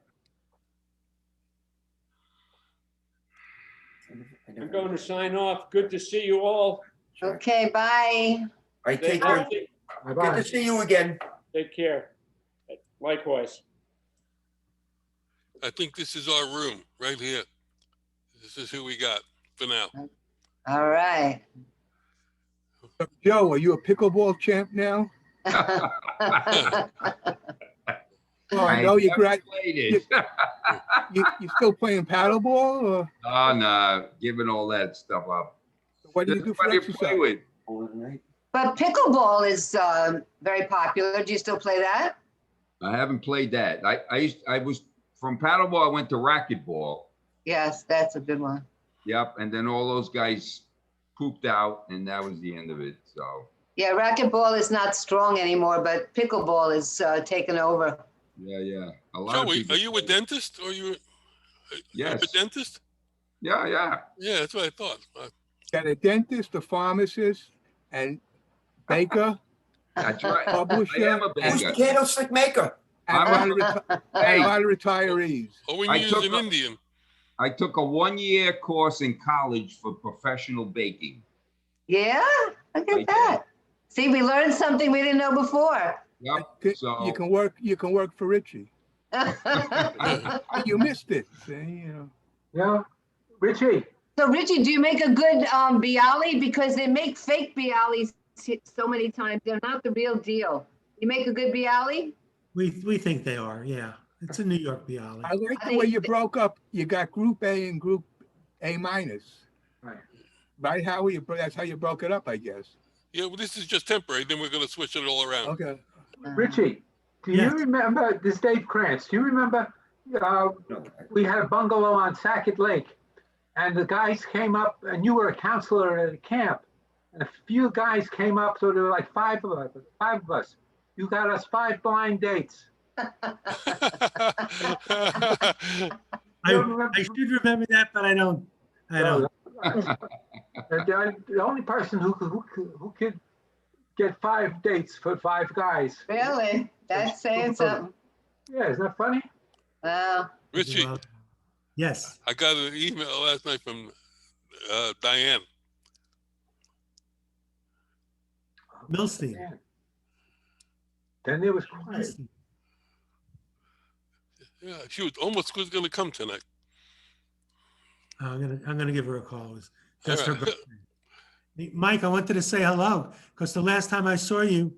[SPEAKER 4] I'm going to sign off. Good to see you all.
[SPEAKER 17] Okay, bye.
[SPEAKER 8] All right,
[SPEAKER 4] Stay
[SPEAKER 8] take care.
[SPEAKER 4] healthy.
[SPEAKER 8] Good to see you again.
[SPEAKER 4] Take care. Likewise.
[SPEAKER 1] I think this is our room right here. This is who we got for now.
[SPEAKER 17] All right.
[SPEAKER 9] Joe, are you a pickleball champ now? Oh, I know you
[SPEAKER 7] never played it.
[SPEAKER 9] you still playing paddleball, or
[SPEAKER 7] Oh, no, giving all that stuff up.
[SPEAKER 9] what do you do for
[SPEAKER 7] Nobody to play
[SPEAKER 9] exercise?
[SPEAKER 7] with.
[SPEAKER 17] But pickleball is very popular. Do you still play that?
[SPEAKER 7] I haven't played that. I was from paddleball. I went to racquetball.
[SPEAKER 17] Yes, that's a good one.
[SPEAKER 7] Yep, and then all those guys pooped out, and that was the end of it. So
[SPEAKER 17] Yeah, racquetball is not strong anymore, but pickleball is taken over.
[SPEAKER 7] yeah. A lot
[SPEAKER 1] Joe,
[SPEAKER 7] of people.
[SPEAKER 1] are you a dentist or you
[SPEAKER 7] Yes.
[SPEAKER 1] a dentist?
[SPEAKER 7] Yeah.
[SPEAKER 1] Yeah, that's what I thought.
[SPEAKER 9] Got a dentist, a pharmacist, and baker,
[SPEAKER 7] That's right.
[SPEAKER 9] publisher,
[SPEAKER 7] I am a
[SPEAKER 8] Who's the
[SPEAKER 7] baker.
[SPEAKER 8] candlestick maker?
[SPEAKER 9] and a lot of
[SPEAKER 7] Hey.
[SPEAKER 9] retirees.
[SPEAKER 1] Oh, we
[SPEAKER 7] I
[SPEAKER 1] use
[SPEAKER 7] took
[SPEAKER 1] an
[SPEAKER 7] a-
[SPEAKER 1] Indian.
[SPEAKER 7] I took a 1-year course in college for professional baking.
[SPEAKER 17] Yeah, look
[SPEAKER 7] I
[SPEAKER 17] at
[SPEAKER 7] did.
[SPEAKER 17] that. See, we learned something we didn't know before.
[SPEAKER 7] Yep. So
[SPEAKER 9] You can work for Richie. You missed it. See, you know.
[SPEAKER 6] Yeah, Richie,
[SPEAKER 17] So Richie, do you make a good bialy? Because they make fake bialys so many times. They're not the real deal. You make a good bialy?
[SPEAKER 13] We think they are, yeah.
[SPEAKER 12] It's a New York Bialy.
[SPEAKER 9] I like the way you broke up. You got Group A and Group A minus.
[SPEAKER 6] Right.
[SPEAKER 9] Right, Howie? That's how you broke it up, I guess.
[SPEAKER 1] Yeah, well, this is just temporary. Then we're going to switch it all around.
[SPEAKER 9] Okay.
[SPEAKER 6] Richie, do
[SPEAKER 12] Yes.
[SPEAKER 6] you remember, this is Dave Krantz, do you remember, we had a bungalow on Sackett Lake, and the guys came up, and you were a counselor at a camp, and a few guys came up, so there were like five of us. You got us 5 blind dates.
[SPEAKER 12] I should remember that, but I don't. I don't.
[SPEAKER 6] The only person who could get 5 dates for 5 guys.
[SPEAKER 17] Really? That's saying something.
[SPEAKER 6] Yeah, isn't that funny?
[SPEAKER 17] Wow.
[SPEAKER 1] Richie,
[SPEAKER 12] Yes.
[SPEAKER 1] I got an email last night from Diane.
[SPEAKER 12] Milstein.
[SPEAKER 6] Then there was quiet.
[SPEAKER 1] Yeah, she was almost was going to come tonight.
[SPEAKER 12] I'm gonna give her a call. It was just
[SPEAKER 1] All
[SPEAKER 12] her
[SPEAKER 1] right.
[SPEAKER 12] birthday. Mike, I wanted to say hello because the last time I saw you,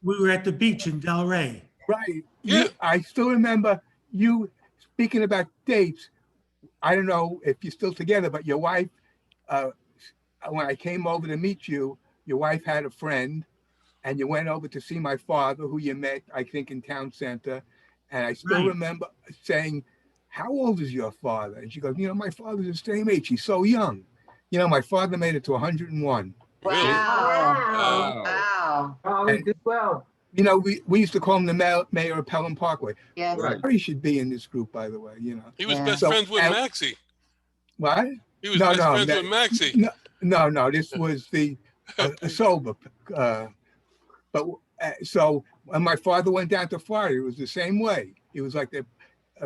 [SPEAKER 12] we were at the beach in Delray.
[SPEAKER 9] Right.
[SPEAKER 1] Yeah.
[SPEAKER 9] I still remember you speaking about dates. I don't know if you're still together, but your wife, when I came over to meet you, your wife had a friend, and you went over to see my father, who you met, I think, in Town Center. And I still
[SPEAKER 12] Right.
[SPEAKER 9] remember saying, "How old is your father?" And she goes, "My father's the same age. He's so young. My father made it to 101."
[SPEAKER 1] Really?
[SPEAKER 17] Wow.
[SPEAKER 7] Wow.
[SPEAKER 17] Wow.
[SPEAKER 6] Oh, he did well.
[SPEAKER 9] We used to call him the mayor of Pelham Parkway.
[SPEAKER 17] Yes.
[SPEAKER 7] Right.
[SPEAKER 9] He should be in this group, by the way.
[SPEAKER 1] He was
[SPEAKER 17] Yeah.
[SPEAKER 1] best
[SPEAKER 9] So,
[SPEAKER 1] friends with
[SPEAKER 9] and-
[SPEAKER 1] Maxie.
[SPEAKER 9] What?
[SPEAKER 1] He was
[SPEAKER 9] No,
[SPEAKER 1] best
[SPEAKER 9] no,
[SPEAKER 1] friends
[SPEAKER 9] that-
[SPEAKER 1] with Maxie.
[SPEAKER 9] No. This was the sober. So when my father went down to Florida, it was the same way. He was like the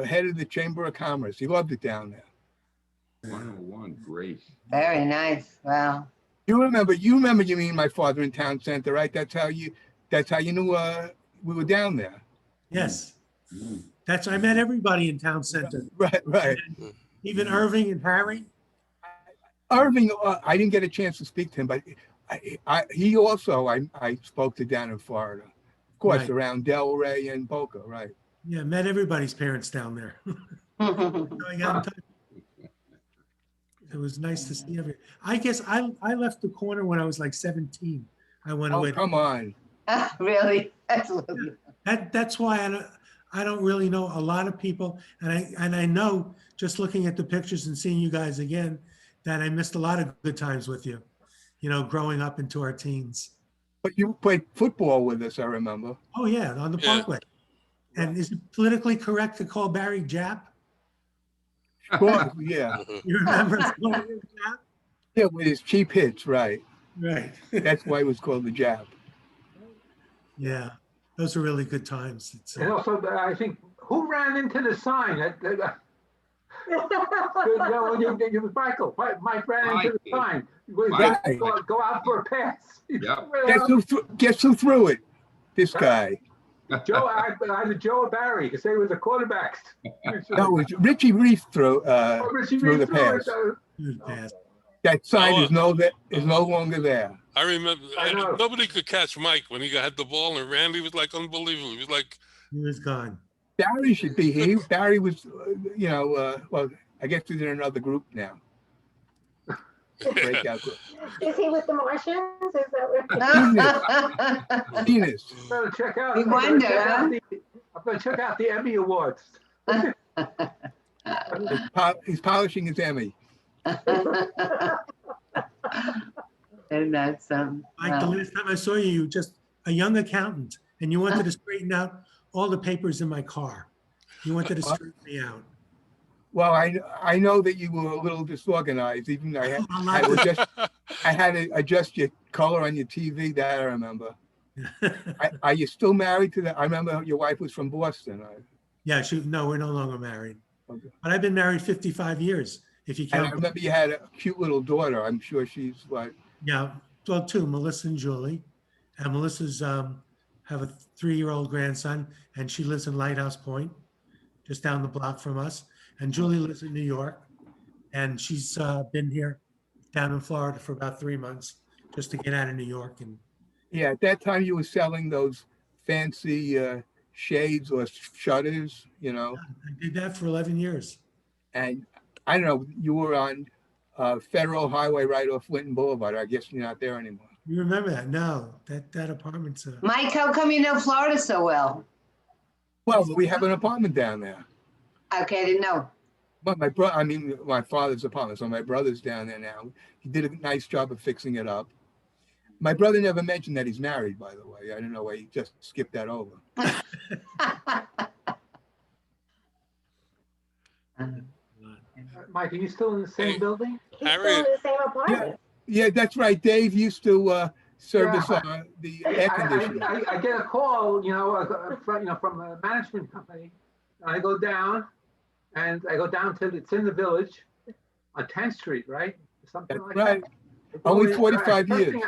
[SPEAKER 9] head of the Chamber of Commerce. He loved it down there.
[SPEAKER 7] 101, great.
[SPEAKER 17] Very nice. Wow.
[SPEAKER 9] You remember you meeting my father in Town Center, right? That's how you knew we were down there.
[SPEAKER 12] Yes. I met everybody in Town Center,
[SPEAKER 9] Right.
[SPEAKER 12] even Irving and Harry.
[SPEAKER 9] Irving, I didn't get a chance to speak to him, but he also, I spoke to down in Florida. Of course,
[SPEAKER 12] Right.
[SPEAKER 9] around Delray and Boca, right?
[SPEAKER 12] Yeah, met everybody's parents down there. I got in touch. It was nice to see everyone. I guess I left the corner when I was like 17. I went
[SPEAKER 9] Oh,
[SPEAKER 12] away.
[SPEAKER 9] come on.
[SPEAKER 17] Really? That's lovely.
[SPEAKER 12] That's why I don't really know a lot of people, and I know just looking at the pictures and seeing you guys again that I missed a lot of good times with you. Growing up into our teens.
[SPEAKER 9] But you played football with us, I remember.
[SPEAKER 12] Oh yeah, on the
[SPEAKER 1] Yeah.
[SPEAKER 12] Parkway. And is it politically correct to call Barry Jap?
[SPEAKER 9] Sure, yeah.
[SPEAKER 12] You remember us calling him Jap?
[SPEAKER 9] Yeah, with his cheap hits, right.
[SPEAKER 12] Right.
[SPEAKER 9] That's why it was called the Jab.
[SPEAKER 12] Yeah, those are really good times. It's,
[SPEAKER 6] And also, I think, who ran into the sign? It was Michael. Mike ran into the sign.
[SPEAKER 9] Right.
[SPEAKER 6] Go out for a pass.
[SPEAKER 7] Yep.
[SPEAKER 9] Guess who threw it? This guy.
[SPEAKER 6] Joe, either Joe or Barry, because they were the quarterbacks.
[SPEAKER 9] No, it was Richie Reef threw
[SPEAKER 6] Richie
[SPEAKER 9] threw the
[SPEAKER 6] Reed threw
[SPEAKER 9] pass.
[SPEAKER 6] it,
[SPEAKER 12] good pass.
[SPEAKER 9] That sign is no longer there.
[SPEAKER 1] I remember
[SPEAKER 6] I know.
[SPEAKER 1] nobody could catch Mike when he had the ball and ran. He was like unbelievable. He was like,
[SPEAKER 12] He was gone.
[SPEAKER 9] Barry should be here. Barry was, well, I guess he's in another group now. Breakout group.
[SPEAKER 20] Is he with the Martians? Is that what?
[SPEAKER 9] Venus.
[SPEAKER 6] Better check out.
[SPEAKER 17] We wonder, huh?
[SPEAKER 6] I'm going to check out the Emmy Awards.
[SPEAKER 9] He's polishing his Emmy.
[SPEAKER 17] And that's
[SPEAKER 12] Mike, the last time I saw you, you were just a young accountant, and you wanted to straighten out all the papers in my car. You wanted to straighten me out.
[SPEAKER 9] Well, I know that you were a little disorganized. Even I had to adjust your color on your TV. That I remember. Are you still married to that? I remember your wife was from Boston.
[SPEAKER 12] Yeah, no, we're no longer married.
[SPEAKER 9] Okay.
[SPEAKER 12] But I've been married 55 years, if you
[SPEAKER 9] And I
[SPEAKER 12] count.
[SPEAKER 9] remember you had a cute little daughter. I'm sure she's what?
[SPEAKER 12] Yeah, well, two, Melissa and Julie. And Melissa's have a 3-year-old grandson, and she lives in Lighthouse Point, just down the block from us. And Julie lives in New York, and she's been here down in Florida for about 3 months just to get out of New York. And
[SPEAKER 9] Yeah, at that time you were selling those fancy shades or shutters, you know.
[SPEAKER 13] I did that for 11 years.
[SPEAKER 9] And I don't know, you were on Federal Highway right off Linton Boulevard. I guess you're not there anymore.
[SPEAKER 13] You remember that? No, that apartment's
[SPEAKER 17] Mike, how come you know Florida so well?
[SPEAKER 9] Well, we have an apartment down there.
[SPEAKER 17] Okay, I didn't know.
[SPEAKER 9] But my father's apartment. So my brother's down there now. He did a nice job of fixing it up. My brother never mentioned that he's married, by the way. I don't know why he just skipped that over.
[SPEAKER 6] Mike, are you still in the same building?
[SPEAKER 20] He's still in the same apartment.
[SPEAKER 9] Yeah, that's right. Dave used to service the air
[SPEAKER 6] I
[SPEAKER 9] conditioning.
[SPEAKER 6] get a call, from a management company. I go down, and I go down till it's in the village, on 10th Street, right? Something
[SPEAKER 9] That's
[SPEAKER 6] like
[SPEAKER 9] right.
[SPEAKER 6] that.
[SPEAKER 9] Only 45
[SPEAKER 6] First
[SPEAKER 9] years.
[SPEAKER 6] thing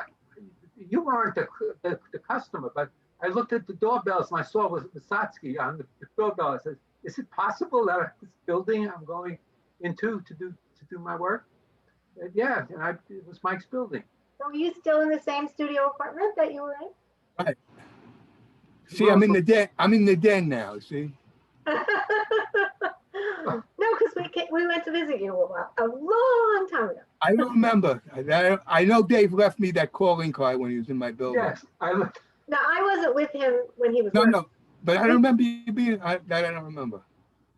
[SPEAKER 6] you weren't the customer, but I looked at the doorbells and I saw was Wysotsky on the doorbell. I said, "Is it possible that this building I'm going into to do my work?" And yeah, and it was Mike's building.
[SPEAKER 20] So are you still in the same studio apartment that you were in?
[SPEAKER 9] Right. See, I'm in the den. I'm in the den now. See.
[SPEAKER 20] No, because we went to visit you a long time ago.
[SPEAKER 9] I don't remember. I know Dave left me that calling card when he was in my building.
[SPEAKER 6] Yes,
[SPEAKER 20] No, I wasn't with him when he was.
[SPEAKER 9] No, but I don't remember you being. That I don't remember.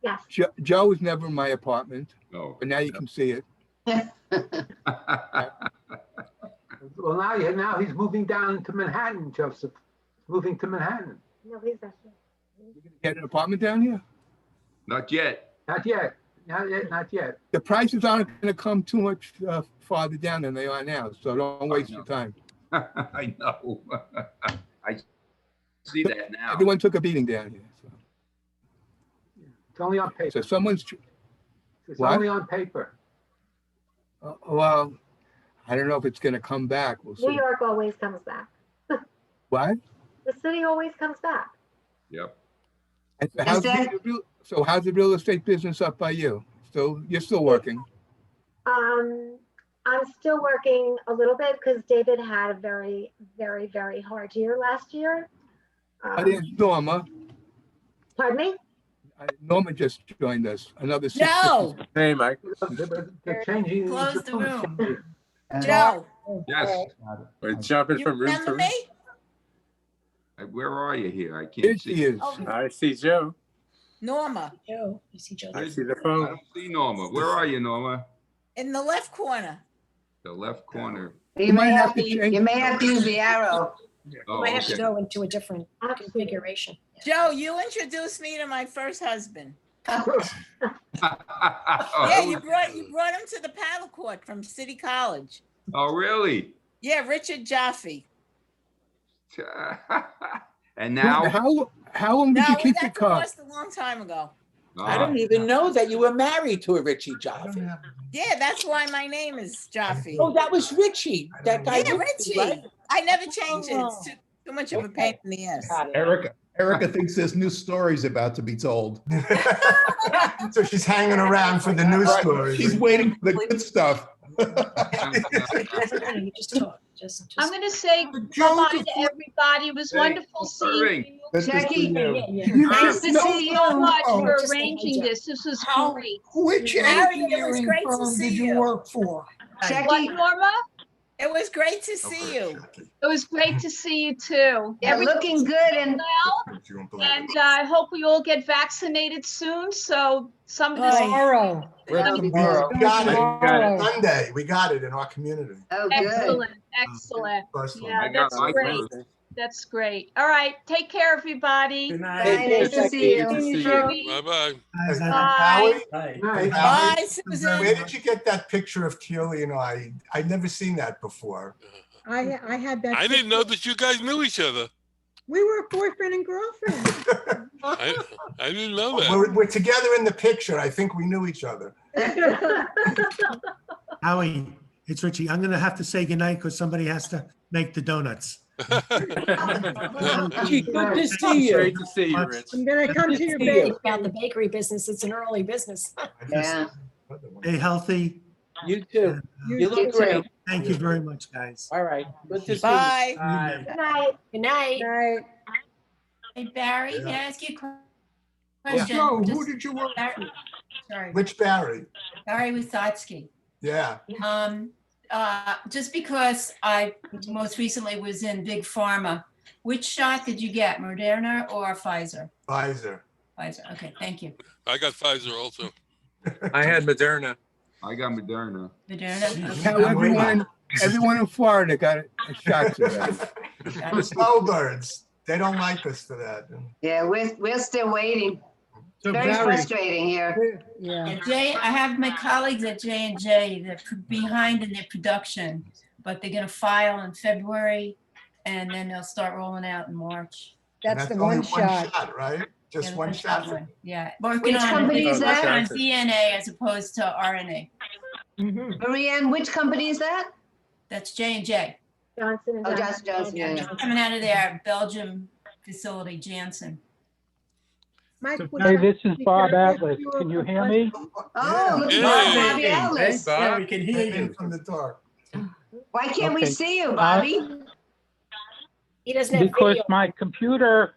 [SPEAKER 20] Yes.
[SPEAKER 9] Joe was never in my apartment.
[SPEAKER 7] No.
[SPEAKER 9] But now you can see it.
[SPEAKER 6] Well, now he's moving down to Manhattan, Joseph. Moving to Manhattan.
[SPEAKER 20] No, he's not here.
[SPEAKER 9] Get an apartment down here?
[SPEAKER 7] Not yet.
[SPEAKER 6] Not yet. Not yet.
[SPEAKER 9] The prices aren't going to come too much farther down than they are now, so don't waste your time.
[SPEAKER 7] I know. I see that now.
[SPEAKER 9] Everyone took a beating down here. So.
[SPEAKER 6] It's only on paper.
[SPEAKER 9] So someone's.
[SPEAKER 6] It's
[SPEAKER 9] What?
[SPEAKER 6] only on paper.
[SPEAKER 9] Well, I don't know if it's going to come back. We'll see.
[SPEAKER 20] New York always comes back.
[SPEAKER 9] What?
[SPEAKER 20] The city always comes back.
[SPEAKER 7] Yep.
[SPEAKER 9] And so how's the real estate business up by you? You're still working?
[SPEAKER 20] I'm still working a little bit because David had a very, very, very hard year last year.
[SPEAKER 9] Norma.
[SPEAKER 20] Pardon me?
[SPEAKER 9] Norma just joined us. Another.
[SPEAKER 11] No.
[SPEAKER 4] Hey, Mike.
[SPEAKER 6] They're changing.
[SPEAKER 11] Close the room. Joe.
[SPEAKER 7] Yes.
[SPEAKER 4] We're jumping
[SPEAKER 11] You
[SPEAKER 4] from room to
[SPEAKER 11] remember
[SPEAKER 4] room.
[SPEAKER 11] me?
[SPEAKER 7] Where are you here? I
[SPEAKER 9] Here
[SPEAKER 7] can't
[SPEAKER 9] she
[SPEAKER 7] see.
[SPEAKER 9] is.
[SPEAKER 4] I see Joe.
[SPEAKER 11] Norma.
[SPEAKER 3] Joe, you see Joe.
[SPEAKER 4] I see the
[SPEAKER 7] I
[SPEAKER 4] phone.
[SPEAKER 7] don't see Norma. Where are you, Norma?
[SPEAKER 11] In the left corner.
[SPEAKER 7] The left corner.
[SPEAKER 17] You may have to use the arrow.
[SPEAKER 7] Oh,
[SPEAKER 3] Might have to
[SPEAKER 7] okay.
[SPEAKER 3] go into a different configuration.
[SPEAKER 11] Joe, you introduced me to my first husband.
[SPEAKER 7] Oh,
[SPEAKER 11] Yeah, you brought him to the paddle court from City College.
[SPEAKER 7] Oh, really?
[SPEAKER 11] Yeah, Richard Jaffe.
[SPEAKER 7] And now?
[SPEAKER 9] How long did you keep the
[SPEAKER 11] got
[SPEAKER 9] car?
[SPEAKER 11] divorced a long time ago.
[SPEAKER 10] I don't even know that you were married to a Richie Jaffe.
[SPEAKER 11] Yeah, that's why my name is Jaffe.
[SPEAKER 10] Oh, that was Richie. That guy.
[SPEAKER 11] Yeah, Richie.
[SPEAKER 10] Right?
[SPEAKER 11] I never changed it. It's too much of a pain in the ass.
[SPEAKER 15] Erica thinks there's new stories about to be told.
[SPEAKER 14] So she's hanging around for the news stories.
[SPEAKER 15] She's waiting for the good stuff.
[SPEAKER 3] You just talk. Just
[SPEAKER 23] I'm going to say goodbye to everybody. It was wonderful seeing you.
[SPEAKER 17] Jackie,
[SPEAKER 23] Nice to see you so much
[SPEAKER 3] Oh,
[SPEAKER 23] for
[SPEAKER 3] just
[SPEAKER 23] arranging this. This was great.
[SPEAKER 14] Which
[SPEAKER 11] Harry, it was
[SPEAKER 14] engineering
[SPEAKER 11] great to
[SPEAKER 14] firm
[SPEAKER 11] see
[SPEAKER 14] did you
[SPEAKER 11] you.
[SPEAKER 14] work for?
[SPEAKER 23] What,
[SPEAKER 17] Jackie,
[SPEAKER 23] Norma?
[SPEAKER 11] It was great to see you.
[SPEAKER 23] It was great to see you too.
[SPEAKER 17] yeah, looking good and
[SPEAKER 23] Well, and I hope we all get vaccinated soon. So some of this.
[SPEAKER 22] Tomorrow.
[SPEAKER 14] Tomorrow. We got
[SPEAKER 22] Tomorrow.
[SPEAKER 14] it. Sunday, we got it in our community.
[SPEAKER 17] oh, good.
[SPEAKER 23] Excellent, excellent.
[SPEAKER 14] First one.
[SPEAKER 23] Yeah,
[SPEAKER 7] I got
[SPEAKER 23] that's
[SPEAKER 7] my
[SPEAKER 23] great.
[SPEAKER 7] first.
[SPEAKER 23] That's great. All right, take care, everybody.
[SPEAKER 14] Good
[SPEAKER 17] Bye, nice to see
[SPEAKER 4] Good to
[SPEAKER 17] you.
[SPEAKER 4] see you.
[SPEAKER 1] Bye-bye.
[SPEAKER 14] Howie?
[SPEAKER 6] Nice.
[SPEAKER 14] Howie,
[SPEAKER 11] Bye, Susan.
[SPEAKER 14] where did you get that picture of Keely and I? I'd never seen that before.
[SPEAKER 5] I had that.
[SPEAKER 1] I didn't know that you guys knew each other.
[SPEAKER 5] We were boyfriend and girlfriend.
[SPEAKER 1] I didn't know that.
[SPEAKER 14] We're together in the picture. I think we knew each other.
[SPEAKER 13] Howie, it's Richie. I'm gonna have to say goodnight because somebody has to make the donuts.
[SPEAKER 10] Richie, good to see you.
[SPEAKER 4] Great to see you, Rich.
[SPEAKER 5] I'm gonna come to your
[SPEAKER 3] Think
[SPEAKER 5] base.
[SPEAKER 3] about the bakery business. It's an early business.
[SPEAKER 17] Yeah.
[SPEAKER 13] Stay healthy.
[SPEAKER 10] You too.
[SPEAKER 5] You
[SPEAKER 10] You look
[SPEAKER 5] too.
[SPEAKER 10] great.
[SPEAKER 13] Thank you very much, guys.
[SPEAKER 10] All right. Good to see you.
[SPEAKER 11] Bye.
[SPEAKER 13] Bye.
[SPEAKER 3] Good night. Good night.
[SPEAKER 5] Right.
[SPEAKER 16] Hey, Barry,
[SPEAKER 14] Yeah.
[SPEAKER 16] can I ask you a
[SPEAKER 14] Yeah.
[SPEAKER 16] question?
[SPEAKER 14] Joe, who
[SPEAKER 16] Just-
[SPEAKER 14] did you work
[SPEAKER 16] Barry-
[SPEAKER 14] for?
[SPEAKER 16] Sorry.
[SPEAKER 14] Which Barry?
[SPEAKER 16] Barry Wisotsky.
[SPEAKER 14] Yeah.
[SPEAKER 16] Just because I most recently was in Big Pharma, which shot did you get, Moderna or Pfizer?
[SPEAKER 14] Pfizer.
[SPEAKER 16] Pfizer, okay, thank you.
[SPEAKER 1] I got Pfizer also.
[SPEAKER 18] I had Moderna.
[SPEAKER 7] I got Moderna.
[SPEAKER 16] Moderna?
[SPEAKER 9] How everyone in Florida got a shot today.
[SPEAKER 14] The snowbirds, they don't like us for that.
[SPEAKER 17] Yeah, we're still waiting.
[SPEAKER 12] So
[SPEAKER 17] Very
[SPEAKER 12] Barry-
[SPEAKER 17] frustrating here.
[SPEAKER 16] Yeah, Jay, I have my colleagues at J&J, they're behind in their production, but they're gonna file in February and then they'll start rolling out in March.
[SPEAKER 14] And
[SPEAKER 22] That's the
[SPEAKER 14] only
[SPEAKER 22] one shot.
[SPEAKER 14] right? Just
[SPEAKER 16] Yeah,
[SPEAKER 14] one shot.
[SPEAKER 16] one. Yeah, working
[SPEAKER 17] Which
[SPEAKER 16] on
[SPEAKER 17] company is that?
[SPEAKER 16] on DNA as opposed to RNA.
[SPEAKER 17] Marianne, which company is that?
[SPEAKER 16] That's J&J.
[SPEAKER 20] Johnson and
[SPEAKER 17] Oh,
[SPEAKER 20] Johnson.
[SPEAKER 17] Johnson, yeah, yeah.
[SPEAKER 16] Coming out of their Belgium facility, Janssen.
[SPEAKER 5] Mike, would
[SPEAKER 19] Hey,
[SPEAKER 5] you
[SPEAKER 19] this
[SPEAKER 5] like
[SPEAKER 19] is
[SPEAKER 5] to
[SPEAKER 19] Bob
[SPEAKER 5] be fair if
[SPEAKER 19] Atlas.
[SPEAKER 5] you
[SPEAKER 19] Can you
[SPEAKER 5] were
[SPEAKER 19] hear me?
[SPEAKER 17] Oh, look at
[SPEAKER 1] Hey.
[SPEAKER 17] Bobby
[SPEAKER 18] Hey,
[SPEAKER 17] Atlas.
[SPEAKER 18] Bob, we can hear
[SPEAKER 14] Came in
[SPEAKER 18] you.
[SPEAKER 14] from the dark.
[SPEAKER 17] Why can't we
[SPEAKER 19] Okay.
[SPEAKER 17] see you, Bobby?
[SPEAKER 3] He doesn't have
[SPEAKER 19] Because
[SPEAKER 3] video.
[SPEAKER 19] my computer,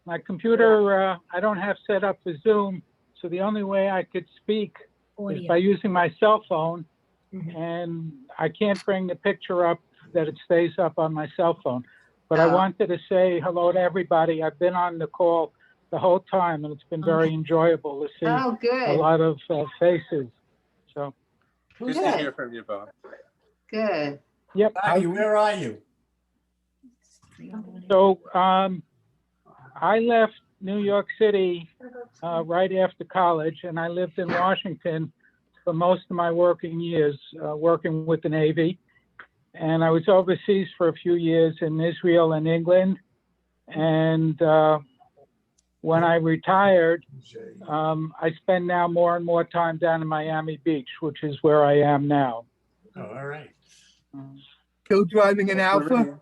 [SPEAKER 19] I don't have set up for Zoom, so the only way I could speak is
[SPEAKER 3] Audio.
[SPEAKER 19] by using my cell phone, and I can't bring the picture up that it stays up on my cell phone. But I
[SPEAKER 17] Oh.
[SPEAKER 19] wanted to say hello to everybody. I've been on the call the whole time, and it's been very enjoyable to see
[SPEAKER 17] Oh,
[SPEAKER 19] a
[SPEAKER 17] good,
[SPEAKER 19] lot of faces. So,
[SPEAKER 18] Good to
[SPEAKER 17] Good.
[SPEAKER 18] hear from you, Bob.
[SPEAKER 17] good.
[SPEAKER 19] yep.
[SPEAKER 18] Bobby, where are you?
[SPEAKER 19] So I left New York City right after college, and I lived in Washington for most of my working years, working with the Navy. And I was overseas for a few years in Israel and England. And when I retired, I spend now more and more time down in Miami Beach, which is where I am now.
[SPEAKER 18] Oh, all right.
[SPEAKER 9] Still driving an Alpha?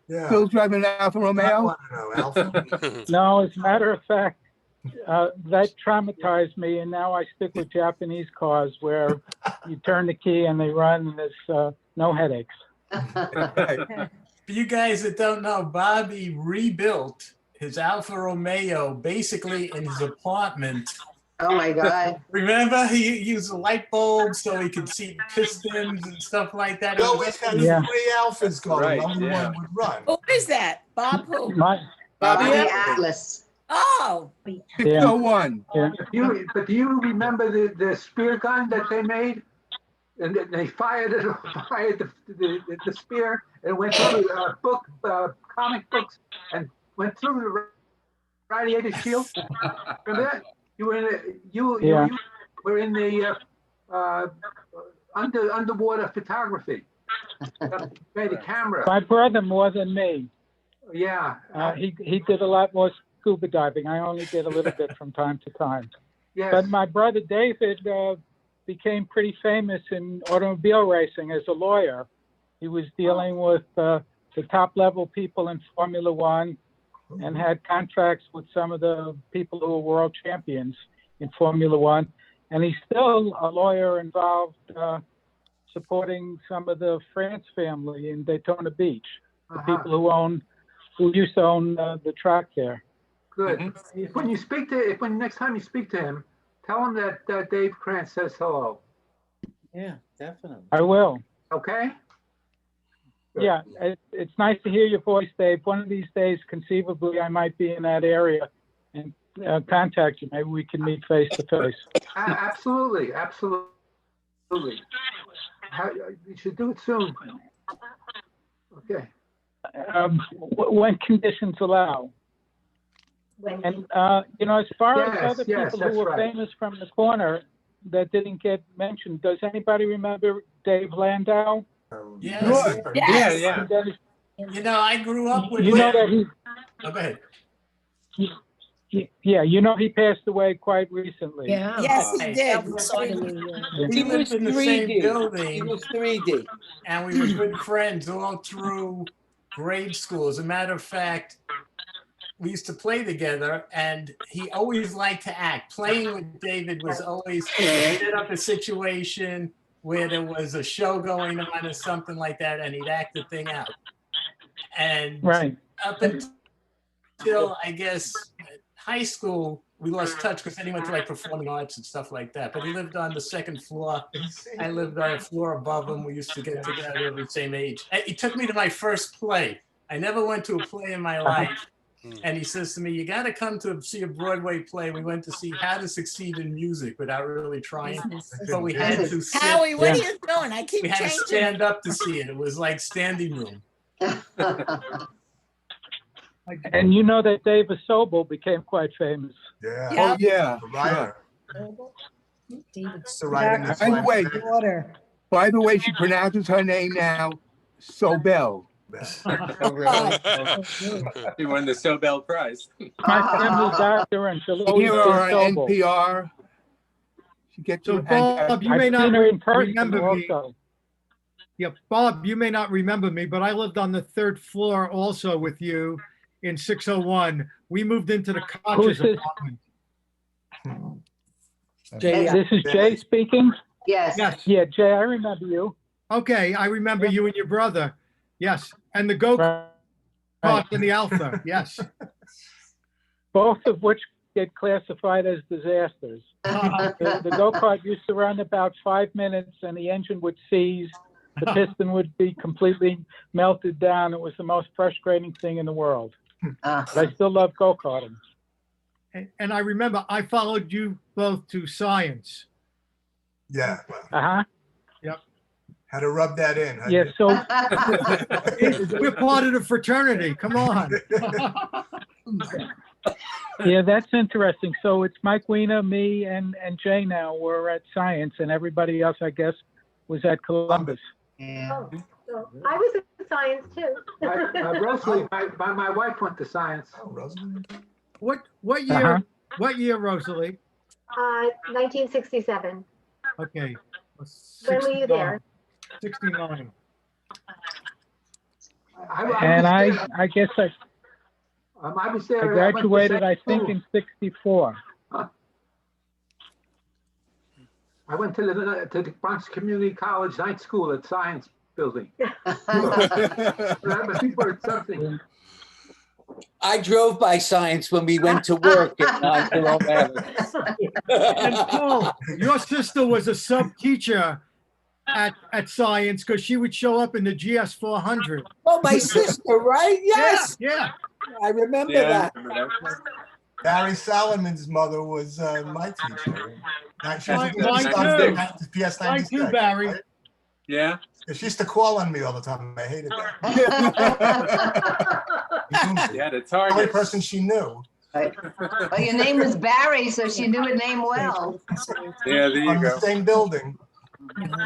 [SPEAKER 14] Yeah.
[SPEAKER 9] Still driving an Alfa
[SPEAKER 14] I
[SPEAKER 9] Romeo?
[SPEAKER 14] want to know, Alpha.
[SPEAKER 19] No, as a matter of fact, that traumatized me, and now I stick with Japanese cars where you turn the key and they run, and there's no headaches.
[SPEAKER 18] For you guys that don't know, Bobby rebuilt his Alfa Romeo basically in his apartment.
[SPEAKER 17] Oh, my God.
[SPEAKER 18] Remember, he used a light bulb so he could see pistons and stuff like that.
[SPEAKER 14] We always had
[SPEAKER 19] Yeah.
[SPEAKER 14] 3 Alphas going,
[SPEAKER 18] Right,
[SPEAKER 14] only
[SPEAKER 18] yeah.
[SPEAKER 14] one would run.
[SPEAKER 11] Who is that? Bob who?
[SPEAKER 19] My,
[SPEAKER 17] Bobby
[SPEAKER 18] Bobby
[SPEAKER 17] Atlas.
[SPEAKER 11] Oh,
[SPEAKER 9] 601.
[SPEAKER 19] yeah.
[SPEAKER 6] But do you remember the spear gun that they made? And then they fired the spear, and it went through comic books, and went through the radiator shield. Remember that? You were in you were in the underwater photography. Made a camera.
[SPEAKER 19] My brother more than me.
[SPEAKER 6] Yeah.
[SPEAKER 19] He did a lot more scuba diving. I only did a little bit from time to time.
[SPEAKER 6] Yes.
[SPEAKER 19] But my brother David became pretty famous in automobile racing as a lawyer. He was dealing with the top level people in Formula One and had contracts with some of the people who were world champions in Formula One. And he's still a lawyer involved supporting some of the France family in Daytona Beach, the people who used to own the track there.
[SPEAKER 6] Good. When you speak to, when next time you speak to him, tell him that Dave Krantz says hello.
[SPEAKER 10] Yeah, definitely.
[SPEAKER 19] I will.
[SPEAKER 6] Okay.
[SPEAKER 19] Yeah, it's nice to hear your voice, Dave. One of these days, conceivably, I might be in that area and contact you. Maybe we can meet face to face.
[SPEAKER 6] Absolutely, absolutely. You should do it soon. Okay.
[SPEAKER 19] When conditions allow. And as far as other people who were famous from the corner that didn't get mentioned, does anybody remember Dave Landau?
[SPEAKER 18] Yes.
[SPEAKER 11] yes.
[SPEAKER 18] You know, I grew up with
[SPEAKER 19] You know
[SPEAKER 18] him.
[SPEAKER 19] that he.
[SPEAKER 18] Oh, go ahead.
[SPEAKER 19] Yeah, he passed away quite recently.
[SPEAKER 3] Yeah.
[SPEAKER 11] Yes, he did.
[SPEAKER 18] We lived in the same
[SPEAKER 10] 3D.
[SPEAKER 18] building.
[SPEAKER 10] He was 3D.
[SPEAKER 18] And we were good friends all through grade school. As a matter of fact, we used to play together, and he always liked to act. Playing with David was always set up a situation where there was a show going on or something like that, and he'd act the thing out. And
[SPEAKER 19] Right.
[SPEAKER 18] up until until, I guess, high school, we lost touch because then he went to like performing arts and stuff like that. But he lived on the second floor. I lived on a floor above him. We used to get together at the same age. He took me to my first play. I never went to a play in my life. And he says to me, you got to come to see a Broadway play. We went to see How to Succeed in Music without really trying. But we had to sit.
[SPEAKER 11] Howie, what are you doing? I keep
[SPEAKER 18] We had to
[SPEAKER 11] changing.
[SPEAKER 18] stand up to see it. It was like standing room.
[SPEAKER 19] And you know that David Sobel became quite famous.
[SPEAKER 14] Yeah.
[SPEAKER 9] Oh, yeah.
[SPEAKER 14] The writer. The writer.
[SPEAKER 9] By the way, she pronounces her name now Sobel.
[SPEAKER 2] He won the Sobel Prize.
[SPEAKER 19] My family's actor and she'll always
[SPEAKER 9] Here
[SPEAKER 19] be
[SPEAKER 9] are
[SPEAKER 19] Sobel.
[SPEAKER 9] NPR. She gets
[SPEAKER 12] So
[SPEAKER 9] to,
[SPEAKER 12] Bob, you
[SPEAKER 19] I've
[SPEAKER 12] may not
[SPEAKER 19] seen her in person
[SPEAKER 12] remember me.
[SPEAKER 19] also.
[SPEAKER 12] Yeah, Bob, you may not remember me, but I lived on the third floor also with you in 601. We moved into the Koch's
[SPEAKER 19] Who's this?
[SPEAKER 12] apartment.
[SPEAKER 19] This is Jay speaking?
[SPEAKER 17] Yes.
[SPEAKER 12] Yes.
[SPEAKER 19] Yeah, Jay, I remember you.
[SPEAKER 12] Okay, I remember you and your brother. Yes, and the go-kart and the Alpha. Yes.
[SPEAKER 19] Both of which get classified as disasters. The go-kart used to run about 5 minutes and the engine would seize. The piston would be completely melted down. It was the most frustrating thing in the world. But I still love go-karting.
[SPEAKER 12] And I remember I followed you both to science.
[SPEAKER 14] Yeah.
[SPEAKER 19] Uh-huh.
[SPEAKER 12] Yep.
[SPEAKER 14] How to rub that in. huh?
[SPEAKER 19] Yeah, so
[SPEAKER 12] We're part of the fraternity. Come on.
[SPEAKER 19] yeah, that's interesting. So it's Mike Weiner, me, and Jay now. We're at Science, and everybody else, I guess, was at Columbus.
[SPEAKER 20] Oh, so I was in science too.
[SPEAKER 6] Rosalie, my wife went to science.
[SPEAKER 14] Oh, Rosalie.
[SPEAKER 12] What year? What year, Rosalie?
[SPEAKER 20] 1967.
[SPEAKER 12] Okay.
[SPEAKER 20] When were you there?
[SPEAKER 12] 69.
[SPEAKER 19] And I guess I
[SPEAKER 6] was there.
[SPEAKER 19] I graduated, I think, in 64.
[SPEAKER 6] I went to the Bronx Community College night school at Science Building. Before something.
[SPEAKER 8] I drove by Science when we went to work at Jerome Avenue.
[SPEAKER 12] And Paul, your sister was a sub teacher at Science because she would show up in the GS 400.
[SPEAKER 8] Oh, my sister, right? Yes.
[SPEAKER 12] Yeah.
[SPEAKER 8] I remember that.
[SPEAKER 14] Barry Solomon's mother was my teacher. She was
[SPEAKER 12] Mine
[SPEAKER 14] PS
[SPEAKER 12] too. Mine
[SPEAKER 14] 96.
[SPEAKER 12] too, Barry.
[SPEAKER 14] Right?
[SPEAKER 2] Yeah.
[SPEAKER 14] She used to call on me all the time. I hated that.
[SPEAKER 2] Yeah, the
[SPEAKER 14] The only
[SPEAKER 2] target.
[SPEAKER 14] person she knew.
[SPEAKER 17] Well, your name was Barry, so she knew her name well.
[SPEAKER 2] Yeah, there you
[SPEAKER 14] On the
[SPEAKER 2] go.
[SPEAKER 14] same building.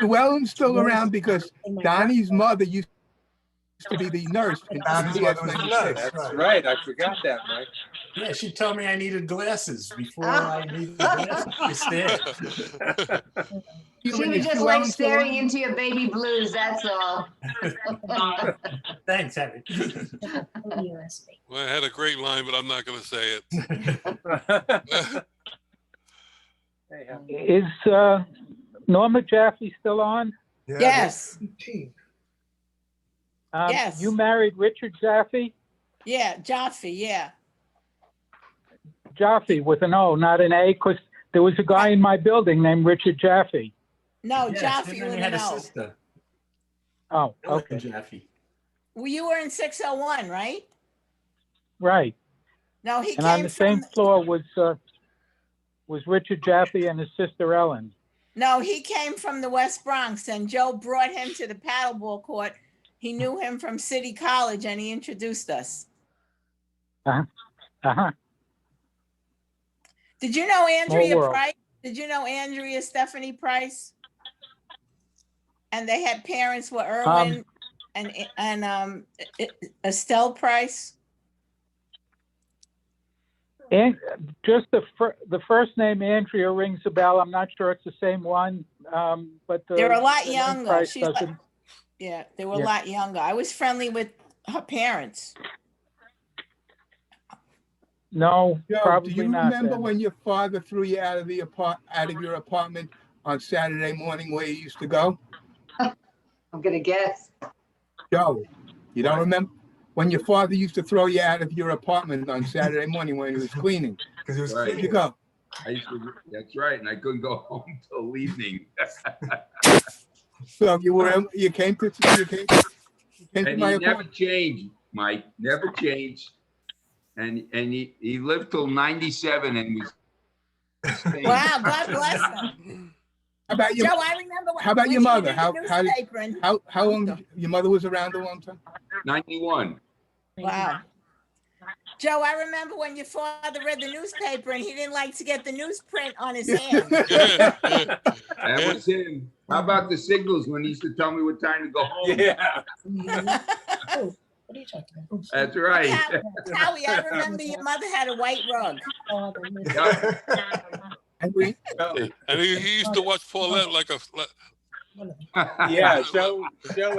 [SPEAKER 9] Llewellyn's still around because Donnie's mother used to be the nurse. In
[SPEAKER 14] Donnie's mother was the nurse.
[SPEAKER 2] That's right. I forgot that, Mike.
[SPEAKER 18] Yeah, she told me I needed glasses before I needed glasses. She stared.
[SPEAKER 17] She was just like staring into your baby blues, that's all.
[SPEAKER 18] Thanks, Harry.
[SPEAKER 1] Well, I had a great line, but I'm not going to say it.
[SPEAKER 19] Is Norma Jaffe still on?
[SPEAKER 11] Yes. Yes.
[SPEAKER 19] You married Richard Jaffe?
[SPEAKER 11] Yeah, Jaffe, yeah.
[SPEAKER 19] Jaffe with an O, not an A, because there was a guy in my building named Richard Jaffe.
[SPEAKER 11] No,
[SPEAKER 18] Yes,
[SPEAKER 11] Jaffe
[SPEAKER 18] and then
[SPEAKER 11] with
[SPEAKER 18] he had
[SPEAKER 11] an
[SPEAKER 18] a
[SPEAKER 11] O.
[SPEAKER 18] sister.
[SPEAKER 19] Oh,
[SPEAKER 18] Ellen
[SPEAKER 19] okay.
[SPEAKER 18] Jaffe.
[SPEAKER 11] Well, you were in 601, right?
[SPEAKER 19] Right.
[SPEAKER 11] No, he
[SPEAKER 19] And
[SPEAKER 11] came
[SPEAKER 19] on the same floor was Richard Jaffe and his sister Ellen.
[SPEAKER 11] No, he came from the West Bronx, and Joe brought him to the paddleball court. He knew him from City College, and he introduced us.
[SPEAKER 19] Uh-huh. Uh-huh.
[SPEAKER 11] Did you know Andrea
[SPEAKER 19] Small world.
[SPEAKER 11] Price? Did you know Andrea Stephanie Price? And they had parents were Irwin and Estelle Price.
[SPEAKER 19] And just the first name Andrea rings a bell. I'm not sure it's the same one, but
[SPEAKER 11] They're a lot
[SPEAKER 19] the name
[SPEAKER 11] younger.
[SPEAKER 19] Price
[SPEAKER 11] She's like,
[SPEAKER 19] doesn't-
[SPEAKER 11] yeah, they were a
[SPEAKER 19] Yeah.
[SPEAKER 11] lot younger. I was friendly with her parents.
[SPEAKER 19] No,
[SPEAKER 9] Joe,
[SPEAKER 19] probably
[SPEAKER 9] do you
[SPEAKER 19] not.
[SPEAKER 9] remember
[SPEAKER 19] then.
[SPEAKER 9] when your father threw you out of your apartment on Saturday morning where you used to go?
[SPEAKER 17] I'm gonna guess.
[SPEAKER 9] Joe, you don't remember? when your father used to throw you out of your apartment on Saturday morning when he was cleaning.
[SPEAKER 14] Because it was
[SPEAKER 7] Right.
[SPEAKER 9] Where'd you go?
[SPEAKER 7] I used to, that's right, and I couldn't go home till evening.
[SPEAKER 9] So you came to
[SPEAKER 7] And
[SPEAKER 9] my
[SPEAKER 7] he never
[SPEAKER 9] apartment.
[SPEAKER 7] changed, Mike, never changed. And he lived till 97 and was.
[SPEAKER 11] Wow, God bless him.
[SPEAKER 9] How about your,
[SPEAKER 11] Joe, I remember when.
[SPEAKER 9] how about
[SPEAKER 11] when
[SPEAKER 9] your
[SPEAKER 11] he
[SPEAKER 9] mother?
[SPEAKER 11] did the newspaper and-
[SPEAKER 9] How long, your mother was around a long time?
[SPEAKER 7] 91.
[SPEAKER 11] Wow. Joe, I remember when your father read the newspaper and he didn't like to get the newsprint on his hand.
[SPEAKER 7] That was him. How about the signals when he used to tell me what time to go home?
[SPEAKER 2] Yeah.
[SPEAKER 3] What are you talking about?
[SPEAKER 7] That's right.
[SPEAKER 11] Howie, I remember your mother had a white rug.
[SPEAKER 9] And
[SPEAKER 1] he used to watch Paulette like a.
[SPEAKER 2] Yeah, Joe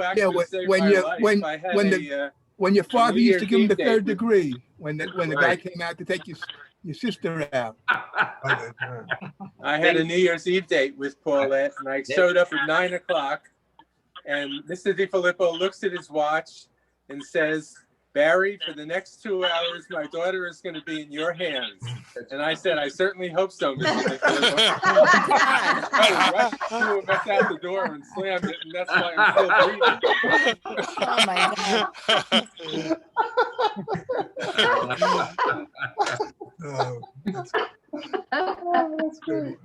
[SPEAKER 2] actually saved my life. I had
[SPEAKER 9] when your father
[SPEAKER 2] New
[SPEAKER 9] used to
[SPEAKER 2] Year's
[SPEAKER 9] give him
[SPEAKER 2] Eve
[SPEAKER 9] the
[SPEAKER 2] date
[SPEAKER 9] third
[SPEAKER 2] with-
[SPEAKER 9] degree, when the guy
[SPEAKER 7] Right.
[SPEAKER 9] came out to take your sister out.
[SPEAKER 2] I had a New Year's Eve date with Paulette, and I showed up at 9 o'clock, and Mr. DiFilippo looks at his watch and says, "Barry, for the next 2 hours, my daughter is going to be in your hands." And I said, "I certainly hope so, Mr. DiFilippo." I rushed through and out the door and slammed it, and that's why I'm still breathing.
[SPEAKER 11] Oh my
[SPEAKER 14] Oh, that's good.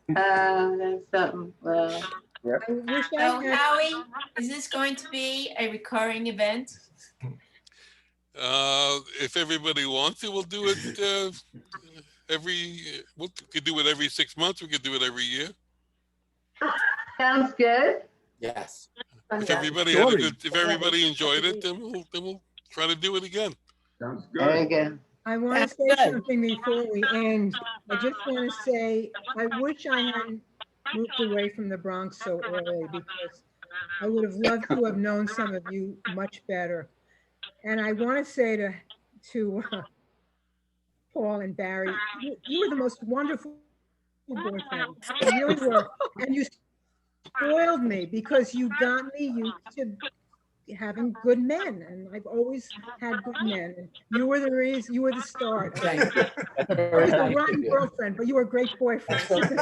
[SPEAKER 17] That's something. Well,
[SPEAKER 5] I wish I
[SPEAKER 16] So
[SPEAKER 5] had.
[SPEAKER 16] Howie, is this going to be a recurring event?
[SPEAKER 1] If everybody wants it, we'll do it we could do it every 6 months. We could do it every year.
[SPEAKER 17] sounds good.
[SPEAKER 8] Yes.
[SPEAKER 1] If everybody had a good, if everybody enjoyed it, then we'll try to do it again.
[SPEAKER 7] Sounds
[SPEAKER 17] Very
[SPEAKER 7] good.
[SPEAKER 17] good.
[SPEAKER 5] I want to say something before we end. I just want to say, I wish I hadn't moved away from the Bronx so early because I would have loved to have known some of you much better. And I want to say to Paul and Barry, you were the most wonderful boyfriend. You really were. And you spoiled me because you got me used to having good men, and I've always had good men. And you were the reason, you were the start.
[SPEAKER 8] Thank you. That's
[SPEAKER 5] I
[SPEAKER 8] very
[SPEAKER 5] was a
[SPEAKER 8] nice of
[SPEAKER 5] rotten
[SPEAKER 8] you.
[SPEAKER 5] girlfriend, but you were a great boyfriend.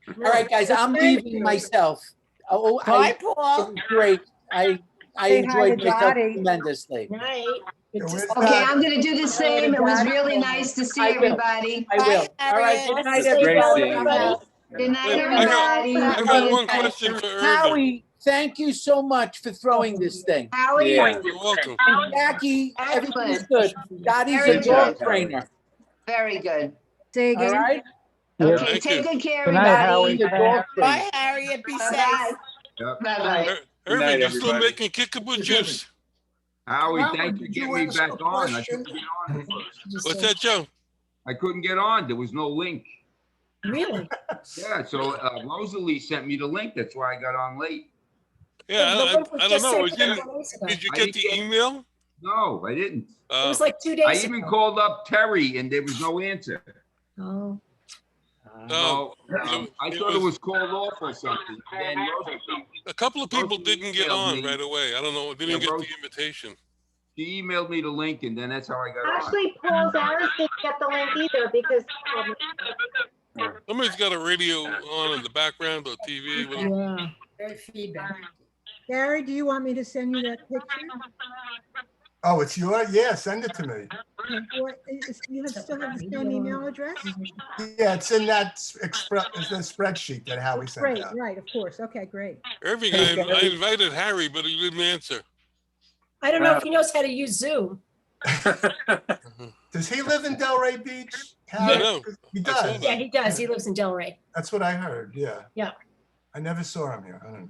[SPEAKER 8] All right, guys, I'm leaving myself. Oh,
[SPEAKER 11] Bye, Paul.
[SPEAKER 8] Great. I
[SPEAKER 22] Say hi
[SPEAKER 8] enjoyed
[SPEAKER 22] to
[SPEAKER 8] myself
[SPEAKER 22] Dottie.
[SPEAKER 8] tremendously.
[SPEAKER 3] Night.
[SPEAKER 17] Okay, I'm going to do the same. It was really nice to see
[SPEAKER 8] I will.
[SPEAKER 17] everybody.
[SPEAKER 8] I will. All right.
[SPEAKER 11] Harriet.
[SPEAKER 8] Good night,
[SPEAKER 3] Great
[SPEAKER 8] everybody.
[SPEAKER 3] seeing you, Paul.
[SPEAKER 17] Good night,
[SPEAKER 1] Wait,
[SPEAKER 17] everybody.
[SPEAKER 1] I got one question for Irving.
[SPEAKER 8] Howie, thank you so much for throwing this thing.
[SPEAKER 17] Howie,
[SPEAKER 2] Yeah.
[SPEAKER 1] You're welcome.
[SPEAKER 8] And Jackie, everything's
[SPEAKER 17] excellent.
[SPEAKER 8] good. Dottie's
[SPEAKER 17] Very
[SPEAKER 8] a dog
[SPEAKER 17] good.
[SPEAKER 8] trainer.
[SPEAKER 17] Very good.
[SPEAKER 22] Say
[SPEAKER 8] All
[SPEAKER 22] again.
[SPEAKER 8] right?
[SPEAKER 17] Okay,
[SPEAKER 1] Thank
[SPEAKER 17] take
[SPEAKER 1] you.
[SPEAKER 17] good care,
[SPEAKER 19] Good night,
[SPEAKER 17] everybody.
[SPEAKER 19] Howie.
[SPEAKER 8] Dottie's a dog trainer.
[SPEAKER 11] Bye, Harriet. Be safe.
[SPEAKER 17] Bye-bye.
[SPEAKER 7] Yep.
[SPEAKER 17] Bye-bye.
[SPEAKER 2] Good night,
[SPEAKER 1] Irving, you're still
[SPEAKER 2] everybody.
[SPEAKER 1] making kickapoo juice.
[SPEAKER 7] Howie,
[SPEAKER 16] Well,
[SPEAKER 7] thank you for
[SPEAKER 16] did you
[SPEAKER 7] getting me
[SPEAKER 16] ask
[SPEAKER 7] back
[SPEAKER 16] a
[SPEAKER 7] on. I
[SPEAKER 16] question?
[SPEAKER 7] couldn't get on at first.
[SPEAKER 1] What's that, Joe?
[SPEAKER 7] I couldn't get on. There was no link.
[SPEAKER 3] Really?
[SPEAKER 7] Yeah, so Rosalie sent me the link. That's why I got on late.
[SPEAKER 1] Yeah,
[SPEAKER 3] The link was
[SPEAKER 1] I don't
[SPEAKER 3] just
[SPEAKER 1] know.
[SPEAKER 3] sent
[SPEAKER 1] Was
[SPEAKER 3] a couple
[SPEAKER 1] you-
[SPEAKER 3] days ago.
[SPEAKER 1] Did you
[SPEAKER 7] I
[SPEAKER 1] get
[SPEAKER 7] didn't
[SPEAKER 1] the
[SPEAKER 7] get it.
[SPEAKER 1] email?
[SPEAKER 7] No, I didn't.
[SPEAKER 3] It was like 2
[SPEAKER 7] I
[SPEAKER 3] days
[SPEAKER 7] even
[SPEAKER 3] ago.
[SPEAKER 7] called up Terry and there was no answer.
[SPEAKER 3] Oh.
[SPEAKER 1] Oh,
[SPEAKER 7] I thought it was called off or something. And then Rosalie,
[SPEAKER 1] a couple of people
[SPEAKER 7] Rosalie
[SPEAKER 1] didn't get
[SPEAKER 7] emailed
[SPEAKER 1] on
[SPEAKER 7] me.
[SPEAKER 1] right away. I don't know. Didn't
[SPEAKER 7] Yeah,
[SPEAKER 1] get the
[SPEAKER 7] Rose-
[SPEAKER 1] invitation.
[SPEAKER 7] she emailed me the link and then that's how I got on.
[SPEAKER 20] Actually, Paul Zaras didn't get the link either because
[SPEAKER 1] Somebody's got a radio on in the background or TV. Whatever.
[SPEAKER 3] Yeah. Very feedback.
[SPEAKER 5] Gary, do you want me to send you that picture?
[SPEAKER 14] Oh, it's yours? Yeah, send it to me.
[SPEAKER 5] Or you still have the same email address?
[SPEAKER 14] Yeah, it's in that it's the spreadsheet that Howie sent
[SPEAKER 5] Great,
[SPEAKER 14] out.
[SPEAKER 5] right, of course. Okay, great.
[SPEAKER 1] Irving, I invited Harry, but he didn't answer.
[SPEAKER 3] I don't know if he knows how to use Zoom.
[SPEAKER 14] Does he live in Delray Beach?
[SPEAKER 1] I know.
[SPEAKER 14] He
[SPEAKER 1] I saw
[SPEAKER 14] does.
[SPEAKER 1] that.
[SPEAKER 3] Yeah, he does. He lives in Delray.
[SPEAKER 14] That's what I heard, yeah.
[SPEAKER 3] Yeah.
[SPEAKER 14] I never saw him here. I don't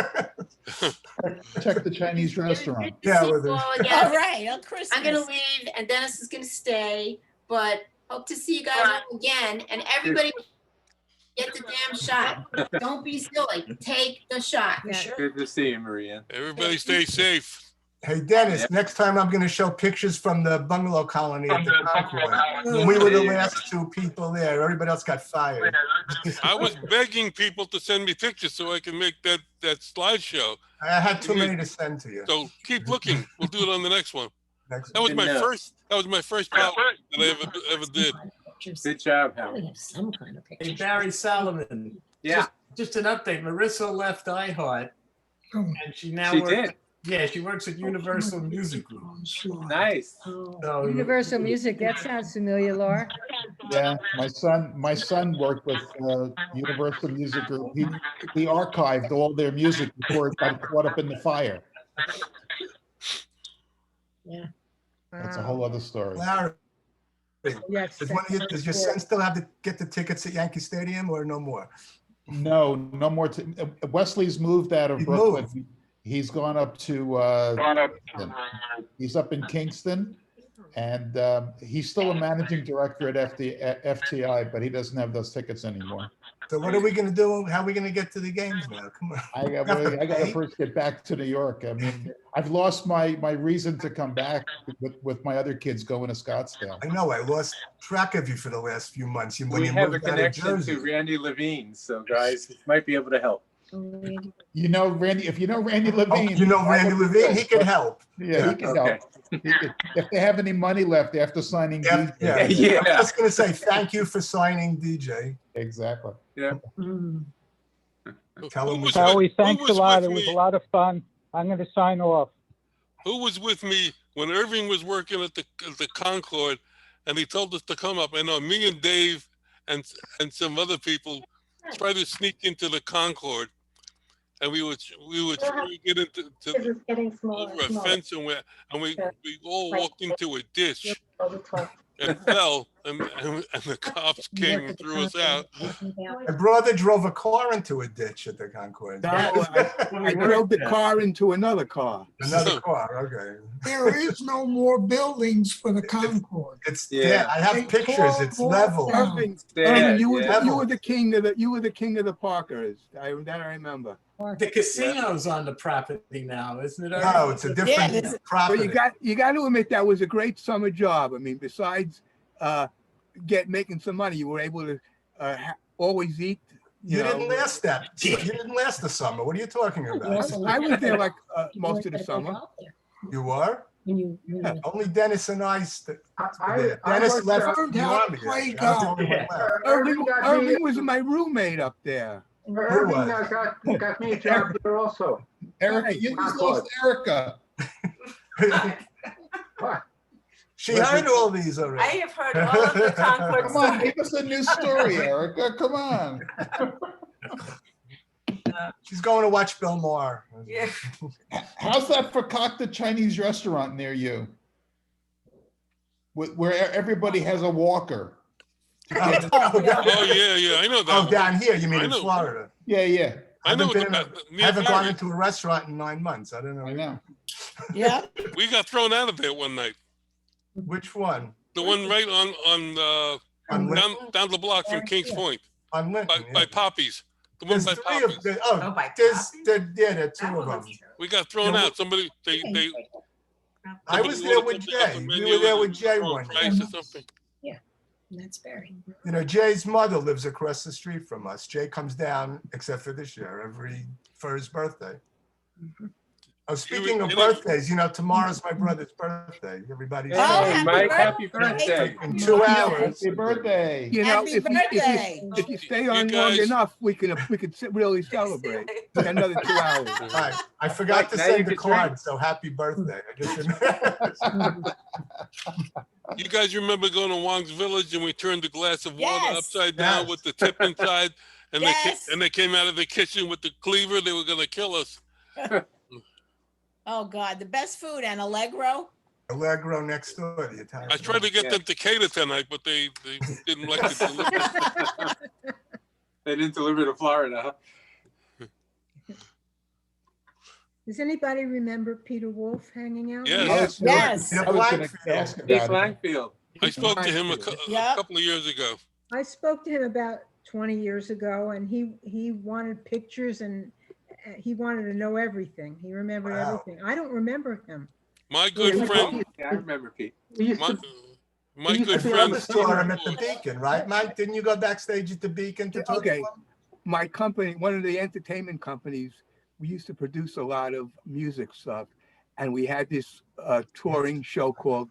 [SPEAKER 14] know.
[SPEAKER 15] Check the Chinese restaurant.
[SPEAKER 14] Yeah,
[SPEAKER 16] See
[SPEAKER 14] with
[SPEAKER 16] you
[SPEAKER 14] the-
[SPEAKER 16] all again.
[SPEAKER 11] All right, on Christmas.
[SPEAKER 16] I'm gonna leave and Dennis is gonna stay, but hope to see you guys all again. And everybody get the damn shot. Don't be silly. Take the shot.
[SPEAKER 5] Yeah.
[SPEAKER 2] Good to see you, Maria.
[SPEAKER 1] Everybody stay safe.
[SPEAKER 14] Hey, Dennis, next time I'm gonna show pictures from the bungalow colony at the Concord. We were the last two people there. Everybody else got fired.
[SPEAKER 1] I was begging people to send me pictures so I can make that slideshow.
[SPEAKER 14] I had too many to send to you.
[SPEAKER 1] So keep looking. We'll do it on the next one.
[SPEAKER 14] Next
[SPEAKER 1] That was
[SPEAKER 2] Good
[SPEAKER 1] my
[SPEAKER 2] enough.
[SPEAKER 1] first. That was my first PowerPoint that I ever did.
[SPEAKER 2] Good job, Howard.
[SPEAKER 3] We have some kind of
[SPEAKER 18] Hey,
[SPEAKER 3] picture.
[SPEAKER 18] Barry Solomon.
[SPEAKER 2] Yeah.
[SPEAKER 18] Just an update. Marissa left iHeart and she now
[SPEAKER 2] She
[SPEAKER 18] works.
[SPEAKER 2] did.
[SPEAKER 18] Yeah, she works at Universal Music Group.
[SPEAKER 2] Nice.
[SPEAKER 18] So,
[SPEAKER 22] Universal Music, that sounds familiar, Laura.
[SPEAKER 15] Yeah, my son worked with Universal Music Group. He archived all their music before it got caught up in the fire.
[SPEAKER 3] Yeah.
[SPEAKER 15] That's a whole other story.
[SPEAKER 14] Larry,
[SPEAKER 5] Yes.
[SPEAKER 14] does your son still have to get the tickets at Yankee Stadium or no more?
[SPEAKER 15] No more. Wesley's moved out of
[SPEAKER 14] He
[SPEAKER 15] Brooklyn.
[SPEAKER 14] moved.
[SPEAKER 15] He's gone up to, he's up in Kingston, and he's still a managing director at FTI, but he doesn't have those tickets anymore.
[SPEAKER 14] So what are we gonna do? How are we gonna get to the games now? Come on.
[SPEAKER 15] I got to first get back to New York. I mean, I've lost my reason to come back with my other kids going to Scottsdale.
[SPEAKER 14] I know, I lost track of you for the last few months. When
[SPEAKER 2] We
[SPEAKER 14] you
[SPEAKER 2] have a
[SPEAKER 14] moved out of
[SPEAKER 2] connection
[SPEAKER 14] Jersey.
[SPEAKER 2] to Randy Levine, so guys, he might be able to help.
[SPEAKER 15] You know Randy, if you know Randy Levine.
[SPEAKER 14] Oh, you know Randy Levine, he can help.
[SPEAKER 15] Yeah, he can help. If they have any money left after signing DJ.
[SPEAKER 14] Yeah. I was gonna say, thank you for signing DJ.
[SPEAKER 15] Exactly.
[SPEAKER 2] Yeah.
[SPEAKER 14] Tell him
[SPEAKER 19] Howie, thanks a
[SPEAKER 1] was
[SPEAKER 19] lot.
[SPEAKER 1] with
[SPEAKER 19] It was
[SPEAKER 1] me?
[SPEAKER 19] a lot of fun. I'm going to sign off.
[SPEAKER 1] Who was with me when Irving was working at the Concord, and he told us to come up? I know me and Dave and some other people tried to sneak into the Concord, and we would try to get into
[SPEAKER 20] It's getting smaller.
[SPEAKER 1] over a
[SPEAKER 20] smaller.
[SPEAKER 1] fence, and we all
[SPEAKER 20] Like-
[SPEAKER 1] walked into a ditch
[SPEAKER 20] All the time.
[SPEAKER 1] and fell, and the cops came and threw us out.
[SPEAKER 14] My brother drove a car into a ditch at the Concord.
[SPEAKER 9] No, I drove the car into another car.
[SPEAKER 14] Another car, okay.
[SPEAKER 4] There is no more buildings for the Concord.
[SPEAKER 14] It's dead. I have pictures. It's level.
[SPEAKER 9] Irving, you were the king of the Parkers. That I remember.
[SPEAKER 18] the casino's on the property now, isn't it?
[SPEAKER 14] No, it's a different
[SPEAKER 9] But
[SPEAKER 14] property.
[SPEAKER 9] you got to admit that was a great summer job. I mean, besides making some money, you were able to always eat.
[SPEAKER 14] You didn't last that. You didn't last the summer. What are you talking about?
[SPEAKER 9] I was there like most of the summer.
[SPEAKER 14] You were? Only Dennis and I.
[SPEAKER 6] I
[SPEAKER 14] Dennis left
[SPEAKER 4] learned
[SPEAKER 14] the
[SPEAKER 4] how to
[SPEAKER 14] army.
[SPEAKER 4] play
[SPEAKER 14] That's the
[SPEAKER 4] golf.
[SPEAKER 14] only one left.
[SPEAKER 9] Irving was my roommate up there.
[SPEAKER 6] Irving got me a job there also.
[SPEAKER 15] Erica, you just lost Erica.
[SPEAKER 14] She heard all these already.
[SPEAKER 21] I have heard all of the Concord
[SPEAKER 15] Come on,
[SPEAKER 21] stories.
[SPEAKER 15] give us a new story, Erica. Come on.
[SPEAKER 14] She's going to watch Bill Maher.
[SPEAKER 21] Yeah.
[SPEAKER 15] How's that for Cock the Chinese restaurant near you? Where everybody has a walker.
[SPEAKER 1] Oh yeah, I know that.
[SPEAKER 14] Oh,
[SPEAKER 1] one.
[SPEAKER 14] down here, you mean
[SPEAKER 1] I
[SPEAKER 14] in
[SPEAKER 1] know.
[SPEAKER 14] Florida?
[SPEAKER 15] Yeah.
[SPEAKER 1] I know.
[SPEAKER 14] I haven't gone into a restaurant in 9 months. I don't know.
[SPEAKER 15] I know.
[SPEAKER 11] Yeah.
[SPEAKER 1] We got thrown out of there one night.
[SPEAKER 14] Which one?
[SPEAKER 1] The one right on down the block from Kings Point.
[SPEAKER 14] On Lincoln.
[SPEAKER 1] By Poppy's. The one
[SPEAKER 14] There's
[SPEAKER 1] by
[SPEAKER 14] three of
[SPEAKER 1] Poppy's.
[SPEAKER 14] them. Oh, there are two of them.
[SPEAKER 1] We got thrown
[SPEAKER 14] Yeah,
[SPEAKER 1] out. Somebody they
[SPEAKER 14] I was there with Jay. We were there with Jay one
[SPEAKER 1] price
[SPEAKER 14] year.
[SPEAKER 1] or something.
[SPEAKER 3] Yeah, that's very.
[SPEAKER 14] You know, Jay's mother lives across the street from us. Jay comes down, except for this year, for his birthday. Oh, speaking of birthdays, you know, tomorrow's my brother's birthday. Everybody.
[SPEAKER 2] Hey, Mike, happy birthday.
[SPEAKER 14] In 2 hours.
[SPEAKER 15] Happy birthday.
[SPEAKER 9] You know,
[SPEAKER 11] Happy
[SPEAKER 9] if
[SPEAKER 11] birthday.
[SPEAKER 9] you stay on long enough, we could really celebrate. Another 2 hours.
[SPEAKER 14] All right. I forgot to
[SPEAKER 2] Now you
[SPEAKER 14] send the
[SPEAKER 2] can
[SPEAKER 14] card,
[SPEAKER 2] drink.
[SPEAKER 14] so happy birthday. I just remembered.
[SPEAKER 1] You guys remember going to Wong's Village and we turned the glass of water
[SPEAKER 11] Yes.
[SPEAKER 1] upside down
[SPEAKER 14] Yes.
[SPEAKER 1] with the tip inside, and
[SPEAKER 11] Yes.
[SPEAKER 1] they came out of the kitchen with the cleaver. They were gonna kill us.
[SPEAKER 11] Oh, God, the best food and Allegro.
[SPEAKER 14] Allegro next door, the Italian.
[SPEAKER 1] I tried to get them to cater tonight, but they didn't like to deliver.
[SPEAKER 2] They didn't deliver to Florida, huh?
[SPEAKER 5] Does anybody remember Peter Wolf hanging out?
[SPEAKER 1] Yes.
[SPEAKER 11] Yes.
[SPEAKER 14] In a
[SPEAKER 15] I was gonna
[SPEAKER 14] Blackfield.
[SPEAKER 15] ask
[SPEAKER 2] Steve
[SPEAKER 15] about it.
[SPEAKER 2] Langfield.
[SPEAKER 1] I spoke to him a
[SPEAKER 11] Yep.
[SPEAKER 1] couple of years ago.
[SPEAKER 5] I spoke to him about 20 years ago, and he wanted pictures, and he wanted to know everything. He remembered everything. I don't remember him.
[SPEAKER 1] My good friend,
[SPEAKER 2] Yeah, I remember Pete.
[SPEAKER 1] my good
[SPEAKER 14] I
[SPEAKER 1] friend.
[SPEAKER 14] saw him at the Beacon, right, Mike? Didn't you go backstage at the Beacon to talk to him?
[SPEAKER 9] My company, one of the entertainment companies, we used to produce a lot of music stuff. And we had this touring show called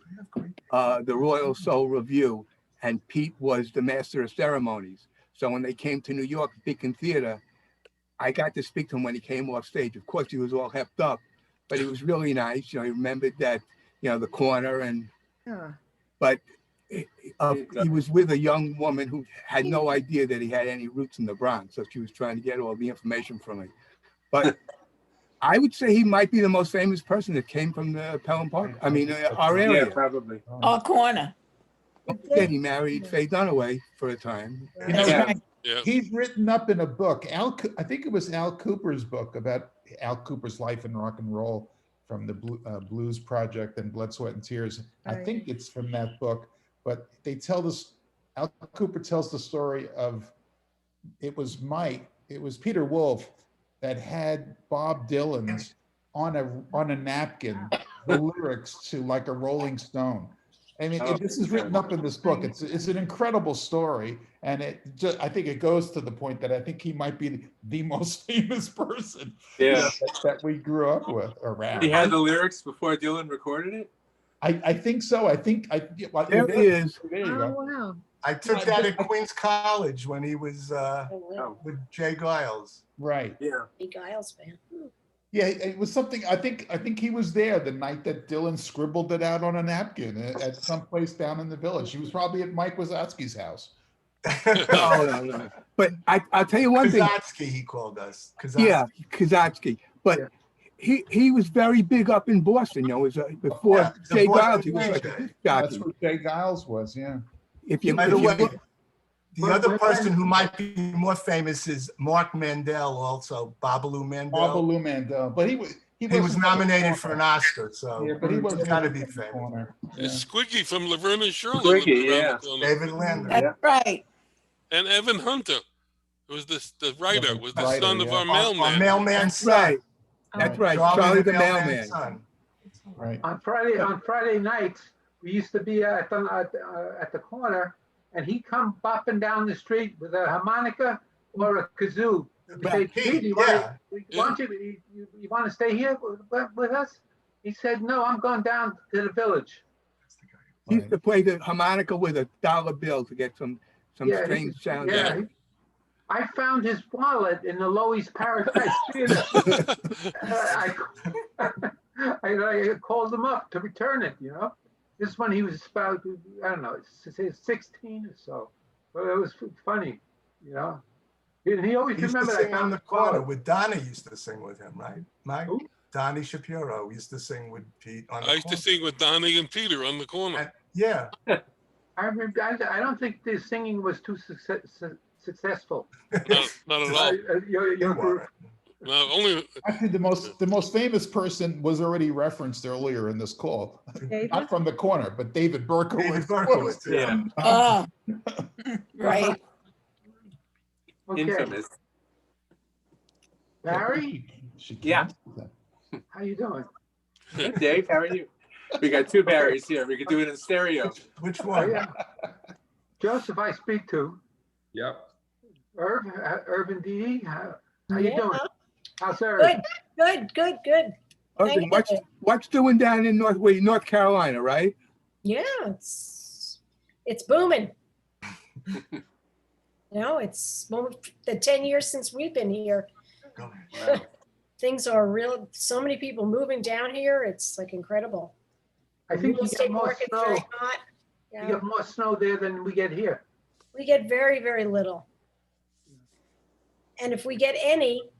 [SPEAKER 9] the Royal Soul Review. And Pete was the master of ceremonies. So when they came to New York, Beacon Theater, I got to speak to him when he came off stage. Of course, he was all hepped up, but he was really nice. You know, he remembered that, you know, the corner and, but he was with a young woman who had no idea that he had any roots in the Bronx. So she was trying to get all the information from me. But I would say he might be the most famous person that came from the Pelham Park. I mean, our area.
[SPEAKER 2] Yeah, probably.
[SPEAKER 11] Our corner.
[SPEAKER 9] Then he married Faye Dunaway for a time.
[SPEAKER 15] You know, he's written up in a book. I think it was Al Cooper's book about Al Cooper's life in rock and roll from the Blues Project and Blood, Sweat, and Tears. I think it's from that book, but they tell this. Al Cooper tells the story of it was Peter Wolf that had Bob Dylan's on a napkin the lyrics to Like a Rolling Stone. I mean, this is written up in this book. It's an incredible story, and I think it goes to the point that I think he might be the most famous person that we grew up with around.
[SPEAKER 2] He had the lyrics before Dylan recorded it?
[SPEAKER 15] I think so.
[SPEAKER 9] There he is.
[SPEAKER 15] There you go.
[SPEAKER 5] Wow.
[SPEAKER 14] I took that at Queens College when he was with Jay Giles.
[SPEAKER 15] Right.
[SPEAKER 2] Yeah.
[SPEAKER 3] Jay Giles, man.
[SPEAKER 15] Yeah, it was something. I think he was there the night that Dylan scribbled it out on a napkin at some place down in the village. He was probably at Mike Wazowski's house.
[SPEAKER 9] No. But I'll tell you one thing.
[SPEAKER 14] Kazatsky, he called us.
[SPEAKER 9] Yeah, Kazatsky. But he was very big up in Boston. You know, it was before Jay Giles. He was like a disc
[SPEAKER 15] That's
[SPEAKER 9] jockey.
[SPEAKER 15] what Jay Giles was. Yeah.
[SPEAKER 14] By the way, the other person who might be more famous is Mark Mandel, also Babalu Mandel.
[SPEAKER 15] Babalu Mandel, but he
[SPEAKER 14] was nominated for an Oscar, so
[SPEAKER 15] but he
[SPEAKER 14] he's got to be famous.
[SPEAKER 1] Squiggy from Laverne and Shirley.
[SPEAKER 14] Squiggy,
[SPEAKER 1] lived around the corner.
[SPEAKER 14] David Landau.
[SPEAKER 11] That's right.
[SPEAKER 1] And Evan Hunter was the writer, was the
[SPEAKER 15] writer,
[SPEAKER 1] son of our
[SPEAKER 14] Our
[SPEAKER 1] mailman.
[SPEAKER 14] mailman's son.
[SPEAKER 9] Right. That's right. Charlie the mailman.
[SPEAKER 14] son.
[SPEAKER 15] Right.
[SPEAKER 6] On Friday nights, we used to be at the corner, and he'd come bopping down the street with a harmonica or a kazoo. Say, Pete, you want to stay here with us? He said, no, I'm going down to the village.
[SPEAKER 9] He used to play the harmonica with a dollar bill to get some strange sound.
[SPEAKER 6] Yeah. I found his wallet in the Loews Paradise Theater. I called him up to return it, you know. This is when he was about, I don't know, 16 or so. But it was funny, you know. And he always
[SPEAKER 14] He used
[SPEAKER 6] remembered
[SPEAKER 14] to
[SPEAKER 6] I
[SPEAKER 14] sing on
[SPEAKER 6] found
[SPEAKER 14] the corner with Donnie used to sing with him, right? Mike? Donnie Shapiro used to sing with Pete on the
[SPEAKER 1] I used to sing with Donnie and Peter on the corner.
[SPEAKER 14] Yeah.
[SPEAKER 6] I remember. I don't think the singing was too successful.
[SPEAKER 1] Not at all.
[SPEAKER 6] Your group.
[SPEAKER 1] No, only
[SPEAKER 15] Actually, the most famous person was already referenced earlier in this call. Not from the corner, but David Berkowitz.
[SPEAKER 14] David Berkowitz,
[SPEAKER 11] Oh, right.
[SPEAKER 6] Okay.
[SPEAKER 2] Infamous.
[SPEAKER 6] Barry,
[SPEAKER 2] Yeah.
[SPEAKER 6] how you doing?
[SPEAKER 2] Hey, Dave, how are you? We got two Barrys here. We could do it in stereo.
[SPEAKER 14] Which one?
[SPEAKER 6] Joseph, I speak to.
[SPEAKER 7] Yep.
[SPEAKER 6] Irv and Dee, how you
[SPEAKER 3] Yeah.
[SPEAKER 6] doing? How's Irv?
[SPEAKER 3] Good.
[SPEAKER 9] Okay,
[SPEAKER 3] Thank you.
[SPEAKER 9] what's doing down in North Carolina, right?
[SPEAKER 3] Yeah, it's booming. It's the 10 years since we've been here. Things are real. So many people moving down here. It's like incredible.
[SPEAKER 6] I think
[SPEAKER 3] Real
[SPEAKER 6] you get
[SPEAKER 3] estate
[SPEAKER 6] more
[SPEAKER 3] market's
[SPEAKER 6] snow.
[SPEAKER 3] very hot.
[SPEAKER 6] You
[SPEAKER 3] Yeah.
[SPEAKER 6] get more snow there than we get here.
[SPEAKER 3] We get very, very little. And if we get any,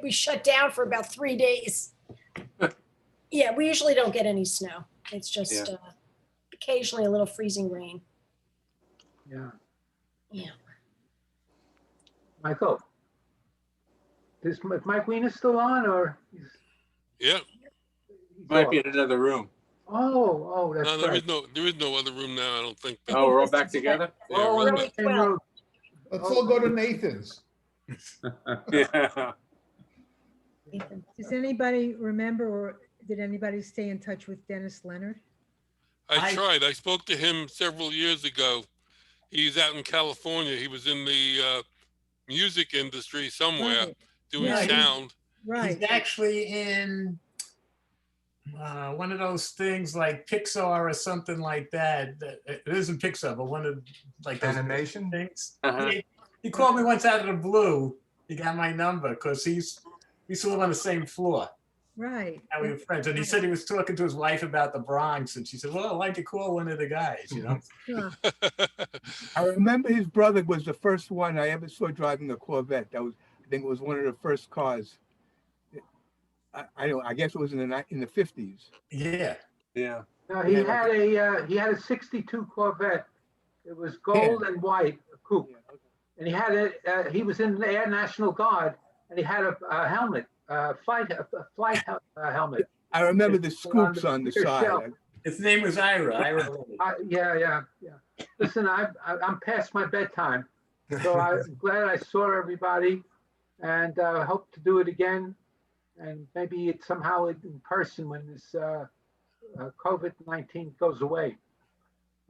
[SPEAKER 3] we shut down for about 3 days. Yeah, we usually don't get any snow. It's just occasionally a little freezing rain.
[SPEAKER 6] Yeah.
[SPEAKER 3] Yeah.
[SPEAKER 6] Michael, is Mike Wiener still on, or?
[SPEAKER 1] yeah.
[SPEAKER 2] Might be in another room.
[SPEAKER 6] Oh, that's
[SPEAKER 1] No, there
[SPEAKER 6] right.
[SPEAKER 1] is no other room now. I don't think.
[SPEAKER 2] Oh, we're all back together?
[SPEAKER 1] Yeah,
[SPEAKER 6] Oh,
[SPEAKER 1] we're
[SPEAKER 6] on
[SPEAKER 1] back.
[SPEAKER 6] the same road.
[SPEAKER 15] Let's all go to Nathan's.
[SPEAKER 2] Yeah.
[SPEAKER 5] Does anybody remember, or did anybody stay in touch with Dennis Leonard?
[SPEAKER 1] I tried. I spoke to him several years ago. He's out in California. He was in the music industry somewhere doing sound.
[SPEAKER 5] Right.
[SPEAKER 18] He's actually in one of those things like Pixar or something like that. It isn't Pixar, but one of like those
[SPEAKER 14] animation
[SPEAKER 18] things. He called me once out of the blue. He got my number because we used to live on the same floor.
[SPEAKER 5] Right.
[SPEAKER 18] And we were friends. And he said he was talking to his wife about the Bronx, and she said, "Well, I'd like to call one of the guys, you know."
[SPEAKER 9] I remember his brother was the first one I ever saw driving a Corvette. I think it was one of the first cars. I guess it was in the 50s.
[SPEAKER 18] Yeah.
[SPEAKER 2] Yeah.
[SPEAKER 6] No, he had a '62 Corvette. It was gold and white, a coupe, and he had he was in the Air National Guard, and he had a helmet, flight helmet.
[SPEAKER 9] I remember the scoops on the side.
[SPEAKER 18] His name was Ira.
[SPEAKER 6] Yeah. Listen, I'm past my bedtime, so I'm glad I saw everybody, and hope to do it again, and maybe it's somehow in person when this COVID-19 goes away.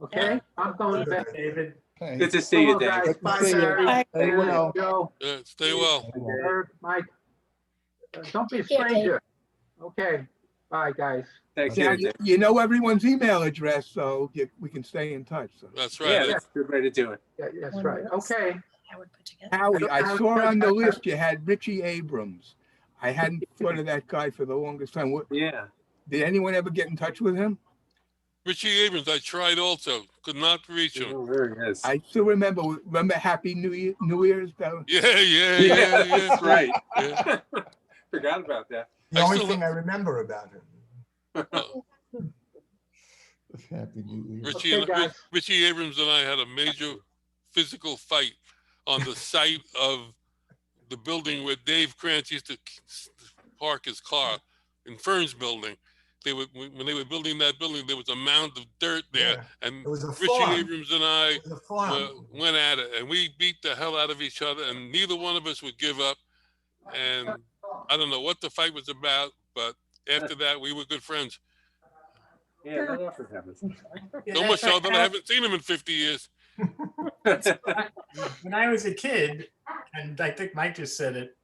[SPEAKER 6] Okay, I'm going to bed, David.
[SPEAKER 2] Good to see you, David.
[SPEAKER 6] Bye, Barry.
[SPEAKER 9] Stay well.
[SPEAKER 6] Joe.
[SPEAKER 1] Stay well.
[SPEAKER 6] Herb, Mike. Don't be a stranger. Okay. Bye, guys.
[SPEAKER 2] Thanks,
[SPEAKER 9] Yeah, you know everyone's email address, so we can stay in touch. So.
[SPEAKER 1] That's right.
[SPEAKER 2] Yeah, that's a good way to do it.
[SPEAKER 6] Yeah, that's right. Okay.
[SPEAKER 9] Howie, I saw on the list you had Richie Abrams. I hadn't thought of that guy for the longest time.
[SPEAKER 2] Yeah.
[SPEAKER 9] Did anyone ever get in touch with him?
[SPEAKER 1] Richie Abrams, I tried also. Could not reach him.
[SPEAKER 2] Oh, there he is.
[SPEAKER 9] I still remember Happy New Year's though.
[SPEAKER 1] Yeah.
[SPEAKER 2] That's right.
[SPEAKER 1] Yeah.
[SPEAKER 2] Forgot about that.
[SPEAKER 14] The only thing I remember about him.
[SPEAKER 15] Happy New Year.
[SPEAKER 1] Richie Abrams and I had a major physical fight on the site of the building where Dave Krantz used to park his car in Fern's building. When they were building that building, there was a mound of dirt there, and Richie Abrams and I went at it, and we beat the hell out of each other, and neither one of us would give up. And I don't know what the fight was about, but after that, we were good friends.
[SPEAKER 2] Yeah, that often happens.
[SPEAKER 1] So much so that I haven't seen him in 50 years.
[SPEAKER 18] When I was a kid, and I think Mike just said it,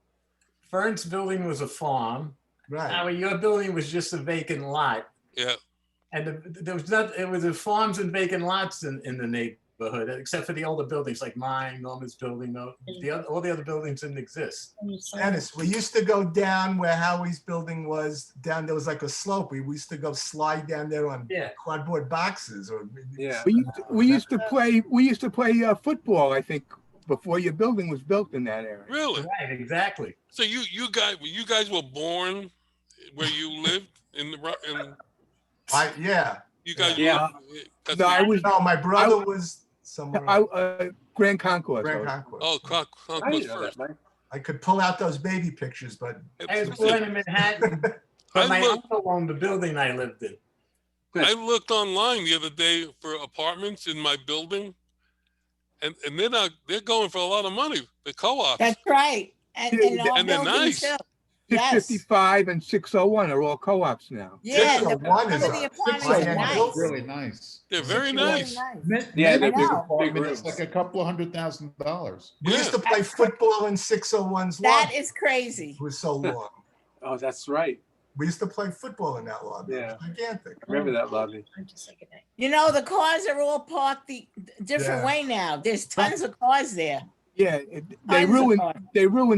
[SPEAKER 18] Fern's building was a farm.
[SPEAKER 14] Right.
[SPEAKER 18] Howie, your building was just a vacant lot.
[SPEAKER 1] Yeah.
[SPEAKER 18] And there was not. It was the farms and vacant lots in the neighborhood, except for the older buildings like mine, Norman's building. All the other buildings didn't exist.
[SPEAKER 14] Dennis, we used to go down where Howie's building was. Down there was like a slope. We used to go slide down there on cardboard boxes. Or
[SPEAKER 9] We used to play football. I think before your building was built in that area.
[SPEAKER 1] Really?
[SPEAKER 18] Right. Exactly.
[SPEAKER 1] So you guys were born where you lived in the You guys.
[SPEAKER 9] Yeah.
[SPEAKER 14] No, my brother was somewhere.
[SPEAKER 9] Grand Concourse.
[SPEAKER 14] Grand Concourse.
[SPEAKER 1] Oh, Concourse first.
[SPEAKER 14] I could pull out those baby pictures, but
[SPEAKER 18] I was born in Manhattan, but my uncle owned the building I lived in.
[SPEAKER 1] I looked online the other day for apartments in my building, and they're going for a lot of money. The co-ops.
[SPEAKER 11] That's right. And
[SPEAKER 1] they're nice.
[SPEAKER 9] 655 and 601 are all co-ops now.
[SPEAKER 11] Yeah,
[SPEAKER 14] 601 is
[SPEAKER 15] nice. Really nice.
[SPEAKER 1] They're very nice.
[SPEAKER 15] Yeah,
[SPEAKER 1] they're
[SPEAKER 15] big rooms. It's like a couple $100,000.
[SPEAKER 14] We used to play football in 601's
[SPEAKER 11] That
[SPEAKER 14] lobby.
[SPEAKER 11] is crazy.
[SPEAKER 14] It was so long.
[SPEAKER 2] Oh, that's right.
[SPEAKER 14] We used to play football in that lobby.
[SPEAKER 2] Yeah.
[SPEAKER 14] It was gigantic.
[SPEAKER 2] Remember that lobby?
[SPEAKER 11] You know, the cars are all parked the different
[SPEAKER 14] Yeah.
[SPEAKER 11] way now. There's tons of cars there.
[SPEAKER 9] Yeah, they ruined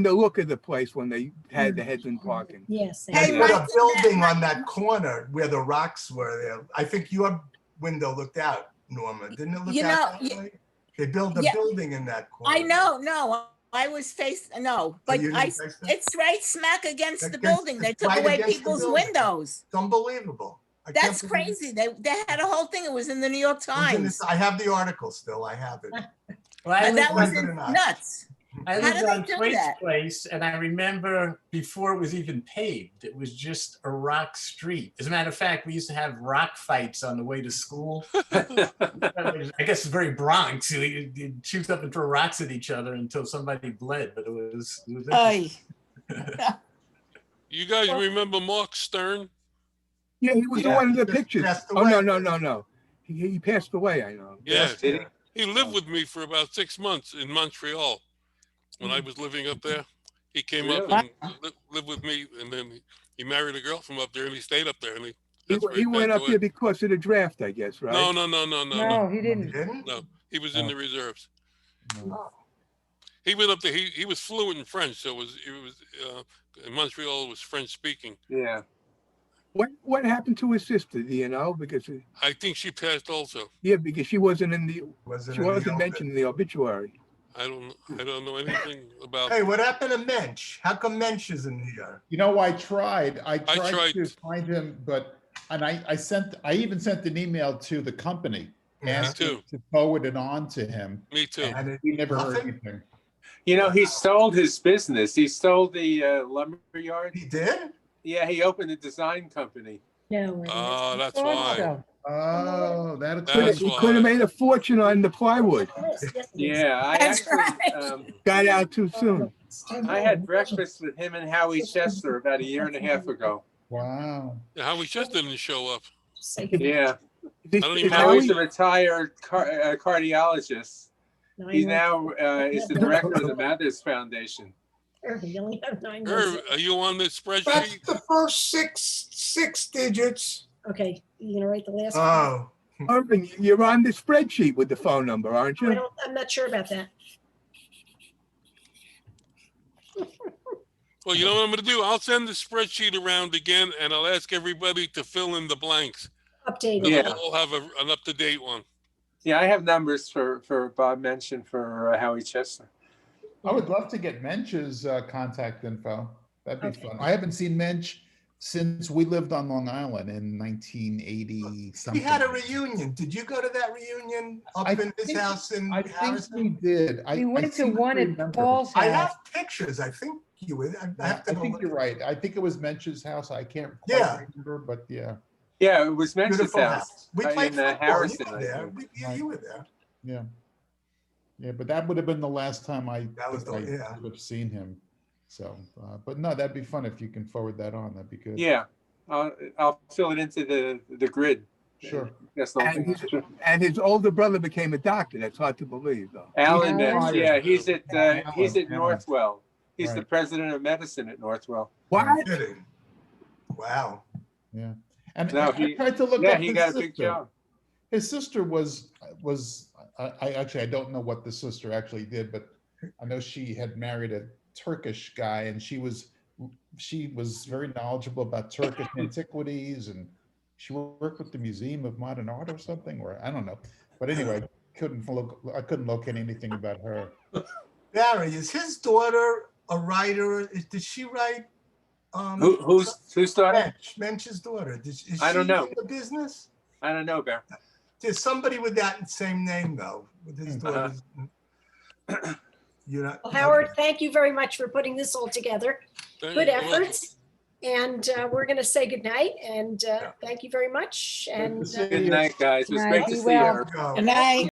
[SPEAKER 9] the look of the place when they had the heads in parking.
[SPEAKER 3] Yes.
[SPEAKER 14] They put a building on that corner where the rocks were there. I think your window looked out, Norma. Didn't it look out that way? They built a building in that corner.
[SPEAKER 11] I know. No, I was but it's right smack against the building. They took
[SPEAKER 14] right
[SPEAKER 11] away
[SPEAKER 14] against the
[SPEAKER 11] people's
[SPEAKER 14] building.
[SPEAKER 11] windows.
[SPEAKER 14] It's unbelievable.
[SPEAKER 11] That's crazy. They had a whole thing. It was in the New York Times.
[SPEAKER 14] I have the article still. I have it.
[SPEAKER 18] Well,
[SPEAKER 11] that was nuts.
[SPEAKER 18] I
[SPEAKER 11] How
[SPEAKER 18] lived
[SPEAKER 11] did
[SPEAKER 18] on
[SPEAKER 11] they do
[SPEAKER 18] Twait's
[SPEAKER 11] that?
[SPEAKER 18] place, and I remember before it was even paved, it was just a rock street. As a matter of fact, we used to have rock fights on the way to school. I guess it's very Bronx. You'd shoot up and throw rocks at each other until somebody bled, but it was
[SPEAKER 11] Aye.
[SPEAKER 1] You guys remember Mark Stern?
[SPEAKER 9] Yeah, he was the
[SPEAKER 14] Yeah,
[SPEAKER 9] one in the
[SPEAKER 14] he just
[SPEAKER 9] pictures.
[SPEAKER 14] passed
[SPEAKER 9] Oh, no,
[SPEAKER 14] away.
[SPEAKER 9] no, no, no. He passed away, I know.
[SPEAKER 1] Yeah.
[SPEAKER 14] Did
[SPEAKER 1] He lived with me for about 6 months in Montreal when I was living up there. He came up
[SPEAKER 2] Really?
[SPEAKER 1] and lived with me, and then he married a girl from up there, and he stayed up there. And
[SPEAKER 9] He,
[SPEAKER 1] that's where
[SPEAKER 9] he went
[SPEAKER 1] passed
[SPEAKER 9] up
[SPEAKER 1] away.
[SPEAKER 9] there because of the draft, I guess, right?
[SPEAKER 1] No,
[SPEAKER 22] No, he didn't.
[SPEAKER 14] Didn't?
[SPEAKER 1] no. He was in the reserves.
[SPEAKER 15] No.
[SPEAKER 1] He went up there. He was fluent in French, so it was in Montreal. It was French speaking.
[SPEAKER 2] Yeah.
[SPEAKER 9] What happened to his sister? Do you know? Because
[SPEAKER 1] I think she passed also.
[SPEAKER 9] yeah, because she wasn't in the
[SPEAKER 14] Wasn't
[SPEAKER 9] she
[SPEAKER 14] in the
[SPEAKER 9] wasn't
[SPEAKER 14] obit.
[SPEAKER 9] mentioned in the obituary.
[SPEAKER 1] I don't know anything about.
[SPEAKER 14] Hey, what happened to Mensch? How come Mensch isn't here?
[SPEAKER 15] You know, I tried
[SPEAKER 1] tried.
[SPEAKER 15] to find him, but, and I even sent an email to the company asking to forward it on to him.
[SPEAKER 1] Me too.
[SPEAKER 15] And we never heard anything.
[SPEAKER 2] You know, he sold his business. He sold the lumber yard.
[SPEAKER 14] He did?
[SPEAKER 2] Yeah, he opened a design company.
[SPEAKER 3] No.
[SPEAKER 1] Oh, that's
[SPEAKER 22] Thought
[SPEAKER 1] why.
[SPEAKER 22] so.
[SPEAKER 15] Oh, that
[SPEAKER 1] That's
[SPEAKER 9] He
[SPEAKER 1] why.
[SPEAKER 9] could have made a fortune on the plywood.
[SPEAKER 2] Yeah, I
[SPEAKER 11] That's
[SPEAKER 2] actually,
[SPEAKER 9] Got out too soon.
[SPEAKER 2] I had breakfast with him and Howie Chester about a year and a half ago.
[SPEAKER 15] Wow.
[SPEAKER 1] Yeah, Howie just didn't show up.
[SPEAKER 2] Yeah,
[SPEAKER 1] I don't even know.
[SPEAKER 2] Howie's a retired cardiologist. He now is the director of the Mathers Foundation.
[SPEAKER 3] You only have 9
[SPEAKER 1] Irv,
[SPEAKER 3] months.
[SPEAKER 1] are you on this
[SPEAKER 4] That's
[SPEAKER 1] spreadsheet?
[SPEAKER 4] the first six digits.
[SPEAKER 3] Okay, you gonna write the last?
[SPEAKER 14] Oh.
[SPEAKER 9] Irving, you're on the spreadsheet with the phone number, aren't
[SPEAKER 3] I
[SPEAKER 9] you?
[SPEAKER 3] don't, I'm not sure about that.
[SPEAKER 1] Well, you know what I'm going to do? I'll send the spreadsheet around again, and I'll ask everybody to fill in the blanks.
[SPEAKER 3] Updated.
[SPEAKER 1] So
[SPEAKER 2] Yeah.
[SPEAKER 1] we'll all have an up-to-date one.
[SPEAKER 2] Yeah, I have numbers for Bob mentioned for Howie Chester.
[SPEAKER 15] I would love to get Mensch's contact info. That'd be fun. I haven't seen Mensch since we lived on Long Island in 1980
[SPEAKER 14] We
[SPEAKER 15] something.
[SPEAKER 14] had a reunion. Did you go to that reunion up in his house in
[SPEAKER 15] I think
[SPEAKER 14] Harrison?
[SPEAKER 15] we did.
[SPEAKER 22] We went to
[SPEAKER 15] seem
[SPEAKER 22] one at
[SPEAKER 15] remember.
[SPEAKER 22] Paul's
[SPEAKER 14] I
[SPEAKER 22] house.
[SPEAKER 14] have pictures. I think you would. I have to
[SPEAKER 15] I
[SPEAKER 14] go
[SPEAKER 15] think
[SPEAKER 14] look.
[SPEAKER 15] you're right. I think it was Mensch's house. I can't quite
[SPEAKER 14] Yeah.
[SPEAKER 15] remember, but yeah.
[SPEAKER 2] Yeah, it was Mensch's
[SPEAKER 14] Beautiful
[SPEAKER 2] house
[SPEAKER 14] We played
[SPEAKER 2] in
[SPEAKER 14] football.
[SPEAKER 2] Harrison.
[SPEAKER 14] You were
[SPEAKER 2] I
[SPEAKER 14] there.
[SPEAKER 2] think.
[SPEAKER 14] You were there.
[SPEAKER 15] Yeah. Yeah, but that would have been the last time I
[SPEAKER 14] was the-
[SPEAKER 15] I
[SPEAKER 14] yeah.
[SPEAKER 15] would have seen him. So, but no, that'd be fun if you can forward that on. That'd be good.
[SPEAKER 2] Yeah, I'll fill it into the grid.
[SPEAKER 15] Sure.
[SPEAKER 2] That's the
[SPEAKER 9] And his older brother became a doctor. That's hard to believe, though.
[SPEAKER 2] Alan
[SPEAKER 22] Alan?
[SPEAKER 2] Mensch, yeah, he's at
[SPEAKER 15] Alan.
[SPEAKER 2] Northwell. He's the
[SPEAKER 15] Right.
[SPEAKER 2] president of medicine at Northwell.
[SPEAKER 9] What?
[SPEAKER 14] Kidding. Wow.
[SPEAKER 15] Yeah. And
[SPEAKER 2] No,
[SPEAKER 15] I tried to look up
[SPEAKER 2] he
[SPEAKER 15] his
[SPEAKER 2] got a
[SPEAKER 15] sister.
[SPEAKER 2] big job.
[SPEAKER 15] His sister was I don't know what the sister actually did, but I know she had married a Turkish guy, and she was very knowledgeable about Turkish antiquities, and she worked with the Museum of Modern Art or something, or I don't know. But anyway, I couldn't locate anything about her.
[SPEAKER 14] Barry, is his daughter a writer? Did she write?
[SPEAKER 2] Whose daughter?
[SPEAKER 14] Mensch's daughter. Is
[SPEAKER 2] I don't
[SPEAKER 14] she
[SPEAKER 2] know.
[SPEAKER 14] in the business?
[SPEAKER 2] I don't know, Bear.
[SPEAKER 14] There's somebody with that same name though. With his daughter. You know.
[SPEAKER 3] Well, Howard, thank you very much for putting this all together. Good
[SPEAKER 1] You're welcome.
[SPEAKER 3] efforts. And we're going to say goodnight and thank you very much. And
[SPEAKER 2] Good night, guys. It was
[SPEAKER 22] Night.
[SPEAKER 2] great to
[SPEAKER 22] Be
[SPEAKER 2] see
[SPEAKER 22] well.
[SPEAKER 2] you.
[SPEAKER 14] Go.
[SPEAKER 11] Good night.